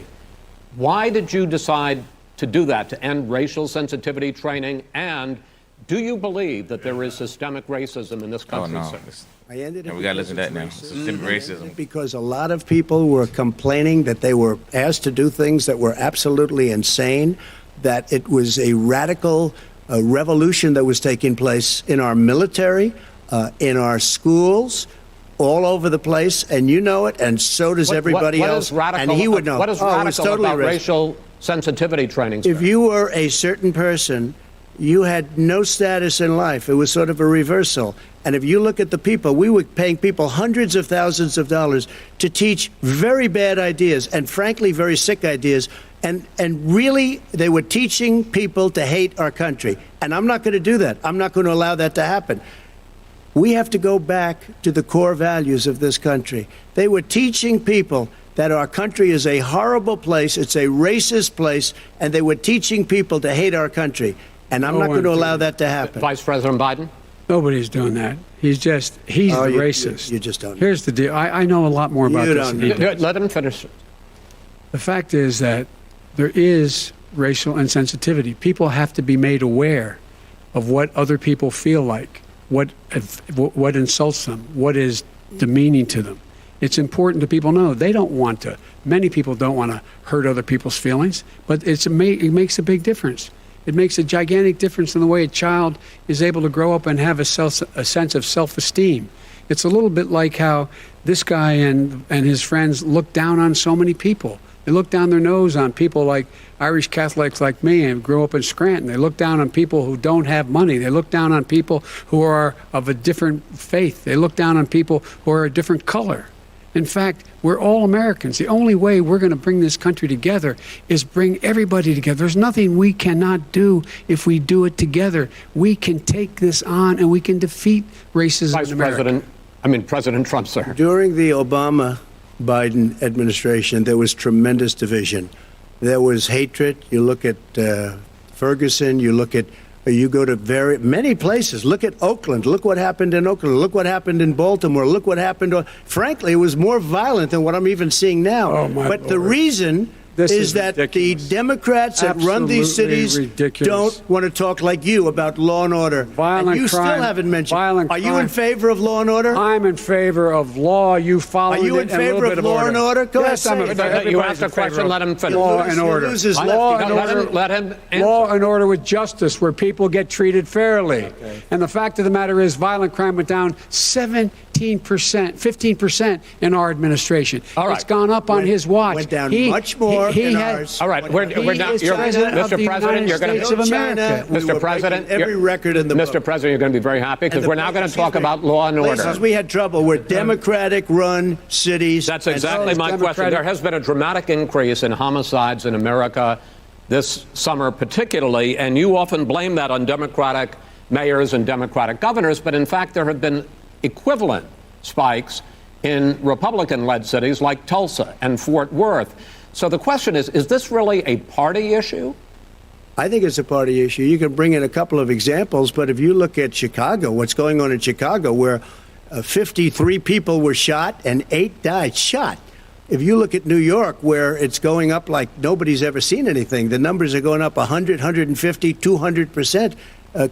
Speaker 8: Why did you decide to do that, to end racial sensitivity training? And do you believe that there is systemic racism in this country, sir?
Speaker 9: I ended it
Speaker 2: We got to listen to that now.
Speaker 9: because of
Speaker 2: Systemic racism.
Speaker 9: because a lot of people were complaining that they were asked to do things that were absolutely insane, that it was a radical revolution that was taking place in our military, in our schools, all over the place, and you know it, and so does everybody
Speaker 8: what
Speaker 9: else.
Speaker 8: is radical,
Speaker 9: and he would know.
Speaker 8: What is
Speaker 9: Oh, it was
Speaker 8: radical
Speaker 9: totally
Speaker 8: about
Speaker 9: racist.
Speaker 8: racial sensitivity training, sir?
Speaker 9: If you were a certain person, you had no status in life. It was sort of a reversal. And if you look at the people, we were paying people hundreds of thousands of dollars to teach very bad ideas and frankly very sick ideas. And really, they were teaching people to hate our country. And I'm not going to do that. I'm not going to allow that to happen. We have to go back to the core values of this country. They were teaching people that our country is a horrible place, it's a racist place, and they were teaching people to hate our country. And I'm not going to allow that to happen.
Speaker 8: Vice President Biden?
Speaker 10: Nobody's doing that. He's the racist.
Speaker 9: You just don't know.
Speaker 10: Here's the deal. I know a lot more about
Speaker 9: You
Speaker 10: this
Speaker 9: don't
Speaker 10: than he
Speaker 9: know.
Speaker 10: does.
Speaker 8: Let him finish.
Speaker 10: The fact is that there is racial insensitivity. People have to be made aware of what other people feel like, what insults them, what is demeaning to them. It's important that people know they don't want to. Many people don't want to hurt other people's feelings, but it makes a big difference. It makes a gigantic difference in the way a child is able to grow up and have a sense of self-esteem. It's a little bit like how this guy and his friends look down on so many people. They look down their nose on people like Irish Catholics like me and grew up in Scranton. They look down on people who don't have money. They look down on people who are of a different faith. They look down on people who are a different color. In fact, we're all Americans. The only way we're going to bring this country together is bring everybody together. There's nothing we cannot do if we do it together. We can take this on and we can defeat racism in America.
Speaker 8: President Trump, sir.
Speaker 9: During the Obama-Biden administration, there was tremendous division. There was hatred. You look at Ferguson, you go to many places. Look at Oakland. Look what happened in Oakland. Look what happened in Baltimore. Look what happened. Frankly, it was more violent than what I'm even seeing now.
Speaker 10: Oh, my
Speaker 9: but the
Speaker 10: Lord.
Speaker 9: reason is that
Speaker 10: ridiculous.
Speaker 9: the Democrats that run these
Speaker 10: Absolutely
Speaker 9: cities
Speaker 10: ridiculous.
Speaker 9: don't want to talk like you about law and order.
Speaker 10: Violent
Speaker 9: and you
Speaker 10: crime,
Speaker 9: still haven't mentioned.
Speaker 10: violent
Speaker 9: Are you in
Speaker 10: crime.
Speaker 9: favor of law and order?
Speaker 10: I'm in favor of law. You follow it.
Speaker 9: Are you in
Speaker 10: and a little
Speaker 9: favor
Speaker 10: bit
Speaker 9: of law and order? Go
Speaker 10: yes,
Speaker 9: ahead,
Speaker 10: I'm
Speaker 9: say it.
Speaker 8: You asked a question, let him finish.
Speaker 10: Law and order.
Speaker 9: loses
Speaker 10: Law
Speaker 9: left.
Speaker 10: and
Speaker 8: Let
Speaker 10: order.
Speaker 8: him- let him answer.
Speaker 10: Law and order with justice, where people get treated fairly. And the fact of the matter is, violent crime went down 15% in our administration.
Speaker 8: All right.
Speaker 10: It's gone up on his watch.
Speaker 9: Went down much more
Speaker 10: he
Speaker 9: in
Speaker 10: had-
Speaker 9: ours.
Speaker 8: All right, we're
Speaker 10: He
Speaker 8: down.
Speaker 10: is president of the United
Speaker 8: you're going
Speaker 10: States
Speaker 8: to.
Speaker 10: of America.
Speaker 9: We
Speaker 8: Mr.
Speaker 9: were
Speaker 8: President,
Speaker 9: breaking every record in the
Speaker 8: Mr.
Speaker 9: book.
Speaker 8: President, you're going to be very happy because
Speaker 9: And the
Speaker 8: we're now going to
Speaker 9: places
Speaker 8: talk about law and order.
Speaker 9: Places we had trouble were Democratic-run cities.
Speaker 8: That's
Speaker 9: and
Speaker 8: exactly
Speaker 9: those
Speaker 8: my question.
Speaker 10: Democratic-
Speaker 8: There has been a dramatic increase in homicides in America this summer, particularly, and you often blame that on Democratic mayors and Democratic governors, but in fact, there have been equivalent spikes in Republican-led cities like Tulsa and Fort Worth. So the question is this really a party issue?
Speaker 9: I think it's a party issue. You can bring in a couple of examples, but if you look at Chicago, what's going on in Chicago, where 53 people were shot and 8 died shot. If you look at New York, where it's going up like nobody's ever seen anything, the numbers are going up 100, 150, 200%.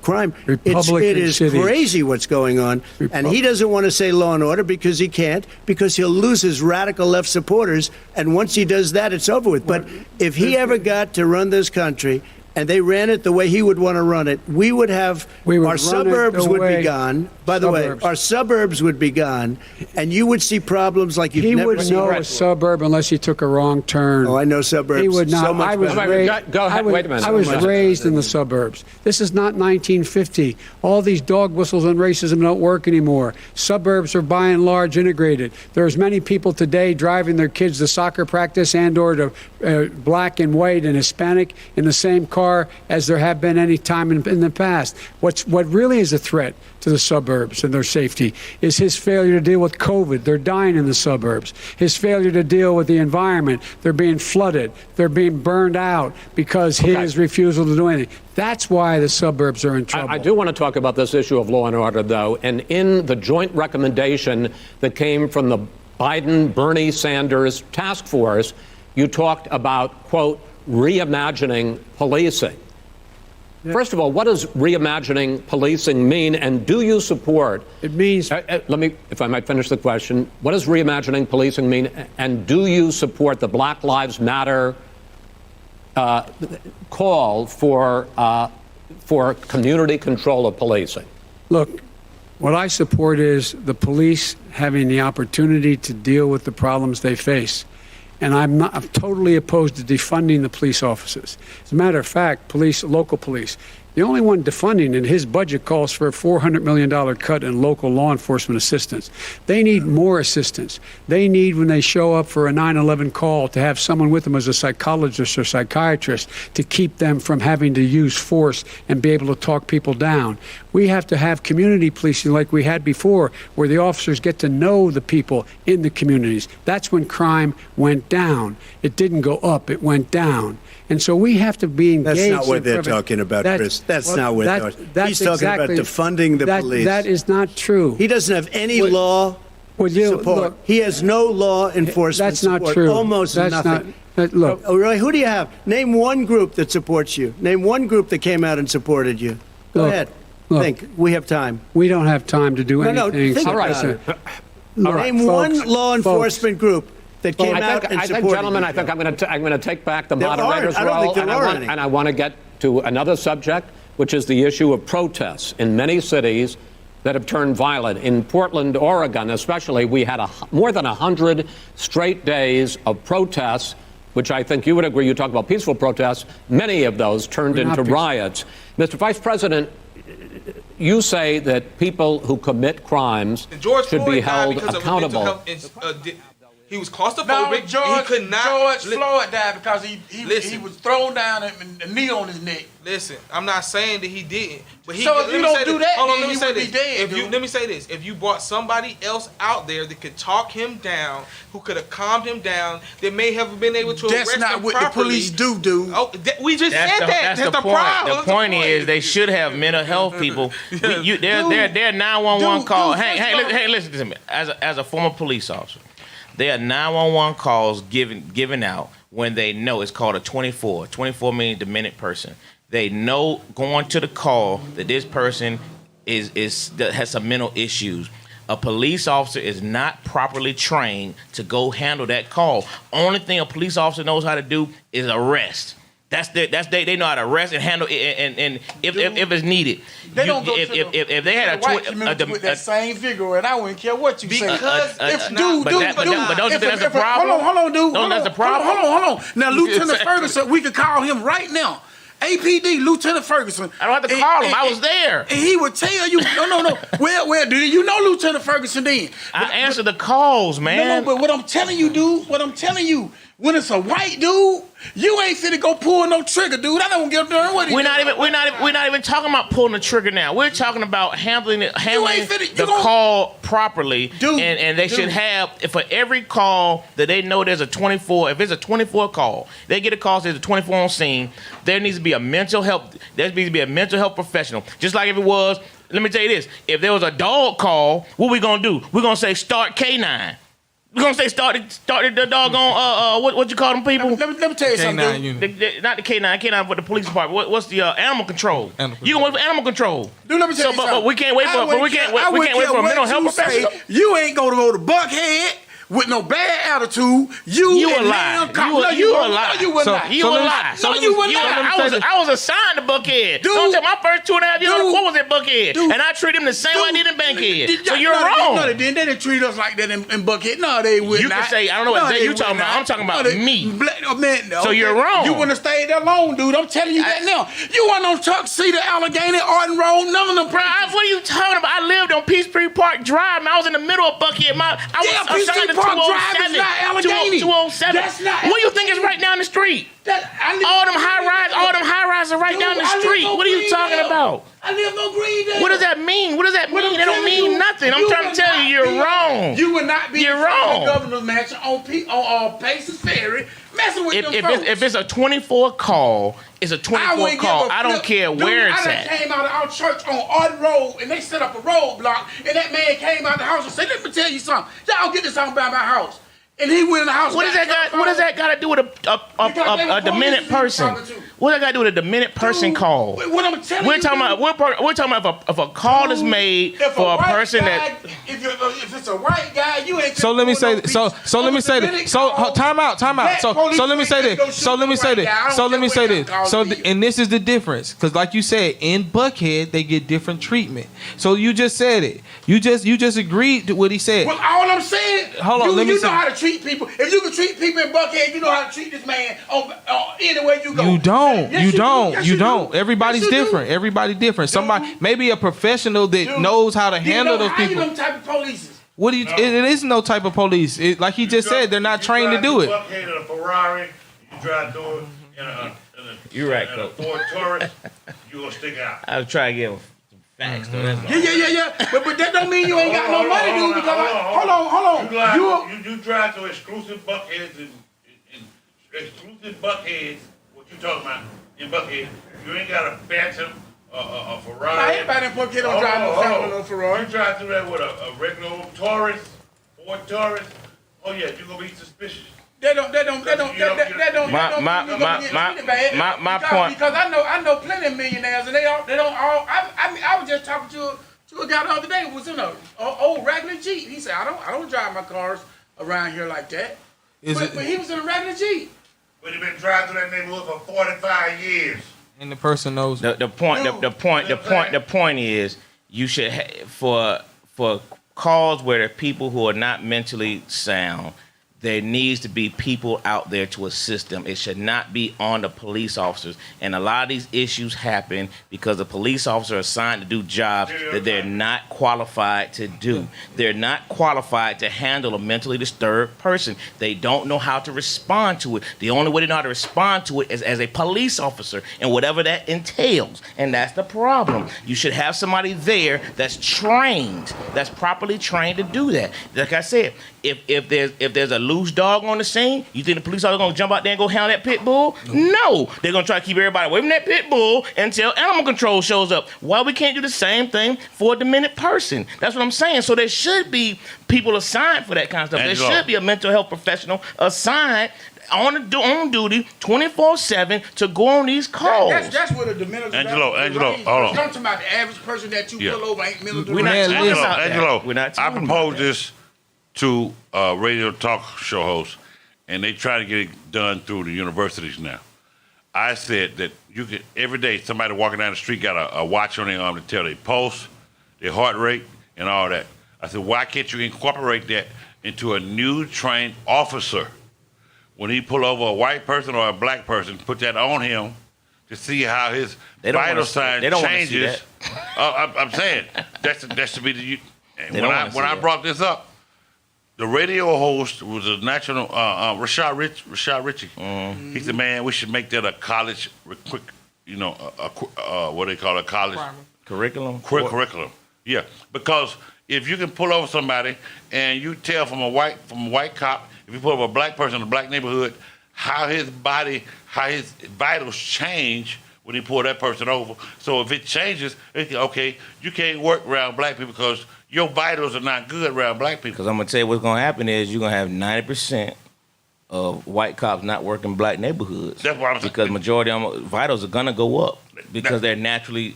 Speaker 9: Crime. It is
Speaker 10: cities.
Speaker 9: crazy what's going on. And he doesn't want to say law and order because he can't, because he'll lose his radical left supporters. And once he does that, it's over with. But if he ever got to run this country and they ran it the way he would want to run it, our suburbs would be gone. By the
Speaker 10: Suburbs.
Speaker 9: way, our suburbs would be gone, and you would see problems like you've
Speaker 10: He
Speaker 9: never
Speaker 10: wouldn't
Speaker 9: seen.
Speaker 10: know a suburb unless he took a wrong turn.
Speaker 9: Oh, I know suburbs.
Speaker 10: He would not.
Speaker 9: So much
Speaker 10: I was
Speaker 9: better.
Speaker 10: raised.
Speaker 8: Go ahead. Wait a minute.
Speaker 10: I was
Speaker 8: So much
Speaker 10: raised in the suburbs. This is not 1950. All these dog whistles on racism don't work anymore. Suburbs are by and large integrated. There's many people today driving their kids to soccer practice and/or to black and white and Hispanic in the same car as there have been any time in the past. What really is a threat to the suburbs and their safety is his failure to deal with COVID. They're dying in the suburbs. His failure to deal with the environment. They're being flooded. They're being burned out because his refusal to do anything. That's why the suburbs are in trouble.
Speaker 8: I do want to talk about this issue of law and order, though. And in the joint recommendation that came from the Biden-Bernie Sanders task force, you talked about, quote, reimagining policing. First of all, what does reimagining policing mean, and do you support?
Speaker 10: It means.
Speaker 8: Let me, if I might finish the question. What does reimagining policing mean, and do you support the Black Lives Matter call for community control of policing?
Speaker 10: Look, what I support is the police having the opportunity to deal with the problems they face. And I'm totally opposed to defunding the police officers. As a matter of fact, local police, the only one defunding in his budget calls for a $400 million cut in local law enforcement assistance. They need more assistance. They need, when they show up for a 9/11 call, to have someone with them as a psychologist or psychiatrist to keep them from having to use force and be able to talk people down. We have to have community policing like we had before, where the officers get to know the people in the communities. That's when crime went down. It didn't go up, it went down. And so we have to be engaged.
Speaker 9: That's not what
Speaker 10: in
Speaker 9: they're talking about, Chris. That's not what they're talking about. He's talking about defunding the police.
Speaker 10: That is not true.
Speaker 9: He doesn't have any law support.
Speaker 10: Look,
Speaker 9: he has no law enforcement
Speaker 10: that's not
Speaker 9: support.
Speaker 10: true.
Speaker 9: Almost
Speaker 10: That's
Speaker 9: nothing.
Speaker 10: Look.
Speaker 9: Oh, really? Who do you have? Name one group that supports you. Name one group that came out and supported you. Go ahead.
Speaker 10: Look.
Speaker 9: Think. We have time.
Speaker 10: We don't have time to do anything.
Speaker 9: No, think about it. Name one law enforcement group that came out and supported
Speaker 8: I think, gentlemen,
Speaker 9: you.
Speaker 8: I think I'm going to take back the
Speaker 9: There
Speaker 8: moderator's
Speaker 9: aren't. I don't
Speaker 8: role,
Speaker 9: think there are any.
Speaker 8: and I want to get to another subject, which is the issue of protests in many cities that have turned violent. In Portland, Oregon, especially, we had more than 100 straight days of protests, which I think you would agree. You talk about peaceful protests. Many of those turned into riots. Mr. Vice President, you say that people who commit crimes should be held accountable.
Speaker 7: He was claustrophobic.
Speaker 4: No, George,
Speaker 7: he could not.
Speaker 4: George Floyd died because he was thrown down and a knee on his neck.
Speaker 7: Listen, I'm not saying that he didn't, but he.
Speaker 4: So if you don't do that,
Speaker 7: hold on,
Speaker 4: then
Speaker 7: let me
Speaker 4: he
Speaker 7: say
Speaker 4: would
Speaker 7: this.
Speaker 4: be dead,
Speaker 7: Let me say this: if you brought somebody else out there that could talk him down, who could have calmed him down, that may have been able to arrest him
Speaker 4: That's not what
Speaker 7: properly.
Speaker 4: the police do.
Speaker 7: Oh, we just said that.
Speaker 2: That's the point.
Speaker 7: problem.
Speaker 2: The point is they should have mental health people. They're 911 calls. Hey, listen to me. As a former police officer, there are 911 calls given out when they know it's called a 24. 24 means demented person. They know going to the call that this person has some mental issues. A police officer is not properly trained to go handle that call. Only thing a police officer knows how to do is arrest. They know how to arrest and handle it, and if it's needed.
Speaker 4: They don't go
Speaker 2: if they had
Speaker 4: with that same figure, and I wouldn't care what you say.
Speaker 7: Because
Speaker 2: but don't you think that's the problem?
Speaker 4: Hold on, dude.
Speaker 2: No, that's the problem.
Speaker 4: Hold on. Now, Lieutenant Ferguson, we could call him right now. APD, Lieutenant Ferguson.
Speaker 2: I don't have to call him. I was there.
Speaker 4: And he would tell you, no. Well, do you know Lieutenant Ferguson then?
Speaker 2: I answer the calls, man.
Speaker 4: No, but what I'm telling you, dude, when it's a white dude, you ain't finna go pull no trigger, dude. I don't give a darn what he
Speaker 2: We're not even talking about pulling the trigger now. We're talking about handling the call properly.
Speaker 4: Dude,
Speaker 2: and they should have, for every call that they know there's a 24, if it's a 24 call, they get a call, there's a 24 on scene, there needs to be a mental health professional. Just like if it was, let me tell you this, if there was a dog call, what we gonna do? We're gonna say start K9. We're gonna say start the doggone what you call them people?
Speaker 4: Let me tell you something, dude.
Speaker 2: Not the K9, but the police department. What's the animal control? You can wait for animal control.
Speaker 4: Dude, let me tell you something.
Speaker 2: But we can't wait for a mental health professional.
Speaker 4: You ain't gonna go to Buckhead with no bad attitude. You
Speaker 2: a
Speaker 4: and
Speaker 2: lie.
Speaker 4: Leon Cop-
Speaker 2: You
Speaker 4: No,
Speaker 2: a
Speaker 4: you wouldn't
Speaker 7: So
Speaker 2: lie.
Speaker 4: lie.
Speaker 2: You a lie.
Speaker 4: No, you wouldn't lie.
Speaker 2: I was assigned to Buckhead.
Speaker 4: Dude.
Speaker 2: Don't tell my first 2.5 years on the
Speaker 4: Dude.
Speaker 2: court was at Buckhead.
Speaker 4: Dude.
Speaker 2: And I treat him the same way I did in Bankhead. So you're
Speaker 4: no,
Speaker 2: wrong.
Speaker 4: No, they didn't. They didn't treat us like that in Buckhead. No, they would
Speaker 2: You
Speaker 4: not.
Speaker 2: can say, I don't know what
Speaker 4: No,
Speaker 2: day
Speaker 4: they
Speaker 2: you
Speaker 4: would
Speaker 2: talking about.
Speaker 4: not.
Speaker 2: I'm talking about
Speaker 4: No, they-
Speaker 2: me.
Speaker 4: Man,
Speaker 2: So you're wrong.
Speaker 4: You wouldn't have stayed there long, dude. I'm telling you that now. You went on Tuxedo, Allegheny, Arden Road, none of them
Speaker 2: Bro, what are you talking about? I lived on Peachtree Park Drive, and I was in the middle of Buckhead. I was
Speaker 4: Peachtree
Speaker 2: assigned to
Speaker 4: Park Drive is
Speaker 2: 207.
Speaker 4: not Allegheny.
Speaker 2: 207.
Speaker 4: That's not
Speaker 2: What do you think is right down the street? All them high rises are right down the street. What are you talking about?
Speaker 4: I live on Greendale.
Speaker 2: What does that mean? What does that mean? It don't mean nothing. I'm trying to tell you, you're wrong.
Speaker 4: You would not be
Speaker 2: You're
Speaker 4: in front of
Speaker 2: wrong.
Speaker 4: the governor's mansion on Paces Ferry messing with them folks.
Speaker 2: If it's a 24 call, it's a 24
Speaker 4: wouldn't
Speaker 2: call.
Speaker 4: give a
Speaker 2: I don't
Speaker 4: flip.
Speaker 2: care
Speaker 4: Dude,
Speaker 2: where it's
Speaker 4: I
Speaker 2: at.
Speaker 4: came out of our church on Arden Road, and they set up a roadblock, and that man came out the house and said, "Let me tell you something. Y'all get this on by my house." And he went in the house.
Speaker 2: What does that got to do with a demented person? What does that got to do with a demented person call?
Speaker 4: What I'm telling
Speaker 2: We're
Speaker 4: you,
Speaker 2: talking about if a call is made
Speaker 4: if
Speaker 2: for a
Speaker 4: white
Speaker 2: person
Speaker 4: guy,
Speaker 2: that.
Speaker 4: if it's a white guy, you ain't.
Speaker 7: So let me say this. So let me say this. So time out. So let me say this. So let me say this. So let me say this. So and this is the difference, because like you said, in Buckhead they get different treatment. So you just said it. You just agreed to what he said.
Speaker 4: Well, all I'm saying,
Speaker 7: Hold on, let me
Speaker 4: you
Speaker 7: say-
Speaker 4: know how to treat people. If you can treat people in Buckhead, you know how to treat this man on anywhere you go.
Speaker 7: You don't.
Speaker 4: Yes,
Speaker 7: You
Speaker 4: do.
Speaker 7: don't.
Speaker 4: Yes,
Speaker 7: You
Speaker 4: do.
Speaker 7: don't. Everybody's
Speaker 4: Yes, you do.
Speaker 7: different. Everybody different. Somebody, maybe a professional that knows how to handle those
Speaker 4: How you
Speaker 7: people.
Speaker 4: them type of police?
Speaker 7: What do you? It is no type of police. Like he just said, they're not trained to do it.
Speaker 6: Buckhead in a Ferrari, you drive through it in a
Speaker 2: You're right,
Speaker 6: in a
Speaker 2: Coach.
Speaker 6: Ford Taurus, you gonna stick out.
Speaker 2: I was trying to give him some facts, though. That's all.
Speaker 4: Yeah. But that don't mean you ain't got no money, dude. Because hold on.
Speaker 6: You drive to exclusive Buckheads and exclusive Buckheads. What you talking about in Buckhead? You ain't got a Phantom, a Ferrari.
Speaker 4: Now, everybody in Buckhead don't drive no Phantom or Ferrari.
Speaker 6: You drive through that with a regular old Taurus, Ford Taurus. Oh yeah, you gonna be suspicious.
Speaker 4: That don't mean you gonna get treated bad.
Speaker 2: My point.
Speaker 4: Because I know plenty of millionaires, and they don't all. I was just talking to a guy the other day who was in a old regular Jeep. He said, I don't drive my cars around here like that. But he was in a regular Jeep.
Speaker 6: But he been driving through that neighborhood for 45 years.
Speaker 7: And the person knows.
Speaker 2: The point is, you should for calls where there are people who are not mentally sound, there needs to be people out there to assist them. It should not be on the police officers. And a lot of these issues happen because the police officers are assigned to do jobs that they're not qualified to do. They're not qualified to handle a mentally disturbed person. They don't know how to respond to it. The only way they know how to respond to it is as a police officer, and whatever that entails. And that's the problem. You should have somebody there that's trained, that's properly trained to do that. Like I said, if there's a loose dog on the scene, you think the police are going to jump out there and go hound that pit bull? No. They're going to try to keep everybody away from that pit bull until animal control shows up. Why we can't do the same thing for a demented person? That's what I'm saying. So there should be people assigned for that kind of stuff.
Speaker 6: Angelo.
Speaker 2: There should be a mental health professional assigned on duty 24/7 to go on these calls.
Speaker 4: That's what a demented.
Speaker 6: Angelo, hold on.
Speaker 4: I'm talking about the average person that you pull over ain't mentally.
Speaker 2: We're not talking
Speaker 7: Angelo,
Speaker 2: about that.
Speaker 6: Angelo,
Speaker 2: We're not
Speaker 6: I
Speaker 2: talking about
Speaker 6: proposed
Speaker 2: that.
Speaker 6: this to radio talk show hosts, and they try to get it done through the universities now. I said that you could every day somebody walking down the street got a watch on their arm to tell their pulse, their heart rate, and all that. I said, why can't you incorporate that into a new trained officer? When he pull over a white person or a black person, put that on him to see how his vital signs changes. I'm saying that's to be the. When I brought this up, the radio host was a national Rashad Ritchie.
Speaker 2: Mm-hmm.
Speaker 6: He said, "Man, we should make that a college quick, what they call a college
Speaker 2: Curriculum?
Speaker 6: curriculum." Yeah, because if you can pull over somebody and you tell from a white cop, if you pull over a black person in a black neighborhood, how his vitals change when he pull that person over. So if it changes, okay, you can't work around black people because your vitals are not good around black people.
Speaker 2: Because I'm going to tell you what's going to happen is you're going to have 90% of white cops not working black neighborhoods.
Speaker 6: That's what I'm saying.
Speaker 2: Because majority of them vitals are going to go up because they're naturally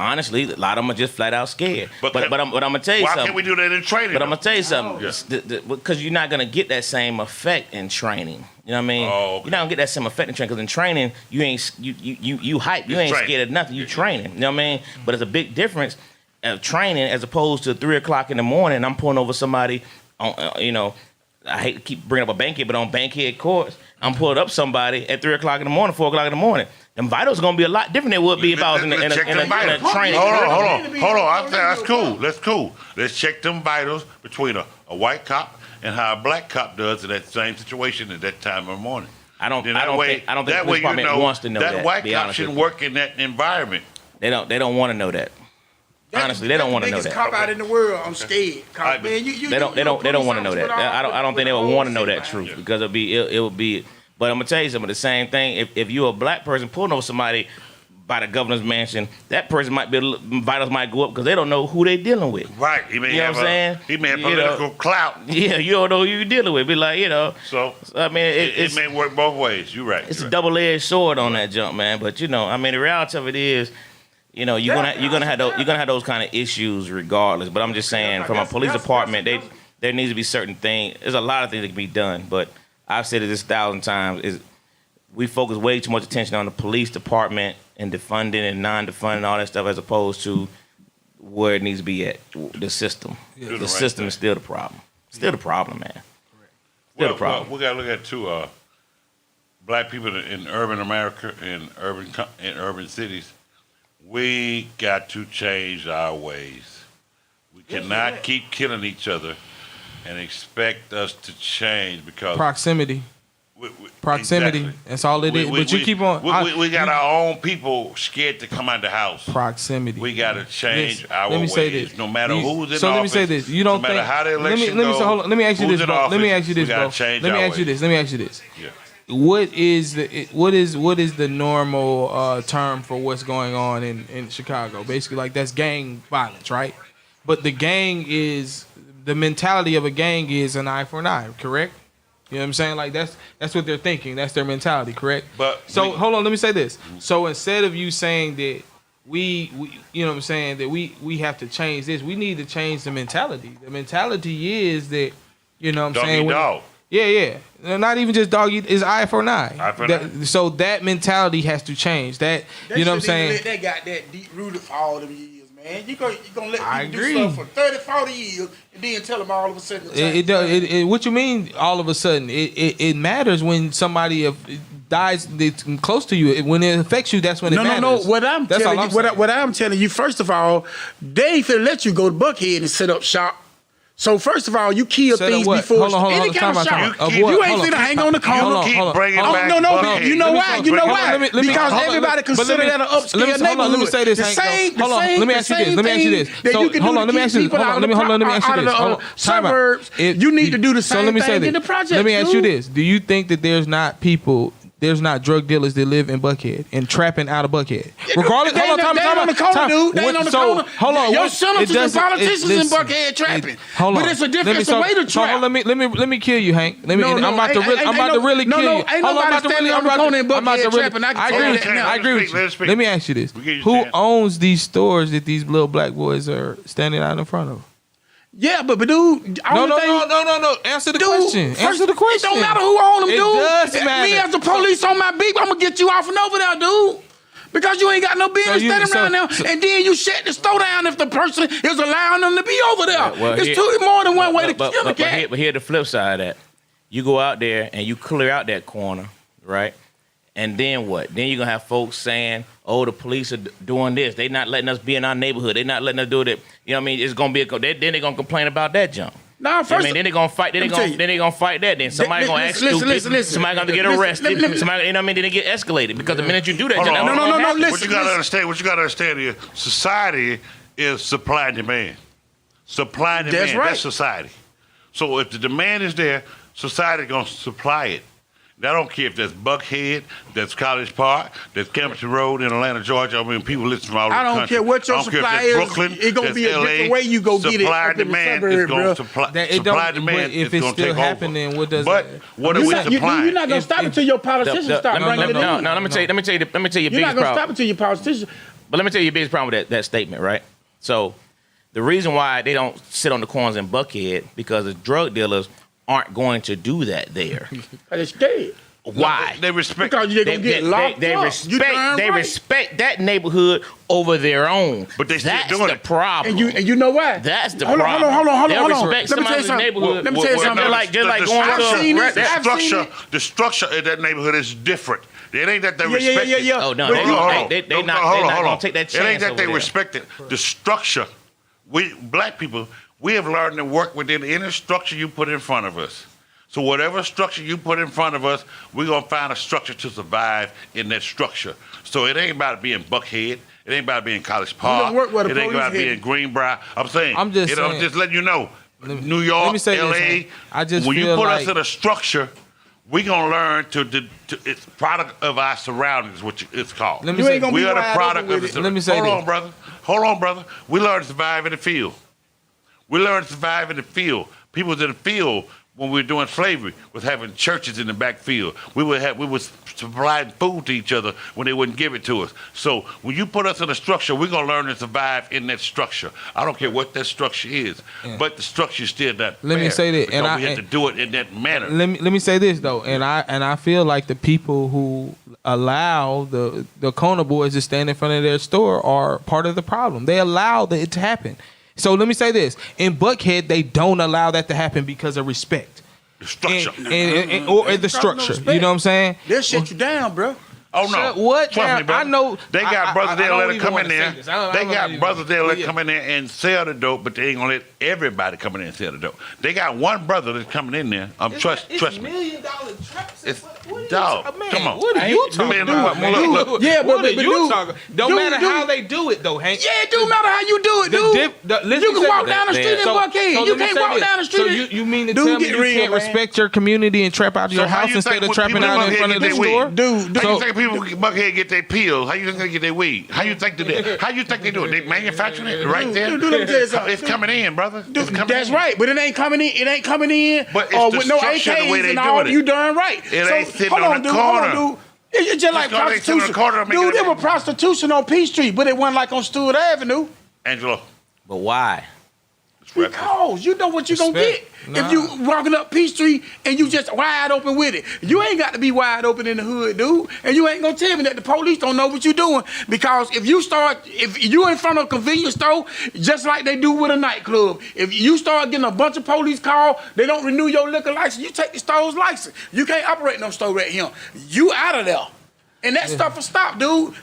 Speaker 2: honestly, a lot of them are just flat out scared. But I'm gonna tell you
Speaker 6: why
Speaker 2: something.
Speaker 6: can't we do that in training?
Speaker 2: But I'm gonna tell you something. Because you're not gonna get that same effect in training. You know what I mean?
Speaker 6: Oh, okay.
Speaker 2: You're not gonna get that same effect in training. Because in training, you hype. You ain't scared of nothing. You training. You know what I mean? But it's a big difference of training as opposed to 3 o'clock in the morning. I'm pulling over somebody on, I hate to keep bringing up a bankhead, but on bankhead courts, I'm pulling up somebody at 3 o'clock in the morning, 4 o'clock in the morning. Them vitals are gonna be a lot different than it would be if I was in a training.
Speaker 6: Hold on. That's cool. That's cool. Let's check them vitals between a white cop and how a black cop does in that same situation at that time of the morning.
Speaker 2: I don't think the police department wants to know that.
Speaker 6: That white cop shouldn't work in that environment.
Speaker 2: They don't want to know that. Honestly, they don't want to know that.
Speaker 4: Biggest cop out in the world. I'm scared. Man,
Speaker 2: they don't want to know that. I don't think they would want to know that truth because it would be. But I'm gonna tell you something. The same thing. If you're a black person pulling over somebody by the governor's mansion, that person vitals might go up because they don't know who they're dealing with.
Speaker 6: Right. He may have political clout.
Speaker 2: Yeah, you don't know who you're dealing with. Be like,
Speaker 6: So
Speaker 2: I mean,
Speaker 6: it may work both ways. You're right.
Speaker 2: It's a double-edged sword on that jump, man. But I mean, the reality of it is, you're gonna have those kind of issues regardless. But I'm just saying, from a police department, there needs to be certain things. There's a lot of things that can be done, but I've said it this 1,000 times. Is we focus way too much attention on the police department and defunding and non-defunding and all that stuff as opposed to where it needs to be at, the system. The system is still the problem. Still the problem, man. Still the problem.
Speaker 6: We got to look at two black people in urban America, in urban cities. We got to change our ways. We cannot keep killing each other and expect us to change because
Speaker 7: proximity. Proximity. Exactly. That's all it is. But you keep on.
Speaker 6: We got our own people scared to come out the house.
Speaker 7: Proximity.
Speaker 6: We got to change our ways.
Speaker 7: Let me say this.
Speaker 6: No matter who's in office.
Speaker 7: So let me say this. You don't
Speaker 6: no matter how the election goes.
Speaker 7: Let me ask you this, bro. Let me ask you this, bro. Let me ask you this.
Speaker 6: Yeah.
Speaker 7: What is the normal term for what's going on in Chicago? Basically, like that's gang violence, right? But the mentality of a gang is an eye for an eye, correct? You know what I'm saying? Like that's what they're thinking. That's their mentality, correct? Hold on, let me say this. So instead of you saying that we you know what I'm saying, that we have to change this, we need to change the mentality. The mentality is that, you know what I'm saying?
Speaker 6: Dog.
Speaker 7: Yeah. Not even just dog eat, it's eye for an eye.
Speaker 6: Eye for an eye.
Speaker 7: So that mentality has to change. That you know what I'm saying?
Speaker 4: They got that deep rooted for all them years, man. You gonna let people do stuff for 30, 40 years and then tell them all of a sudden.
Speaker 7: What you mean all of a sudden? It matters when somebody dies that's close to you. When it affects you, that's when it matters.
Speaker 4: No. What I'm telling you, first of all, they ain't finna let you go to Buckhead and set up shop. So first of all, you kill things before any kind of shop. You ain't finna hang on the corner. No. You know why? Because everybody consider that an upscale neighborhood.
Speaker 7: Let me say this. Hold on. Let me ask you this. Hold on. Let me ask you this.
Speaker 4: Suburbs. You need to do the same thing in the project.
Speaker 7: Let me ask you this. Do you think that there's not drug dealers that live in Buckhead and trapping out of Buckhead? Regardless,
Speaker 4: they ain't on the corner, dude. They ain't on the corner.
Speaker 7: Hold on.
Speaker 4: Your senators and politicians in Buckhead trapping. But it's a different way to trap.
Speaker 7: Let me kill you, Hank. I'm about to really kill you.
Speaker 4: Ain't nobody standing on the corner in Buckhead trapping.
Speaker 7: I agree with you. Let me ask you this. Who owns these stores that these little black boys are standing out in front of?
Speaker 4: Yeah, but dude,
Speaker 7: no. Answer the question. Answer the question.
Speaker 4: It don't matter who own them, dude.
Speaker 7: It does matter.
Speaker 4: Me as the police on my beat, I'm gonna get you off and over there, dude. Because you ain't got no business standing around there, and then you shut the store down if the person is allowing them to be over there. It's more than one way to kill a cat.
Speaker 2: But here's the flip side of that. You go out there and you clear out that corner, right? And then what? Then you're going to have folks saying, oh, the police are doing this. They're not letting us be in our neighborhood. They're not letting us do that. You know what I mean? It's going to be then they're going to complain about that jump.
Speaker 4: No, first,
Speaker 2: then they're going to fight. Then they're going to fight that. Then somebody going to act stupid. Listen. Somebody going to get arrested. Somebody, you know what I mean? Then they get escalated because the minute you do that,
Speaker 6: no. Listen. What you got to understand here, society is supply and demand. Supply and demand. That's society. So if the demand is there, society going to supply it. I don't care if that's Buckhead, that's College Park, that's Campbellton Road in Atlanta, Georgia. I mean, people listen from all over the country.
Speaker 4: I don't care what your supply is.
Speaker 6: Brooklyn,
Speaker 4: it's going to be a different way you go get it up in the suburb, bro.
Speaker 6: Supply demand is going to take over.
Speaker 7: What does
Speaker 6: but what are we supplying?
Speaker 4: You're not going to stop until your politicians start bringing it in.
Speaker 2: No, let me tell you the biggest problem.
Speaker 4: You're not going to stop until your politicians.
Speaker 2: But let me tell you your biggest problem with that statement, right? So the reason why they don't sit on the corners in Buckhead because the drug dealers aren't going to do that there.
Speaker 4: They're scared.
Speaker 2: Why?
Speaker 6: They respect.
Speaker 4: Because you're going to get locked
Speaker 2: they
Speaker 4: up.
Speaker 2: respect respect that neighborhood over their own.
Speaker 6: But they still
Speaker 2: That's
Speaker 6: doing
Speaker 2: the
Speaker 6: it.
Speaker 2: problem.
Speaker 4: And you know why?
Speaker 2: That's the
Speaker 4: hold
Speaker 2: problem.
Speaker 4: On, hold
Speaker 2: They'll
Speaker 4: on.
Speaker 2: respect
Speaker 4: Let me tell you
Speaker 2: somebody's
Speaker 4: something.
Speaker 2: neighborhood.
Speaker 4: Let me tell you something.
Speaker 2: Just like going to
Speaker 6: the structure in that neighborhood is different. It ain't that they respect it.
Speaker 4: Yeah.
Speaker 2: Oh no,
Speaker 6: Hold on.
Speaker 2: they're not gonna take that chance.
Speaker 6: It ain't that
Speaker 2: over
Speaker 6: they
Speaker 2: there.
Speaker 6: respect it. The structure. We black people, we have learned to work within any structure you put in front of us. So whatever structure you put in front of us, we're gonna find a structure to survive in that structure. So it ain't about being Buckhead. It ain't about being College Park. It ain't about being Greenbrier. I'm saying.
Speaker 7: I'm just saying.
Speaker 6: I'm just letting you know. New York,
Speaker 7: let me say
Speaker 6: LA.
Speaker 7: this, I just
Speaker 6: when you
Speaker 7: feel
Speaker 6: put
Speaker 7: like-
Speaker 6: us in a structure, we're gonna learn to it's product of our surroundings, which it's called.
Speaker 7: Let me say-
Speaker 6: we are the product of the
Speaker 7: Let me say
Speaker 6: Hold
Speaker 7: this.
Speaker 6: on, brother. Hold on, brother. We learn to survive in the field. We learn to survive in the field. People in the field when we were doing slavery was having churches in the back field. We was supplying food to each other when they wouldn't give it to us. So when you put us in a structure, we're gonna learn to survive in that structure. I don't care what that structure is, but the structure is still not
Speaker 7: Let me
Speaker 6: fair
Speaker 7: say that,
Speaker 6: because
Speaker 7: and
Speaker 6: we have to do it in that manner.
Speaker 7: Let me say this though, and I feel like the people who allow the corner boys to stand in front of their store are part of the problem. They allow it to happen. So let me say this: in Buckhead, they don't allow that to happen because of respect.
Speaker 6: The structure.
Speaker 7: Or the structure. You know what I'm saying?
Speaker 4: They'll shut you down, bro.
Speaker 6: Oh no!
Speaker 7: Shut what
Speaker 6: Trust
Speaker 7: down?
Speaker 6: me, brother.
Speaker 7: I know-
Speaker 6: they got
Speaker 7: I-
Speaker 6: brothers
Speaker 7: I
Speaker 6: there
Speaker 7: don't
Speaker 6: let it
Speaker 7: even
Speaker 6: come
Speaker 7: wanna
Speaker 6: in
Speaker 7: say
Speaker 6: there.
Speaker 7: this. I don't
Speaker 6: They
Speaker 7: even
Speaker 6: got
Speaker 7: wanna
Speaker 6: brothers there
Speaker 7: Well,
Speaker 6: let
Speaker 7: yeah.
Speaker 6: come in there and sell the dope, but they ain't gonna let everybody come in there and sell the dope. They got one brother that's coming in there. Trust me.
Speaker 5: $1 million traps.
Speaker 6: It's
Speaker 5: What are you
Speaker 6: dog.
Speaker 7: Man,
Speaker 6: Come on.
Speaker 7: what are you talking about, man?
Speaker 6: Look.
Speaker 4: Yeah,
Speaker 7: What
Speaker 4: but
Speaker 7: are you
Speaker 4: dude,
Speaker 7: talking? Don't
Speaker 4: dude,
Speaker 7: matter
Speaker 4: dude.
Speaker 7: how they do it, though, Hank.
Speaker 4: Yeah, it do matter how you do it, dude.
Speaker 7: Listen,
Speaker 4: You can walk down the street in
Speaker 7: So
Speaker 4: Buckhead. You
Speaker 7: let me
Speaker 4: can't
Speaker 7: say
Speaker 4: walk
Speaker 7: this.
Speaker 4: down the street.
Speaker 7: So you mean to
Speaker 4: Dude,
Speaker 7: tell me
Speaker 4: get
Speaker 7: you
Speaker 4: real,
Speaker 7: can't
Speaker 4: man.
Speaker 7: respect your community and trap out of your
Speaker 6: how
Speaker 7: house
Speaker 6: you
Speaker 7: instead
Speaker 6: think
Speaker 7: of
Speaker 6: when
Speaker 7: trapping
Speaker 6: people
Speaker 7: out
Speaker 6: in
Speaker 7: in front of the
Speaker 6: Buckhead get their
Speaker 7: store?
Speaker 6: weed?
Speaker 4: Dude,
Speaker 6: How you
Speaker 4: so-
Speaker 6: think people in Buckhead get their pills? How you think they get their weed? How you think they do it? How you think they do it? They manufacturing it right there?
Speaker 4: Dude, let me tell you something.
Speaker 6: It's coming in, brother.
Speaker 4: Dude,
Speaker 6: It's coming
Speaker 4: that's
Speaker 6: in.
Speaker 4: right, but it ain't coming in. It ain't coming in.
Speaker 6: But it's the
Speaker 4: with no
Speaker 6: structure, the way
Speaker 4: AKs
Speaker 6: they
Speaker 4: and all.
Speaker 6: doing it.
Speaker 4: You darn right.
Speaker 6: It ain't sitting
Speaker 4: hold
Speaker 6: on the
Speaker 4: dude,
Speaker 6: corner.
Speaker 4: Hold on, dude. It's just like
Speaker 6: because they sit on the
Speaker 4: prostitution.
Speaker 6: corner and make
Speaker 4: Dude,
Speaker 6: it-
Speaker 4: it was prostitution on P Street, but it wasn't like on Stewart Avenue.
Speaker 6: Angelo.
Speaker 2: But why?
Speaker 4: Because you know what you gonna get
Speaker 7: Respect.
Speaker 4: if you walking up P Street and you just wide open with it. You ain't got to be wide open in the hood, dude. And you ain't gonna tell me that the police don't know what you doing. Because if you in front of a convenience store, just like they do with a nightclub, if you start getting a bunch of police calls, they don't renew your liquor license, you take the store's license. You can't operate no store right here. You out of there. And that stuff will stop, dude.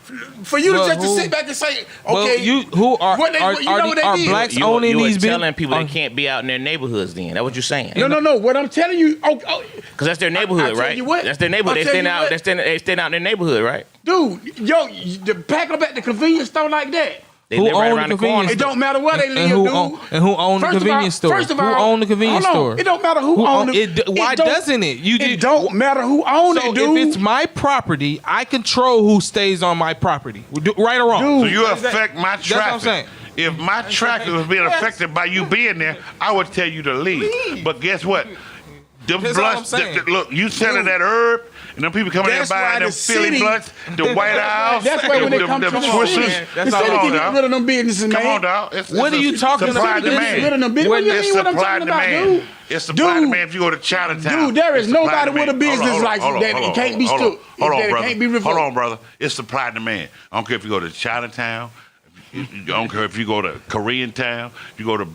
Speaker 4: For you
Speaker 7: But
Speaker 4: to
Speaker 7: who-
Speaker 4: sit back and say,
Speaker 7: Well,
Speaker 4: okay,
Speaker 7: are blacks
Speaker 2: You
Speaker 7: owning these
Speaker 2: telling
Speaker 7: buildings?
Speaker 2: people they can't be out in their neighborhoods. Then that's what you're saying.
Speaker 4: No. What I'm telling you,
Speaker 2: Because that's their neighborhood,
Speaker 4: I tell
Speaker 2: right?
Speaker 4: you what.
Speaker 2: That's their neighborhood.
Speaker 4: I'll
Speaker 2: They
Speaker 4: tell
Speaker 2: stand
Speaker 4: you
Speaker 2: out.
Speaker 4: what.
Speaker 2: They stand out in their neighborhood, right?
Speaker 4: dude, to pack up at the convenience store like that.
Speaker 2: They
Speaker 7: Who
Speaker 2: live right
Speaker 7: own
Speaker 2: around
Speaker 7: the
Speaker 2: the corner.
Speaker 7: convenience
Speaker 4: It don't matter where they live, dude.
Speaker 7: And who own the convenience store?
Speaker 4: First of all,
Speaker 7: who own the convenience
Speaker 4: hold on.
Speaker 7: store?
Speaker 4: It don't matter who own it.
Speaker 7: Why doesn't it?
Speaker 4: It don't matter who own
Speaker 7: So
Speaker 4: it, dude.
Speaker 7: if it's my property, I control who stays on my property. Right or wrong?
Speaker 4: Dude.
Speaker 6: So you
Speaker 7: That's that-
Speaker 6: affect my
Speaker 7: that's what I'm
Speaker 6: traffic.
Speaker 7: saying.
Speaker 6: If my traffic was being affected by you being there, I would tell you to leave. But guess what? Them
Speaker 7: That's all I'm
Speaker 6: blunts,
Speaker 7: saying.
Speaker 6: look, you selling that herb, and them people coming in
Speaker 4: That's
Speaker 6: buying
Speaker 4: why
Speaker 6: them
Speaker 4: the
Speaker 6: Philly
Speaker 4: city-
Speaker 6: blunts, the White House,
Speaker 4: That's why when they
Speaker 6: them
Speaker 4: come to the
Speaker 6: Twisters.
Speaker 4: city,
Speaker 7: That's
Speaker 4: the
Speaker 7: all
Speaker 4: city
Speaker 7: on,
Speaker 4: can get
Speaker 6: dog.
Speaker 4: rid of them businesses, man.
Speaker 6: Come on, dog. It's
Speaker 7: What are you talking
Speaker 6: supply
Speaker 7: about?
Speaker 6: and demand.
Speaker 4: Get rid of them businesses. What do you
Speaker 6: It's
Speaker 4: mean what I'm
Speaker 6: supply
Speaker 4: talking
Speaker 6: and
Speaker 4: about,
Speaker 6: demand.
Speaker 4: dude?
Speaker 6: It's supply and
Speaker 4: Dude.
Speaker 6: demand if you go to Chinatown.
Speaker 4: Dude, there is
Speaker 6: It's supply
Speaker 4: nobody
Speaker 6: and
Speaker 4: with a
Speaker 6: demand.
Speaker 4: business
Speaker 6: Hold on,
Speaker 4: license
Speaker 6: hold on,
Speaker 4: that
Speaker 6: hold on,
Speaker 4: can't be
Speaker 6: hold on.
Speaker 4: stood.
Speaker 6: Hold on,
Speaker 4: That
Speaker 6: brother.
Speaker 4: can't be revoked.
Speaker 6: Hold on, brother. It's supply and demand. I don't care if you go to Chinatown. I don't care if you go to Korean Town, you go to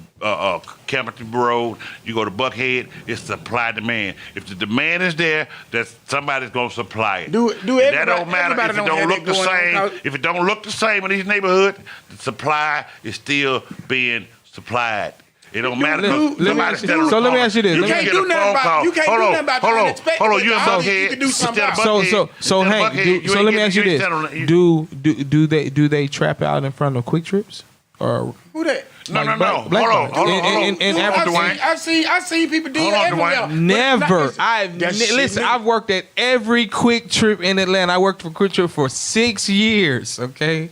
Speaker 6: Campbellton Road, you go to Buckhead. It's supply and demand. If the demand is there, that somebody's gonna supply it.
Speaker 4: Do
Speaker 6: And
Speaker 4: everybody-
Speaker 6: that don't matter
Speaker 4: everybody
Speaker 6: if it
Speaker 4: don't
Speaker 6: don't
Speaker 4: have
Speaker 6: look
Speaker 4: that
Speaker 6: the
Speaker 4: going on,
Speaker 6: same.
Speaker 4: cause-
Speaker 6: If it don't look the same in these neighborhoods, the supply is still being supplied. It don't matter.
Speaker 7: let me
Speaker 6: Somebody
Speaker 7: ask you-
Speaker 6: standing on
Speaker 7: so
Speaker 6: the
Speaker 7: let me
Speaker 6: corner.
Speaker 7: ask you this.
Speaker 6: You
Speaker 7: Let me-
Speaker 6: can
Speaker 4: can't
Speaker 6: get
Speaker 4: do
Speaker 6: a
Speaker 4: nothing
Speaker 6: phone
Speaker 4: about-
Speaker 6: call.
Speaker 4: you can't
Speaker 6: Hold
Speaker 4: do
Speaker 6: on,
Speaker 4: nothing about
Speaker 6: hold
Speaker 4: the
Speaker 6: on,
Speaker 4: unexpected,
Speaker 6: hold on. You in
Speaker 4: but obviously
Speaker 6: Buckhead.
Speaker 4: you can do something
Speaker 6: Instead of
Speaker 4: about it.
Speaker 6: Buckhead,
Speaker 7: So
Speaker 6: instead of
Speaker 7: Hank,
Speaker 6: Buckhead,
Speaker 7: do,
Speaker 6: you
Speaker 7: so
Speaker 6: ain't
Speaker 7: let me
Speaker 6: getting-
Speaker 7: ask you
Speaker 6: ain't
Speaker 7: this:
Speaker 6: standing on-
Speaker 7: do they trap out in front of Quick Trips or
Speaker 4: Who that?
Speaker 6: No.
Speaker 7: Black
Speaker 6: Hold on.
Speaker 7: bars. In Africa.
Speaker 4: I've seen people do
Speaker 6: Hold
Speaker 4: it
Speaker 6: on,
Speaker 4: everywhere.
Speaker 6: Dwayne.
Speaker 7: Never.
Speaker 4: That shit,
Speaker 7: Listen.
Speaker 4: nigga.
Speaker 7: I've worked at every Quick Trip in Atlanta. I worked for Quick Trip for 6 years. Okay,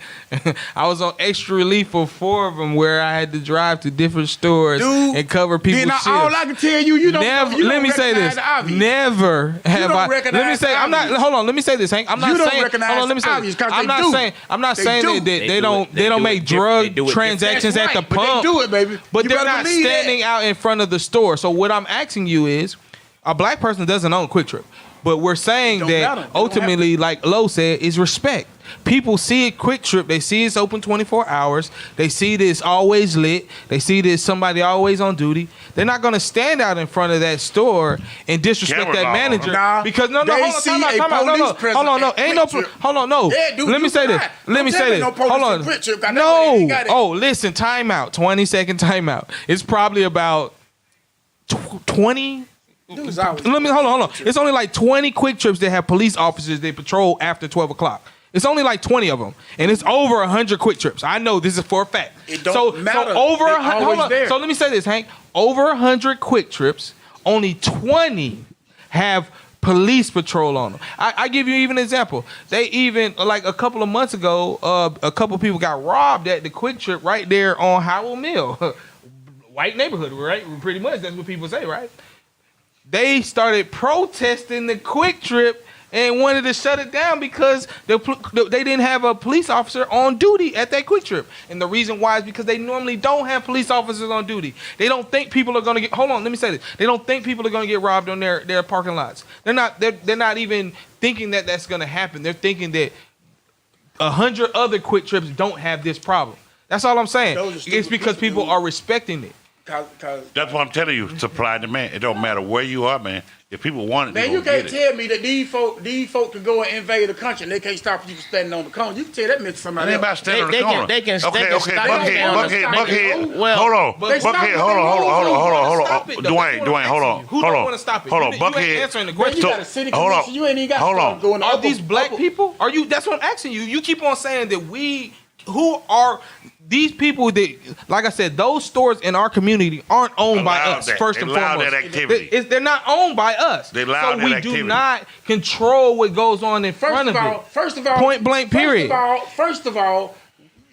Speaker 7: I was on extra relief for 4 of them, where I had to drive to different stores
Speaker 4: Dude,
Speaker 7: and cover people's
Speaker 4: then
Speaker 7: shifts.
Speaker 4: all I can tell you don't.
Speaker 7: Never.
Speaker 4: You
Speaker 7: Let
Speaker 4: don't
Speaker 7: me say
Speaker 4: recognize
Speaker 7: this.
Speaker 4: the obvious.
Speaker 7: Never have
Speaker 4: don't
Speaker 7: I. Let me
Speaker 4: recognize
Speaker 7: say.
Speaker 4: the
Speaker 7: I'm not.
Speaker 4: obvious.
Speaker 7: Hold on. Let me say this, Hank. I'm not
Speaker 4: You don't
Speaker 7: saying.
Speaker 4: recognize
Speaker 7: Hold on. Let me
Speaker 4: the
Speaker 7: say.
Speaker 4: obvious, 'cause
Speaker 7: I'm
Speaker 4: they
Speaker 7: not
Speaker 4: do.
Speaker 7: saying. I'm not
Speaker 4: They
Speaker 7: saying
Speaker 4: do.
Speaker 7: that
Speaker 2: They
Speaker 7: they
Speaker 2: do
Speaker 7: don't.
Speaker 2: it.
Speaker 7: They don't
Speaker 2: do
Speaker 7: make
Speaker 2: it different. They
Speaker 7: drug
Speaker 2: do it
Speaker 7: transactions
Speaker 4: That's
Speaker 7: at the
Speaker 4: right, but they
Speaker 7: pump.
Speaker 4: do it, baby.
Speaker 7: But
Speaker 4: You
Speaker 7: they're
Speaker 4: better
Speaker 7: not
Speaker 4: believe that.
Speaker 7: standing out in front of the store. So what I'm asking you is, a black person doesn't own Quick Trip, but we're saying
Speaker 4: Don't
Speaker 7: that
Speaker 4: matter. They don't
Speaker 7: ultimately, like Lo said, is respect. People see it Quick Trip. They see it's open 24 hours. They see that it's always lit. They see that somebody always on duty. They're not going to stand out in front of that store and disrespect
Speaker 6: Camera
Speaker 7: that
Speaker 6: law.
Speaker 7: manager.
Speaker 4: Nah,
Speaker 7: because no,
Speaker 4: they
Speaker 7: hold on,
Speaker 4: see
Speaker 7: time out,
Speaker 4: a
Speaker 7: time out. No,
Speaker 4: police
Speaker 7: hold on, no,
Speaker 4: presence
Speaker 7: ain't no,
Speaker 4: at Quick Trip.
Speaker 7: hold on, no.
Speaker 4: Yeah, dude,
Speaker 7: Let me
Speaker 4: you
Speaker 7: say this.
Speaker 4: right.
Speaker 7: Let
Speaker 4: Don't
Speaker 7: me
Speaker 4: tell
Speaker 7: say
Speaker 4: me
Speaker 7: this.
Speaker 4: no police
Speaker 7: Hold
Speaker 4: at
Speaker 7: on.
Speaker 4: Quick Trip, 'cause I know they ain't got it.
Speaker 7: Oh, listen, timeout. 20-second timeout. It's probably about 20.
Speaker 4: Dude's always-
Speaker 7: Let me hold on. It's only like 20 Quick Trips that have police officers they patrol after 12 o'clock. It's only like 20 of them, and it's over 100 Quick Trips. I know this is for a fact.
Speaker 4: It don't matter.
Speaker 7: So over
Speaker 4: They
Speaker 7: 100.
Speaker 4: always
Speaker 7: Hold on.
Speaker 4: there.
Speaker 7: So let me say this, Hank. Over 100 Quick Trips, only 20 have police patrol on them. I give you even an example. They even, like a couple of months ago, a couple of people got robbed at the Quick Trip right there on Howell Mill. White neighborhood, right? Pretty much, that's what people say, right? They started protesting the Quick Trip and wanted to shut it down because they didn't have a police officer on duty at that Quick Trip. And the reason why is because they normally don't have police officers on duty. They don't think people are going to get, hold on, let me say this. They don't think people are going to get robbed on their parking lots. They're not even thinking that that's going to happen. They're thinking that 100 other Quick Trips don't have this problem. That's all I'm saying. It's because people are respecting it.
Speaker 6: That's what I'm telling you. Supply and demand. It don't matter where you are, man. If people want it,
Speaker 4: Man,
Speaker 6: they
Speaker 4: you
Speaker 6: gonna
Speaker 4: can't
Speaker 6: get it.
Speaker 4: tell me that these folk can go and invade the country and they can't stop you from standing on the corner. You can tell that meant somebody
Speaker 6: Anybody
Speaker 4: else.
Speaker 6: standing on
Speaker 2: They
Speaker 6: the
Speaker 2: can-
Speaker 6: corner.
Speaker 2: they can
Speaker 6: Okay,
Speaker 2: stop
Speaker 6: Buckhead.
Speaker 2: Well,
Speaker 6: Hold on.
Speaker 7: but-
Speaker 6: Buckhead, hold on.
Speaker 7: Stop it, though.
Speaker 6: Dwayne,
Speaker 7: That's what I'm
Speaker 6: hold on.
Speaker 7: asking you. Who
Speaker 6: Hold
Speaker 7: don't
Speaker 6: on.
Speaker 7: wanna stop it?
Speaker 6: Hold on,
Speaker 7: You ain't
Speaker 6: Buckhead.
Speaker 7: answering the
Speaker 4: Man,
Speaker 7: question.
Speaker 4: you got a city
Speaker 6: Hold
Speaker 4: commission.
Speaker 6: on.
Speaker 4: You ain't even got
Speaker 6: Hold
Speaker 4: to
Speaker 6: on.
Speaker 4: start going
Speaker 7: Are
Speaker 4: up
Speaker 7: these
Speaker 4: a-
Speaker 7: black
Speaker 4: up a-
Speaker 7: people? Are you? That's what I'm asking you. You keep on saying that who are these people that, like I said, those stores in our community aren't owned by
Speaker 6: Allow
Speaker 7: us,
Speaker 6: that.
Speaker 7: first
Speaker 6: They
Speaker 7: and
Speaker 6: allow
Speaker 7: foremost.
Speaker 6: that activity.
Speaker 7: They're not owned by us.
Speaker 6: They allow
Speaker 7: so
Speaker 6: that
Speaker 7: we
Speaker 6: activity.
Speaker 7: do not control what goes on in front of it.
Speaker 4: First of all,
Speaker 7: Point blank, period.
Speaker 4: First of all,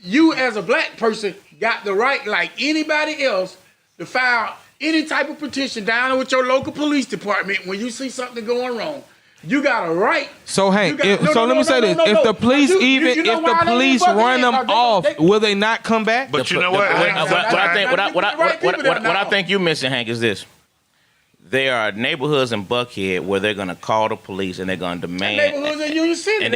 Speaker 4: you as a black person got the right, like anybody else, to file any type of petition down with your local police department when you see something going wrong. You got a right.
Speaker 7: So Hank,
Speaker 4: You got-
Speaker 7: let me say this: if the police
Speaker 4: You know
Speaker 7: if the
Speaker 4: why they
Speaker 7: police
Speaker 4: ain't
Speaker 7: run them
Speaker 4: fucking-
Speaker 7: off,
Speaker 4: they-
Speaker 7: will they not come back?
Speaker 6: But you know what?
Speaker 2: What I think you missing, Hank, is this. There are neighborhoods in Buckhead where they're gonna call the police and they're gonna demand.
Speaker 4: Neighborhoods in Union City.
Speaker 2: And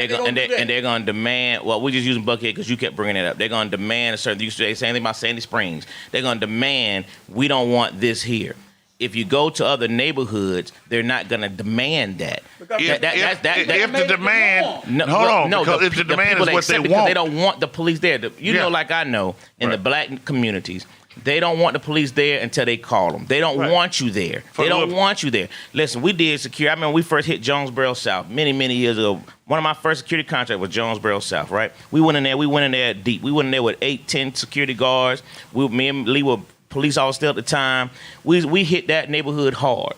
Speaker 2: they're gonna demand. Well, we're just using Buckhead because you kept bringing it up. They're gonna demand a certain. You say anything about Sandy Springs. They're gonna demand. We don't want this here. If you go to other neighborhoods, they're not gonna demand that.
Speaker 6: If the demand, because if the demand
Speaker 2: people
Speaker 6: is what they
Speaker 2: accept it 'cause
Speaker 6: want,
Speaker 2: they don't want the police there. You know, like I know in the black communities. They don't want the police there until they call them. They don't want you there. They don't want you there. Listen, we did security. I remember we first hit Jonesboro South many, many years ago. One of my first security contracts was Jonesboro South, right? We went in there deep. We went in there with 8, 10 security guards. Me and Lee were police officers still at the time. We hit that neighborhood hard,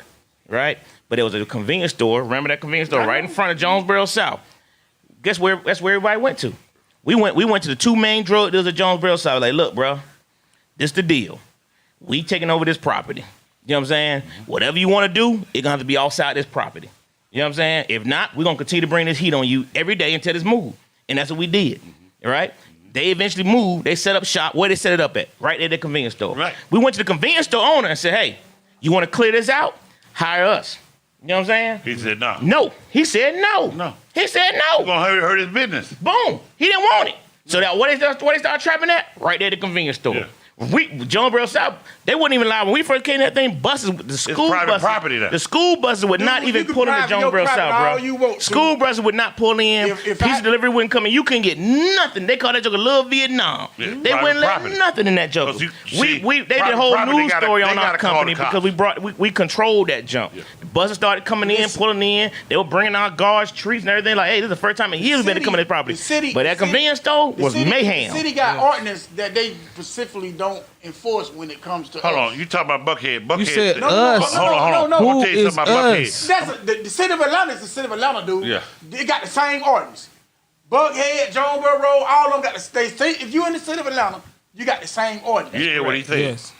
Speaker 2: right? But there was a convenience store. Remember that convenience store right in front of Jonesboro South? Guess where? That's where everybody went to. We went to the 2 main drug dealers at Jonesboro South. Like, look, bro. This the deal. We taking over this property. You know what I'm saying? Whatever you want to do, it's going to have to be outside this property. You know what I'm saying? If not, we're going to continue to bring this heat on you every day until it's moved. And that's what we did. All right? They eventually moved. They set up shop. Where they set it up at? Right at the convenience store.
Speaker 6: Right.
Speaker 2: We went to the convenience store owner and said, hey, you want to clear this out? Hire us. You know what I'm saying?
Speaker 6: he said no.
Speaker 2: No. He said no.
Speaker 6: No.
Speaker 2: He said no.
Speaker 6: You're gonna hurt his business.
Speaker 2: Boom. He didn't want it. So that what they started trapping at? Right there at the convenience store.
Speaker 6: Yeah.
Speaker 2: Jonesboro South, they wouldn't even allow. When we first came to that thing, the school
Speaker 6: private
Speaker 2: buses,
Speaker 6: property there.
Speaker 2: the school buses would not
Speaker 4: You
Speaker 2: even
Speaker 4: can
Speaker 2: pull into
Speaker 4: private your
Speaker 2: Jonesboro
Speaker 4: private
Speaker 2: South,
Speaker 4: all you
Speaker 2: bro.
Speaker 4: want to.
Speaker 2: School buses would not pull in.
Speaker 4: If
Speaker 2: Pizza
Speaker 4: I-
Speaker 2: delivery wouldn't come in. You couldn't get nothing. They call that joke a little Vietnam.
Speaker 6: Yeah,
Speaker 2: They
Speaker 6: private
Speaker 2: wouldn't let
Speaker 6: property.
Speaker 2: nothing in that joke.
Speaker 6: See,
Speaker 2: They did a
Speaker 6: private
Speaker 2: whole
Speaker 6: property,
Speaker 2: news story
Speaker 6: they
Speaker 2: on our
Speaker 6: gotta call
Speaker 2: company
Speaker 6: the cops.
Speaker 2: because we controlled that jump. The buses started coming in, pulling in. They were bringing our guards, treats, and everything. Like, hey, this is the first time in years we've been to come in this property. But that convenience store was mayhem.
Speaker 4: The city got ordinance that they specifically don't enforce when it comes to
Speaker 6: Hold
Speaker 4: us.
Speaker 6: on, you talking about Buckhead? Buckhead.
Speaker 7: You said
Speaker 4: No,
Speaker 7: us.
Speaker 6: Hold on.
Speaker 4: no.
Speaker 6: I'm gonna
Speaker 7: Who
Speaker 6: tell you
Speaker 7: is
Speaker 6: something about
Speaker 7: us?
Speaker 6: Buckhead.
Speaker 4: The city of Atlanta is the city of Atlanta, dude.
Speaker 6: Yeah.
Speaker 4: They got the same ordinance. Buckhead, Jonesboro Road, all of them got the same. If you in the city of Atlanta, you got the same ordinance.
Speaker 6: You hear what he said?
Speaker 7: Yes.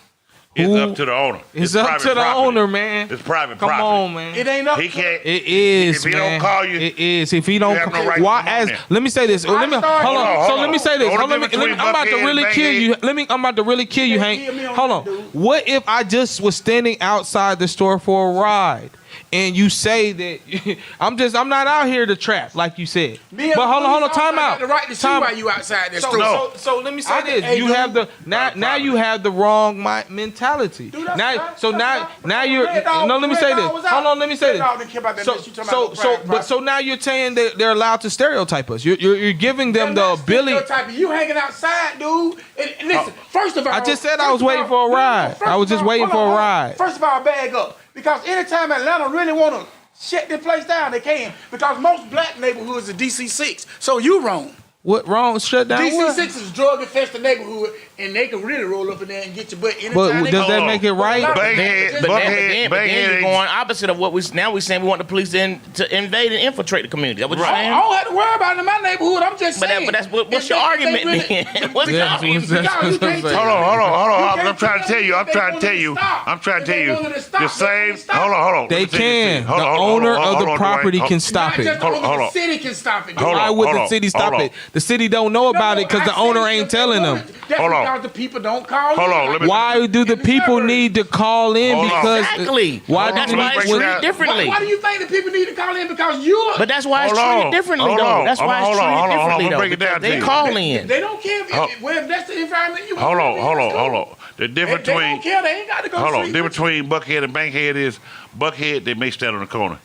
Speaker 6: It's
Speaker 7: Who-
Speaker 6: up to the owner.
Speaker 7: It's up
Speaker 6: private
Speaker 7: to the
Speaker 6: property.
Speaker 7: owner, man.
Speaker 6: It's private
Speaker 7: Come
Speaker 6: property.
Speaker 7: on, man.
Speaker 4: It ain't up.
Speaker 6: He can't.
Speaker 7: It is,
Speaker 6: If he
Speaker 7: man.
Speaker 6: don't call you,
Speaker 7: it is. If he don't,
Speaker 6: have no right to
Speaker 7: why?
Speaker 6: come on
Speaker 7: As
Speaker 6: there.
Speaker 7: let me say this. Let me hold on. So let me say this.
Speaker 6: Hold on.
Speaker 7: Hold on, let me- I'm about to
Speaker 6: Between
Speaker 7: really
Speaker 6: Buckhead
Speaker 7: kill
Speaker 6: and
Speaker 7: you. I'm about to really kill you,
Speaker 4: can't kill
Speaker 7: Hank.
Speaker 4: me on
Speaker 7: Hold
Speaker 4: that,
Speaker 7: on.
Speaker 4: dude.
Speaker 7: What if I just was standing outside the store for a ride? And you say that I'm not out here to trap, like you said.
Speaker 4: Me and
Speaker 7: But hold on,
Speaker 4: police
Speaker 7: time
Speaker 4: officer
Speaker 7: out.
Speaker 4: got the right to see why you outside that store.
Speaker 7: So let me say
Speaker 4: I-
Speaker 7: this:
Speaker 4: hey,
Speaker 7: you
Speaker 4: dude.
Speaker 7: have the now you have the wrong mentality.
Speaker 4: Dude, that's
Speaker 7: now,
Speaker 4: right.
Speaker 7: so now you're
Speaker 4: Red Dog-
Speaker 7: no. Let me
Speaker 4: Red
Speaker 7: say this.
Speaker 4: Dog was out.
Speaker 7: Hold on, let me say
Speaker 4: Red Dog
Speaker 7: this.
Speaker 4: didn't care about that
Speaker 7: So
Speaker 4: mess. You talking about
Speaker 7: so
Speaker 4: no
Speaker 7: so
Speaker 4: private
Speaker 7: but so now you're saying that they're allowed to stereotype us. You're giving them the ability.
Speaker 4: You hanging outside, dude. And listen, first of all,
Speaker 7: I just said I was waiting for a ride. I was just waiting for a ride.
Speaker 4: First of all, bag up. Because anytime Atlanta really want to shut this place down, they can. Because most black neighborhoods are DC6. So you wrong.
Speaker 7: What wrong? Shut down.
Speaker 4: DC6
Speaker 7: What?
Speaker 4: is drug infested neighborhood, and they can really roll up in there and get your butt anytime
Speaker 7: But
Speaker 4: they
Speaker 7: does that
Speaker 6: Hold
Speaker 7: make
Speaker 6: on.
Speaker 7: it right?
Speaker 6: Bankhead,
Speaker 2: But
Speaker 6: Buckhead,
Speaker 2: then you're
Speaker 6: Bankhead.
Speaker 2: going opposite of what we saying we want the police to invade and infiltrate the community. That what you're
Speaker 4: I
Speaker 2: saying?
Speaker 4: don't have to worry about it in my neighborhood. I'm just
Speaker 2: But
Speaker 4: saying.
Speaker 2: that's what's
Speaker 4: If
Speaker 2: your
Speaker 4: they
Speaker 2: argument
Speaker 4: really-
Speaker 2: then? What's your
Speaker 7: Yeah,
Speaker 2: argument?
Speaker 7: that's what I'm saying.
Speaker 6: Hold on.
Speaker 4: You
Speaker 6: I'm trying to tell you. I'm trying to tell you. The same. Hold on.
Speaker 7: They
Speaker 6: Let me tell you
Speaker 7: can.
Speaker 6: this. Hold
Speaker 7: The
Speaker 6: on,
Speaker 7: owner
Speaker 6: hold
Speaker 7: of
Speaker 6: on,
Speaker 7: the property
Speaker 6: Dwayne.
Speaker 7: can stop
Speaker 4: Not
Speaker 7: it.
Speaker 4: just the
Speaker 6: Hold
Speaker 4: owner,
Speaker 6: on.
Speaker 4: the city can stop it.
Speaker 6: Hold
Speaker 7: Why
Speaker 6: on,
Speaker 7: would
Speaker 6: hold
Speaker 7: the
Speaker 6: on,
Speaker 7: city stop
Speaker 6: hold
Speaker 7: it? The city don't know about it because the owner ain't telling them.
Speaker 4: That's
Speaker 6: Hold on.
Speaker 4: because the people don't call
Speaker 6: Hold
Speaker 4: in.
Speaker 6: on, let me-
Speaker 7: Why do the people need to call in?
Speaker 6: Hold on.
Speaker 7: Because
Speaker 2: Exactly.
Speaker 7: why
Speaker 6: Hold on,
Speaker 2: That's
Speaker 7: do
Speaker 2: why
Speaker 6: let me
Speaker 2: it's
Speaker 6: break it
Speaker 2: treated
Speaker 6: down.
Speaker 2: differently.
Speaker 4: Why do you think the people need to call in? Because you.
Speaker 2: But that's why it's
Speaker 6: Hold
Speaker 2: treated
Speaker 6: on.
Speaker 2: differently,
Speaker 6: Hold
Speaker 2: though.
Speaker 6: on.
Speaker 2: That's why it's
Speaker 6: Hold on,
Speaker 2: treated
Speaker 6: hold on, hold on.
Speaker 2: differently,
Speaker 6: I'm gonna
Speaker 2: though.
Speaker 6: break it down
Speaker 2: because
Speaker 6: to
Speaker 2: they
Speaker 6: you.
Speaker 2: call in.
Speaker 4: They don't care
Speaker 6: Hold-
Speaker 4: if that's the environment you
Speaker 6: Hold
Speaker 4: want.
Speaker 6: on. The difference
Speaker 4: They
Speaker 6: between
Speaker 4: don't care. They ain't got to go
Speaker 6: hold on.
Speaker 4: street
Speaker 6: Difference
Speaker 4: with
Speaker 6: between Buckhead and Bankhead is Buckhead they may stand on the corner.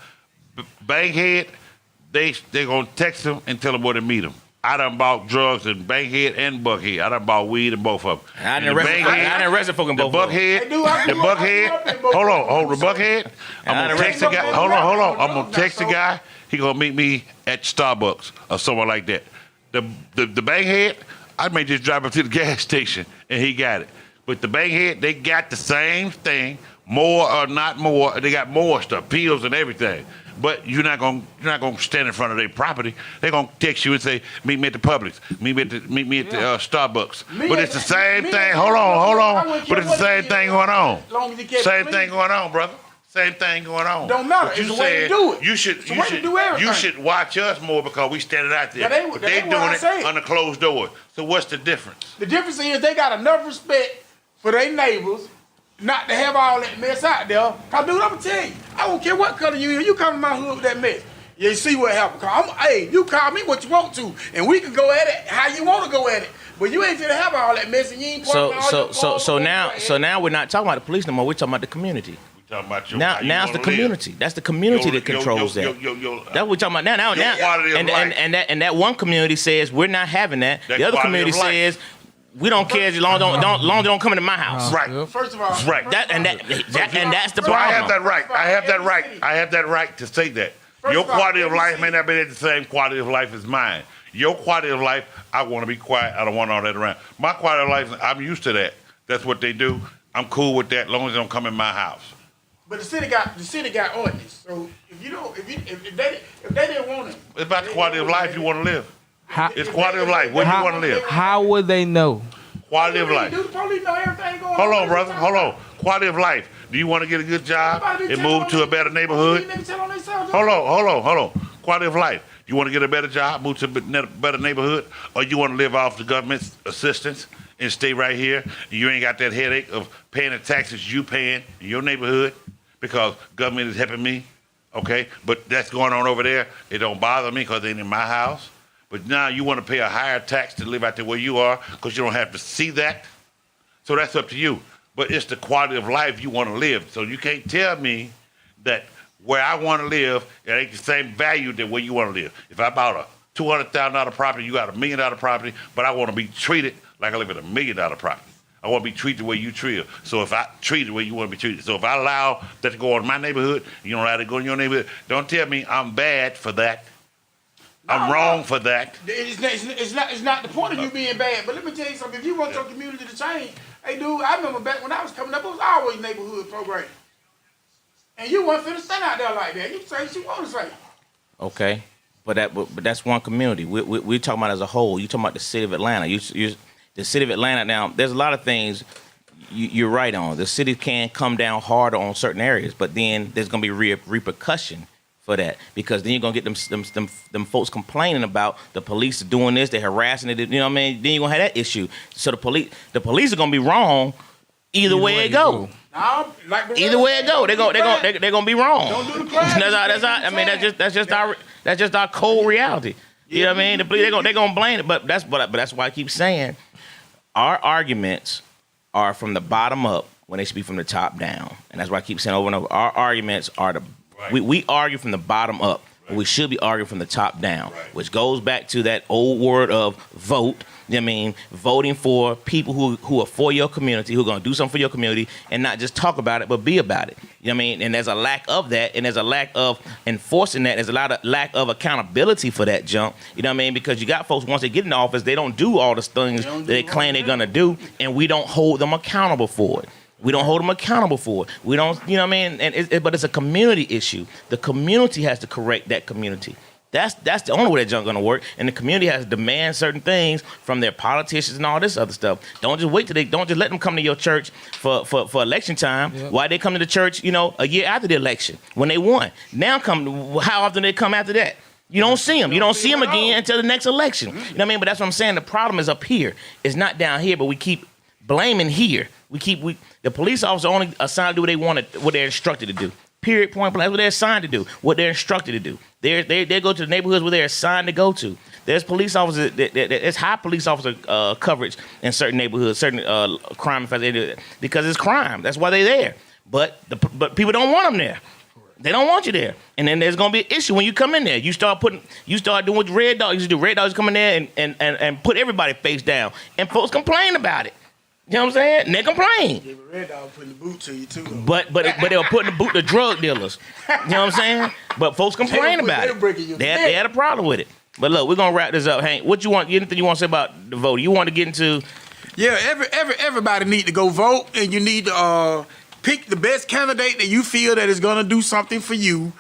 Speaker 6: Bankhead they gonna text them and tell them where to meet them. I done bought drugs in Bankhead and Buckhead. I done bought weed in both of them.
Speaker 2: I didn't arrest fucking
Speaker 6: The
Speaker 2: both of them.
Speaker 6: Buckhead,
Speaker 4: Hey, dude, I
Speaker 6: the
Speaker 4: grew up in
Speaker 6: Buckhead.
Speaker 4: both
Speaker 6: Hold
Speaker 4: of
Speaker 6: on,
Speaker 4: them.
Speaker 6: hold the Buckhead. I'm
Speaker 2: I
Speaker 6: gonna
Speaker 2: done
Speaker 6: text the guy.
Speaker 4: arrested
Speaker 6: Hold on.
Speaker 4: both of
Speaker 6: I'm
Speaker 4: them.
Speaker 6: gonna text the guy. He gonna meet me at Starbucks or somewhere like that. The Bankhead, I may just drive up to the gas station and he got it. But the Bankhead, they got the same thing, more or not more. They got more stuff, pills and everything. But you're not gonna stand in front of their property. They're gonna text you and say, "Meet me at the Publix. Meet me at the Starbucks." But it's the same thing. Hold on. But it's the same thing going on. Same thing going on, brother. Same thing going on.
Speaker 4: Don't matter.
Speaker 6: But you
Speaker 4: It's the way to
Speaker 6: said
Speaker 4: do it.
Speaker 6: You should.
Speaker 4: It's the way to do everything.
Speaker 6: You should watch us more because we standing out there.
Speaker 4: That ain't-
Speaker 6: But
Speaker 4: that
Speaker 6: they
Speaker 4: ain't what I
Speaker 6: doing it
Speaker 4: said.
Speaker 6: under closed doors. So what's the difference?
Speaker 4: The difference is they got enough respect for their neighbors not to have all that mess out there. Cause dude, I'm gonna tell you, I don't care what color you is. You come to my hood with that mess. You see what happened. Hey, you call me what you want to, and we can go at it how you want to go at it. But you ain't finna have all that mess, and you ain't parking all your cars
Speaker 2: So
Speaker 4: over
Speaker 2: now
Speaker 4: there.
Speaker 2: we're not talking about the police no more. We're talking about the community.
Speaker 6: We talking about your,
Speaker 2: Now
Speaker 6: how you
Speaker 2: it's the
Speaker 6: wanna live.
Speaker 2: community. That's the community that controls that. That's what we're talking about now.
Speaker 6: Your quality of
Speaker 2: And
Speaker 6: life.
Speaker 2: that one community says we're not having that.
Speaker 6: That
Speaker 2: The other
Speaker 6: quality
Speaker 2: community
Speaker 6: of life.
Speaker 2: says we don't care as long as they don't come into my house.
Speaker 6: Right.
Speaker 4: First of all,
Speaker 6: Right.
Speaker 2: And that's the
Speaker 6: So I
Speaker 2: problem.
Speaker 6: have that right. I have that right. I have that right to say that.
Speaker 4: First
Speaker 6: Your
Speaker 4: of all,
Speaker 6: quality of
Speaker 4: every
Speaker 6: life
Speaker 4: city-
Speaker 6: may not be the same quality of life as mine. Your quality of life, I want to be quiet. I don't want all that around. My quality of life, I'm used to that. That's what they do. I'm cool with that as long as they don't come in my house.
Speaker 4: but the city got ordinance. So if they didn't want it,
Speaker 6: It's about the quality of life you want to live.
Speaker 7: How,
Speaker 6: It's quality of life. Where you want to live.
Speaker 7: how would they know?
Speaker 6: Quality of life.
Speaker 4: Do the police know everything going on?
Speaker 6: Hold on, brother. Hold on. Quality of life. Do you want to get a good job and move to a better neighborhood? Hold on. Quality of life. You want to get a better job, move to a better neighborhood, or you want to live off the government's assistance and stay right here? You ain't got that headache of paying the taxes you paying in your neighborhood because government is helping me, okay? But that's going on over there. It don't bother me because it ain't in my house. But now you want to pay a higher tax to live out there where you are because you don't have to see that. So that's up to you. But it's the quality of life you want to live. So you can't tell me that where I want to live, it ain't the same value than where you want to live. If I bought a $200,000 property, you got $1 million property, but I want to be treated like I live in $1 million property. I want to be treated the way you treat. So if I treat the way you want to be treated. So if I allow that to go in my neighborhood, you don't allow it to go in your neighborhood, don't tell me I'm bad for that. I'm wrong for that.
Speaker 4: It's not the point of you being bad. But let me tell you something. If you want your community to change, Hey, dude, I remember back when I was coming up, it was always neighborhood program. And you wasn't finna stand out there like that. You say what you want to say.
Speaker 2: Okay, but that's one community. We're talking about as a whole. You talking about the city of Atlanta. The city of Atlanta. Now, there's a lot of things you're right on. The city can come down harder on certain areas, but then there's gonna be repercussion for that, because then you're gonna get them folks complaining about the police doing this, they're harassing it. You know what I mean? Then you're gonna have that issue. So the police are gonna be wrong either way it go. Either way it go, they're gonna be wrong.
Speaker 4: Don't do the crime.
Speaker 2: That's just our cold reality. You know what I mean? The police they're gonna blame it, but that's why I keep saying our arguments are from the bottom up when they should be from the top down, and that's why I keep saying over and over. Our arguments are we argue from the bottom up. We should be arguing from the top down, which goes back to that old word of vote. You know what I mean? Voting for people who are for your community, who are going to do something for your community, and not just talk about it, but be about it. You know what I mean? And there's a lack of that, and there's a lack of enforcing that. There's a lot of lack of accountability for that junk. You know what I mean? Because you got folks, once they get in the office, they don't do all the things that they claim they're going to do, and we don't hold them accountable for it. We don't hold them accountable for it. We don't, you know what I mean? But it's a community issue. The community has to correct that community. That's the only way that junk gonna work. And the community has to demand certain things from their politicians and all this other stuff. Don't just don't just let them come to your church for election time. Yep. Why they come to the church, a year after the election when they won? Now how often they come after that? You don't see them. You don't see them again until the next election. You know what I mean? But that's what I'm saying. The problem is up here. It's not down here, but we keep blaming here. The police officer only assigned to do what they're instructed to do. Period, point blank. That's what they're assigned to do, what they're instructed to do. They go to the neighborhoods where they're assigned to go to. There's police officers, there's high police officer coverage in certain neighborhoods, certain crime, because it's crime. That's why they're there. But people don't want them there. They don't want you there. And then there's going to be an issue when you come in there. You start doing what Red Dog used to do. Red Dogs come in there and put everybody face down. And folks complain about it. You know what I'm saying? And they complain.
Speaker 4: Yeah, but Red Dog putting the boot to you too.
Speaker 2: But they were putting the boot to drug dealers. You know what I'm saying? But folks complain about it. They had a problem with it. But look, we're gonna wrap this up. Hank, anything you want to say about the vote? You want to get into?
Speaker 4: Yeah, everybody need to go vote, and you need to pick the best candidate that you feel that is gonna do something for you,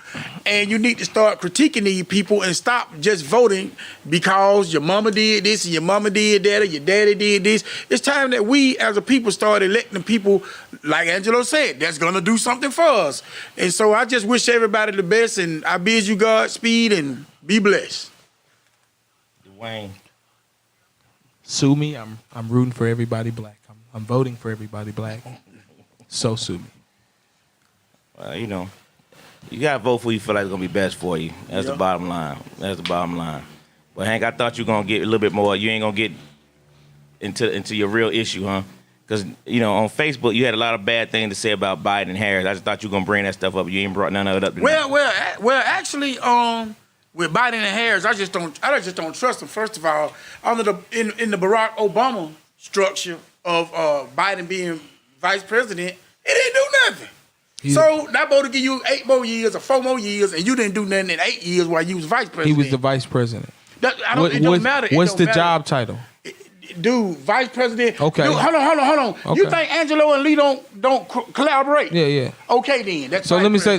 Speaker 4: and you need to start critiquing these people and stop just voting because your mama did this and your mama did that or your daddy did this. It's time that we as a people start electing people, like Angelo said, that's gonna do something for us. And so I just wish everybody the best, and I bid you Godspeed and be blessed.
Speaker 2: Dwayne.
Speaker 7: Sue me. I'm rooting for everybody black. I'm voting for everybody black. So sue me.
Speaker 2: Well, you gotta vote for who you feel like is gonna be best for you. That's the bottom line. But Hank, I thought you were gonna get a little bit more. You ain't gonna get into your real issue, huh? Because on Facebook you had a lot of bad things to say about Biden and Harris. I just thought you were gonna bring that stuff up. You ain't brought none of it up.
Speaker 4: Well, actually, with Biden and Harris, I just don't trust them. First of all, in the Barack Obama structure of Biden being vice president, it didn't do nothing. So that boy to give you 8 more years or 4 more years, and you didn't do nothing in 8 years while you was vice president.
Speaker 7: He was the vice president.
Speaker 4: It don't matter.
Speaker 7: What's the job title?
Speaker 4: Dude, vice president.
Speaker 7: Okay.
Speaker 4: Dude, hold on. Okay. You think Angelo and Lee don't collaborate?
Speaker 7: Yeah.
Speaker 4: Okay then. That's
Speaker 7: let me say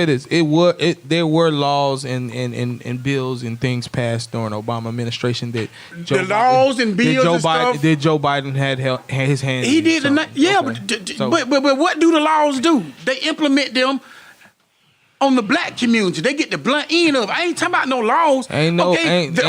Speaker 7: this. There were laws and bills and things passed during the Obama administration that Joe Biden had his hands.
Speaker 4: He did. But what do the laws do? They implement them on the black community. They get the blunt end of it. I ain't talking about no laws. Nothing that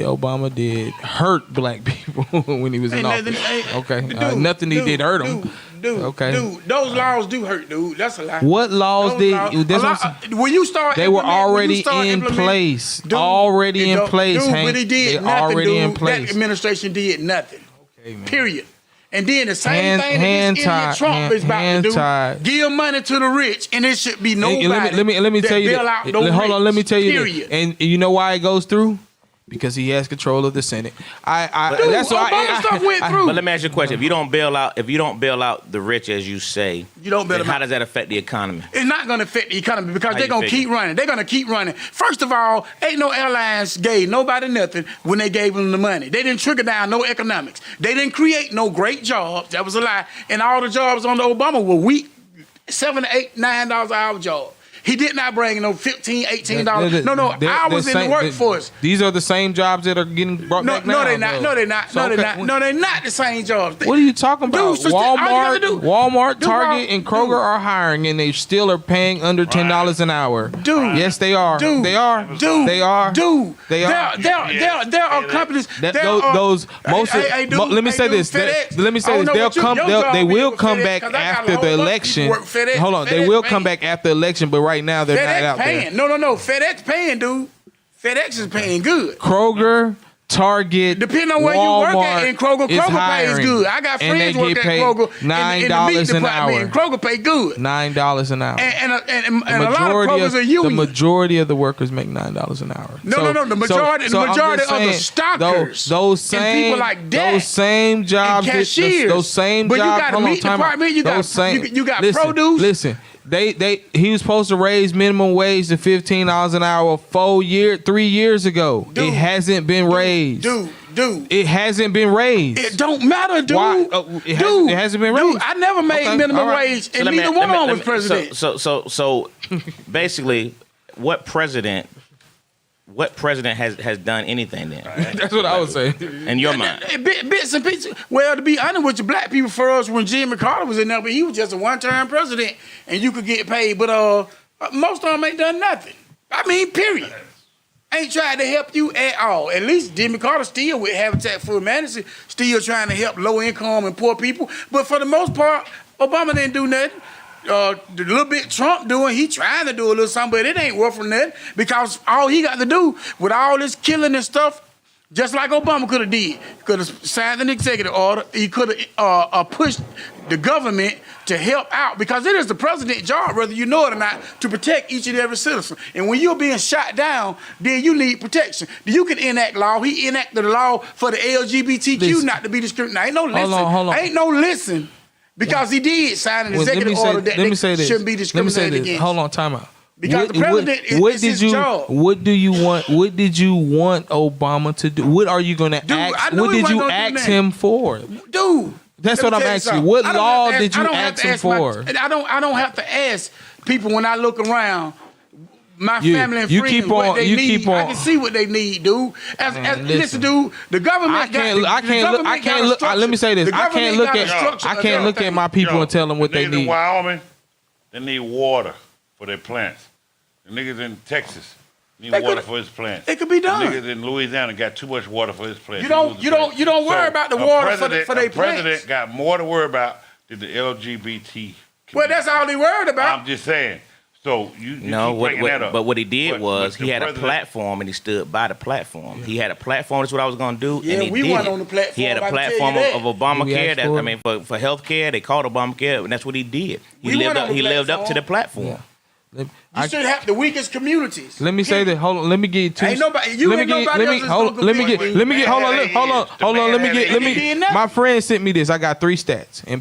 Speaker 4: Obama did hurt black people when he was in office. Nothing he did hurt them. Dude, those laws do hurt, dude. That's a lie.
Speaker 7: What laws
Speaker 4: when you start,
Speaker 7: they were already in place. Already in place, Hank.
Speaker 4: But he did nothing, dude. That administration did nothing. Okay, man. Period. And then the same thing that this idiot Trump is about to do, give money to the rich, and it should be nobody.
Speaker 7: Let me tell you. Hold on, let me tell you. And you know why it goes through? because he has control of the Senate.
Speaker 4: Dude,
Speaker 7: That's why
Speaker 4: Obama stuff went through.
Speaker 2: But let me ask you a question: if you don't bail out the rich as you say,
Speaker 4: You don't bail
Speaker 2: then
Speaker 4: them
Speaker 2: how
Speaker 4: out.
Speaker 2: does that affect the economy?
Speaker 4: It's not going to affect the economy because
Speaker 2: How
Speaker 4: they're
Speaker 2: you
Speaker 4: going to
Speaker 2: figure?
Speaker 4: keep running. They're going to keep running. First of all, ain't no airlines gave nobody nothing when they gave them the money. They didn't trigger down no economics. They didn't create no great jobs. That was a lie. And all the jobs under Obama were weak, $7, $8, $9 an hour job. He did not bring no $15, $18. No, I was in the workforce.
Speaker 7: These are the same jobs that are getting brought back now.
Speaker 4: No, they're not. No, they're not.
Speaker 7: So,
Speaker 4: No, they're
Speaker 7: okay,
Speaker 4: not. No, they're not the same jobs.
Speaker 7: What are you talking about?
Speaker 4: Dude, sister, all you gotta do-
Speaker 7: Walmart,
Speaker 4: Dude,
Speaker 7: Target, and Kroger
Speaker 4: dude.
Speaker 7: are hiring, and they still are paying under $10 an hour.
Speaker 4: Dude.
Speaker 7: Yes, they are.
Speaker 4: Dude.
Speaker 7: They are.
Speaker 4: Dude,
Speaker 7: They are.
Speaker 4: Dude,
Speaker 7: They are.
Speaker 4: There are companies.
Speaker 7: That,
Speaker 4: there
Speaker 7: those,
Speaker 4: are-
Speaker 7: those most.
Speaker 4: Hey, dude,
Speaker 7: let me
Speaker 4: hey,
Speaker 7: say
Speaker 4: dude,
Speaker 7: this.
Speaker 4: FedEx.
Speaker 7: Let me
Speaker 4: I
Speaker 7: say
Speaker 4: don't
Speaker 7: this.
Speaker 4: know
Speaker 7: They'll
Speaker 4: what your
Speaker 7: come.
Speaker 4: job
Speaker 7: They
Speaker 4: is
Speaker 7: will
Speaker 4: with
Speaker 7: come
Speaker 4: FedEx,
Speaker 7: back
Speaker 4: 'cause I got a
Speaker 7: after
Speaker 4: whole
Speaker 7: the
Speaker 4: bunch of
Speaker 7: election.
Speaker 4: people work FedEx.
Speaker 7: Hold on. They
Speaker 4: FedEx
Speaker 7: will
Speaker 4: paying.
Speaker 7: come back after the election, but right now they're not
Speaker 4: FedEx
Speaker 7: out
Speaker 4: paying.
Speaker 7: there.
Speaker 4: No. FedEx paying, dude. FedEx is paying good.
Speaker 7: Kroger, Target,
Speaker 4: Depending on where you
Speaker 7: Walmart
Speaker 4: work at in Kroger,
Speaker 7: is
Speaker 4: Kroger pays
Speaker 7: hiring,
Speaker 4: good. I got
Speaker 7: and
Speaker 4: friends
Speaker 7: they
Speaker 4: work
Speaker 7: get
Speaker 4: at
Speaker 7: paid
Speaker 4: Kroger in the
Speaker 7: $9
Speaker 4: meat
Speaker 7: an
Speaker 4: department,
Speaker 7: hour.
Speaker 4: and Kroger pay good.
Speaker 7: $9 an hour.
Speaker 4: And
Speaker 7: The
Speaker 4: a lot of
Speaker 7: majority
Speaker 4: Krogers are union.
Speaker 7: the majority of the workers make $9 an hour.
Speaker 4: No, the majority
Speaker 7: I'm
Speaker 4: of the
Speaker 7: just saying,
Speaker 4: stockers
Speaker 7: those
Speaker 4: and
Speaker 7: same
Speaker 4: people like that
Speaker 7: those same jobs,
Speaker 4: and cashiers.
Speaker 7: those same
Speaker 4: But you
Speaker 7: jobs.
Speaker 4: got a
Speaker 7: hold on,
Speaker 4: meat
Speaker 7: time out.
Speaker 4: department, you got-
Speaker 7: Those same-
Speaker 4: you got
Speaker 7: listen,
Speaker 4: produce.
Speaker 7: Listen, he was supposed to raise minimum wage to $15 an hour 3 years ago.
Speaker 4: Dude,
Speaker 7: it hasn't been raised.
Speaker 4: Dude.
Speaker 7: It hasn't been raised.
Speaker 4: It don't matter, dude.
Speaker 7: Why? It hasn't been raised.
Speaker 4: Dude, I never made
Speaker 7: Okay,
Speaker 4: minimum
Speaker 7: all right.
Speaker 4: wage, and neither one of them was president.
Speaker 2: So basically, what president has done anything then?
Speaker 7: That's what I was saying.
Speaker 2: In your mind?
Speaker 4: Bits and pieces. Well, to be honest with you, black people for us when Jimmy Carter was in there, but he was just a one-term president, and you could get paid. But most of them ain't done nothing. I mean, period. Ain't tried to help you at all. At least Jimmy Carter still with Habitat for Humanity, still trying to help low income and poor people. But for the most part, Obama didn't do nothing. The little bit Trump doing, he trying to do a little something, but it ain't worth for nothing because all he got to do with all this killing and stuff, just like Obama could have did, could have signed an executive order. He could have pushed the government to help out because it is the president's job, whether you know it or not, to protect each and every citizen. And when you're being shot down, then you need protection. You can enact law. He enacted a law for the LGBTQ not to be discriminated. Ain't no listen.
Speaker 7: Hold on.
Speaker 4: Ain't no listen because he did sign an executive order that they shouldn't be discriminated against.
Speaker 7: Hold on, time out.
Speaker 4: Because the president is his job.
Speaker 7: What do you want? What did you want Obama to do? What are you going to
Speaker 4: I
Speaker 7: ask?
Speaker 4: know
Speaker 7: What
Speaker 4: he
Speaker 7: did
Speaker 4: wasn't
Speaker 7: you
Speaker 4: gonna do
Speaker 7: ask
Speaker 4: nothing.
Speaker 7: him for?
Speaker 4: Dude.
Speaker 7: That's
Speaker 4: let
Speaker 7: what
Speaker 4: me
Speaker 7: I'm
Speaker 4: tell
Speaker 7: asking you.
Speaker 4: something.
Speaker 7: What
Speaker 4: I don't
Speaker 7: law
Speaker 4: have to
Speaker 7: did you
Speaker 4: I don't have
Speaker 7: ask
Speaker 4: to
Speaker 7: him
Speaker 4: ask my-
Speaker 7: for?
Speaker 4: I don't have to ask people when I look around. My family and
Speaker 7: you
Speaker 4: friends,
Speaker 7: keep
Speaker 4: what
Speaker 7: on-
Speaker 4: they
Speaker 7: you
Speaker 4: need.
Speaker 7: keep on-
Speaker 4: I can see what they need, dude. Listen, dude, the government.
Speaker 7: I can't look. Let me say this. I can't look at my people and tell them what they
Speaker 6: niggas
Speaker 7: need.
Speaker 6: in Wyoming, they need water for their plants. The niggas in Texas need
Speaker 4: They
Speaker 6: water
Speaker 4: could-
Speaker 6: for his plants.
Speaker 4: it could be done.
Speaker 6: The niggas in Louisiana got too much water for his plants.
Speaker 4: You don't worry about the water for their
Speaker 6: The
Speaker 4: plants.
Speaker 6: president got more to worry about than the LGBT.
Speaker 4: Well, that's all they worried about.
Speaker 6: I'm just saying. So you
Speaker 2: No,
Speaker 6: keep bringing that up.
Speaker 2: but what he did was
Speaker 6: but
Speaker 2: he
Speaker 6: the
Speaker 2: had a
Speaker 6: president-
Speaker 2: platform and he stood by the platform. He had a platform. That's what I was going to do.
Speaker 4: Yeah,
Speaker 2: and he
Speaker 4: we
Speaker 2: did
Speaker 4: weren't
Speaker 2: it.
Speaker 4: on the platform,
Speaker 2: He had
Speaker 4: I
Speaker 2: a
Speaker 4: can tell
Speaker 2: platform
Speaker 4: you that.
Speaker 2: of
Speaker 7: We
Speaker 2: Obamacare.
Speaker 7: asked for it.
Speaker 2: For health care, they called Obamacare, and that's what he did. He
Speaker 4: We
Speaker 2: lived
Speaker 4: weren't
Speaker 2: up.
Speaker 4: on
Speaker 2: He
Speaker 4: the
Speaker 2: lived up to the
Speaker 4: platform.
Speaker 2: platform.
Speaker 4: You should have the weakest communities.
Speaker 7: Let me say that. Hold on. Let me get you two.
Speaker 4: Ain't nobody- you
Speaker 7: let me
Speaker 4: ain't
Speaker 7: get.
Speaker 4: nobody
Speaker 7: Let me
Speaker 4: else is
Speaker 7: hold.
Speaker 4: gonna
Speaker 7: Let me
Speaker 4: compete
Speaker 7: get.
Speaker 4: with
Speaker 7: Let me
Speaker 4: you.
Speaker 7: get. Hold on. Hold on. Hold on. Let me get. Let
Speaker 4: He did
Speaker 7: me.
Speaker 4: nothing.
Speaker 7: My friend sent me this. I got 3 stats. In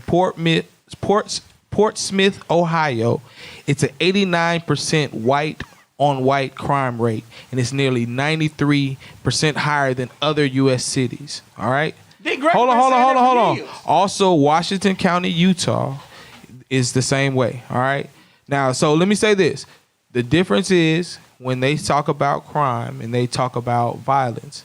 Speaker 7: Portsmouth, Ohio, it's an 89% white on white crime rate, and it's nearly 93% higher than other U.S. cities. All right. Hold on. Also, Washington County, Utah, is the same way. All right. Now, so let me say this: the difference is when they talk about crime and they talk about violence,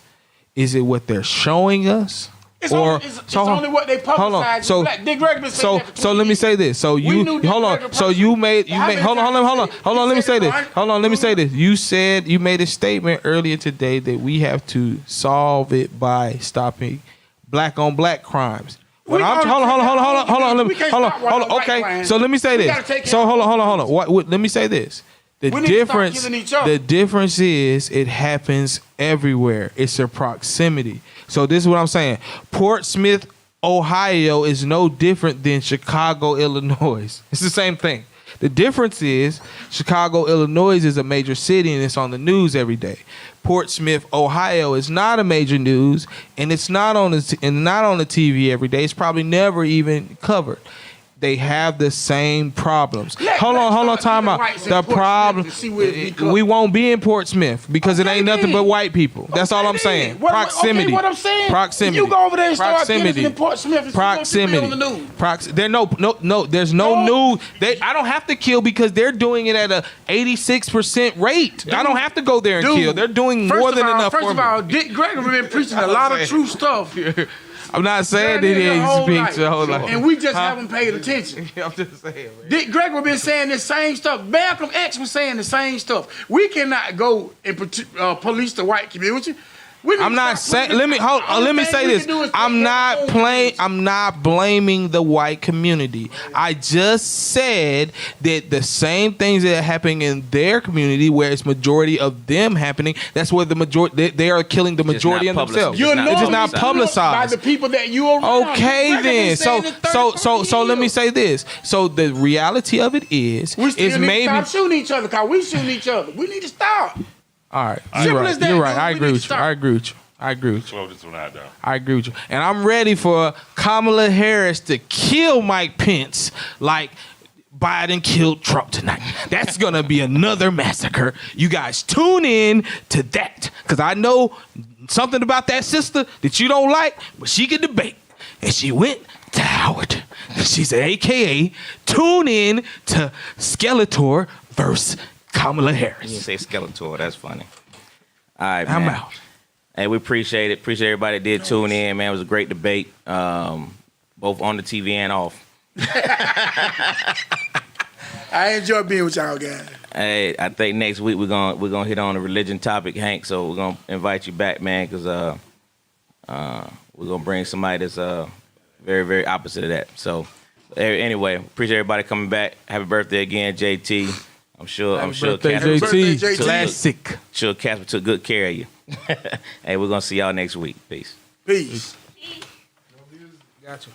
Speaker 7: is it what they're showing us?
Speaker 4: It's only what they publicize.
Speaker 7: Hold on. So,
Speaker 4: Dick Gregory said that for 20
Speaker 7: let me
Speaker 4: years.
Speaker 7: say this. So
Speaker 4: We
Speaker 7: you
Speaker 4: knew Dick
Speaker 7: hold on.
Speaker 4: Gregory
Speaker 7: So you made
Speaker 4: How many
Speaker 7: hold on.
Speaker 4: times
Speaker 7: Let me say this.
Speaker 4: right?
Speaker 7: Hold on. Let me say this. You said you made a statement earlier today that we have to solve it by stopping black on black crimes. Hold on.
Speaker 4: We can't stop white on white
Speaker 7: Okay.
Speaker 4: crimes.
Speaker 7: So let me say
Speaker 4: We gotta
Speaker 7: this.
Speaker 4: take
Speaker 7: So
Speaker 4: care of
Speaker 7: hold on. Let me say this. The
Speaker 4: We need to stop
Speaker 7: difference.
Speaker 4: killing each other.
Speaker 7: The difference is it happens everywhere. It's a proximity. So this is what I'm saying. Portsmouth, Ohio is no different than Chicago, Illinois. It's the same thing. The difference is Chicago, Illinois is a major city and it's on the news every day. Portsmouth, Ohio is not a major news and it's not on the TV every day. It's probably never even covered. They have the same problems. Hold on, time out. The problem, we won't be in Portsmouth because it ain't nothing but white people. That's all I'm saying. Proximity.
Speaker 4: Okay, what I'm saying.
Speaker 7: Proximity.
Speaker 4: You go over there and start
Speaker 7: Proximity.
Speaker 4: in Portsmouth and
Speaker 7: Proximity.
Speaker 4: on the news.
Speaker 7: There's no news. I don't have to kill because they're doing it at a 86% rate. I don't have to go there and kill. They're doing more than enough for me.
Speaker 4: First of all, Dick Gregory been preaching a lot of true stuff.
Speaker 7: I'm not saying that he speaks the whole life.
Speaker 4: And we just haven't paid attention.
Speaker 7: I'm just saying, man.
Speaker 4: Dick Gregory been saying the same stuff. Malcolm X was saying the same stuff. We cannot go and police the white community.
Speaker 7: I'm not saying. Let me say this. I'm not blaming the white community. I just said that the same things that are happening in their community, where it's majority of them happening, that's where the majority they are killing the majority of themselves. It's just not publicized
Speaker 4: by the people that you are.
Speaker 7: Okay, then. So let me say this. So the reality of it is maybe
Speaker 4: stop shooting each other because we shooting each other. We need to stop.
Speaker 7: All right, you're right. I agree with you. I agree with you.
Speaker 6: Slow this one out, though.
Speaker 7: I agree with you. And I'm ready for Kamala Harris to kill Mike Pence like Biden killed Trump tonight. That's going to be another massacre. You guys tune in to that because I know something about that sister that you don't like, but she can debate. And she went to Howard. She said, AKA, tune in to Skeletor versus Kamala Harris.
Speaker 2: You say Skeletor. That's funny. All right, man.
Speaker 7: I'm out.
Speaker 2: Hey, we appreciate it. Appreciate everybody that did tune in, man. It was a great debate, both on the TV and off.
Speaker 4: I enjoy being with y'all guys.
Speaker 2: Hey, I think next week we're gonna hit on a religion topic, Hank. So we're gonna invite you back, man, because we're gonna bring somebody that's very, very opposite of that. So anyway, appreciate everybody coming back. Happy birthday again, JT. I'm sure
Speaker 7: JT. Classic.
Speaker 2: Sure Casper took good care of you. Hey, we're gonna see y'all next week. Peace.
Speaker 4: Peace.
Speaker 7: Gotcha.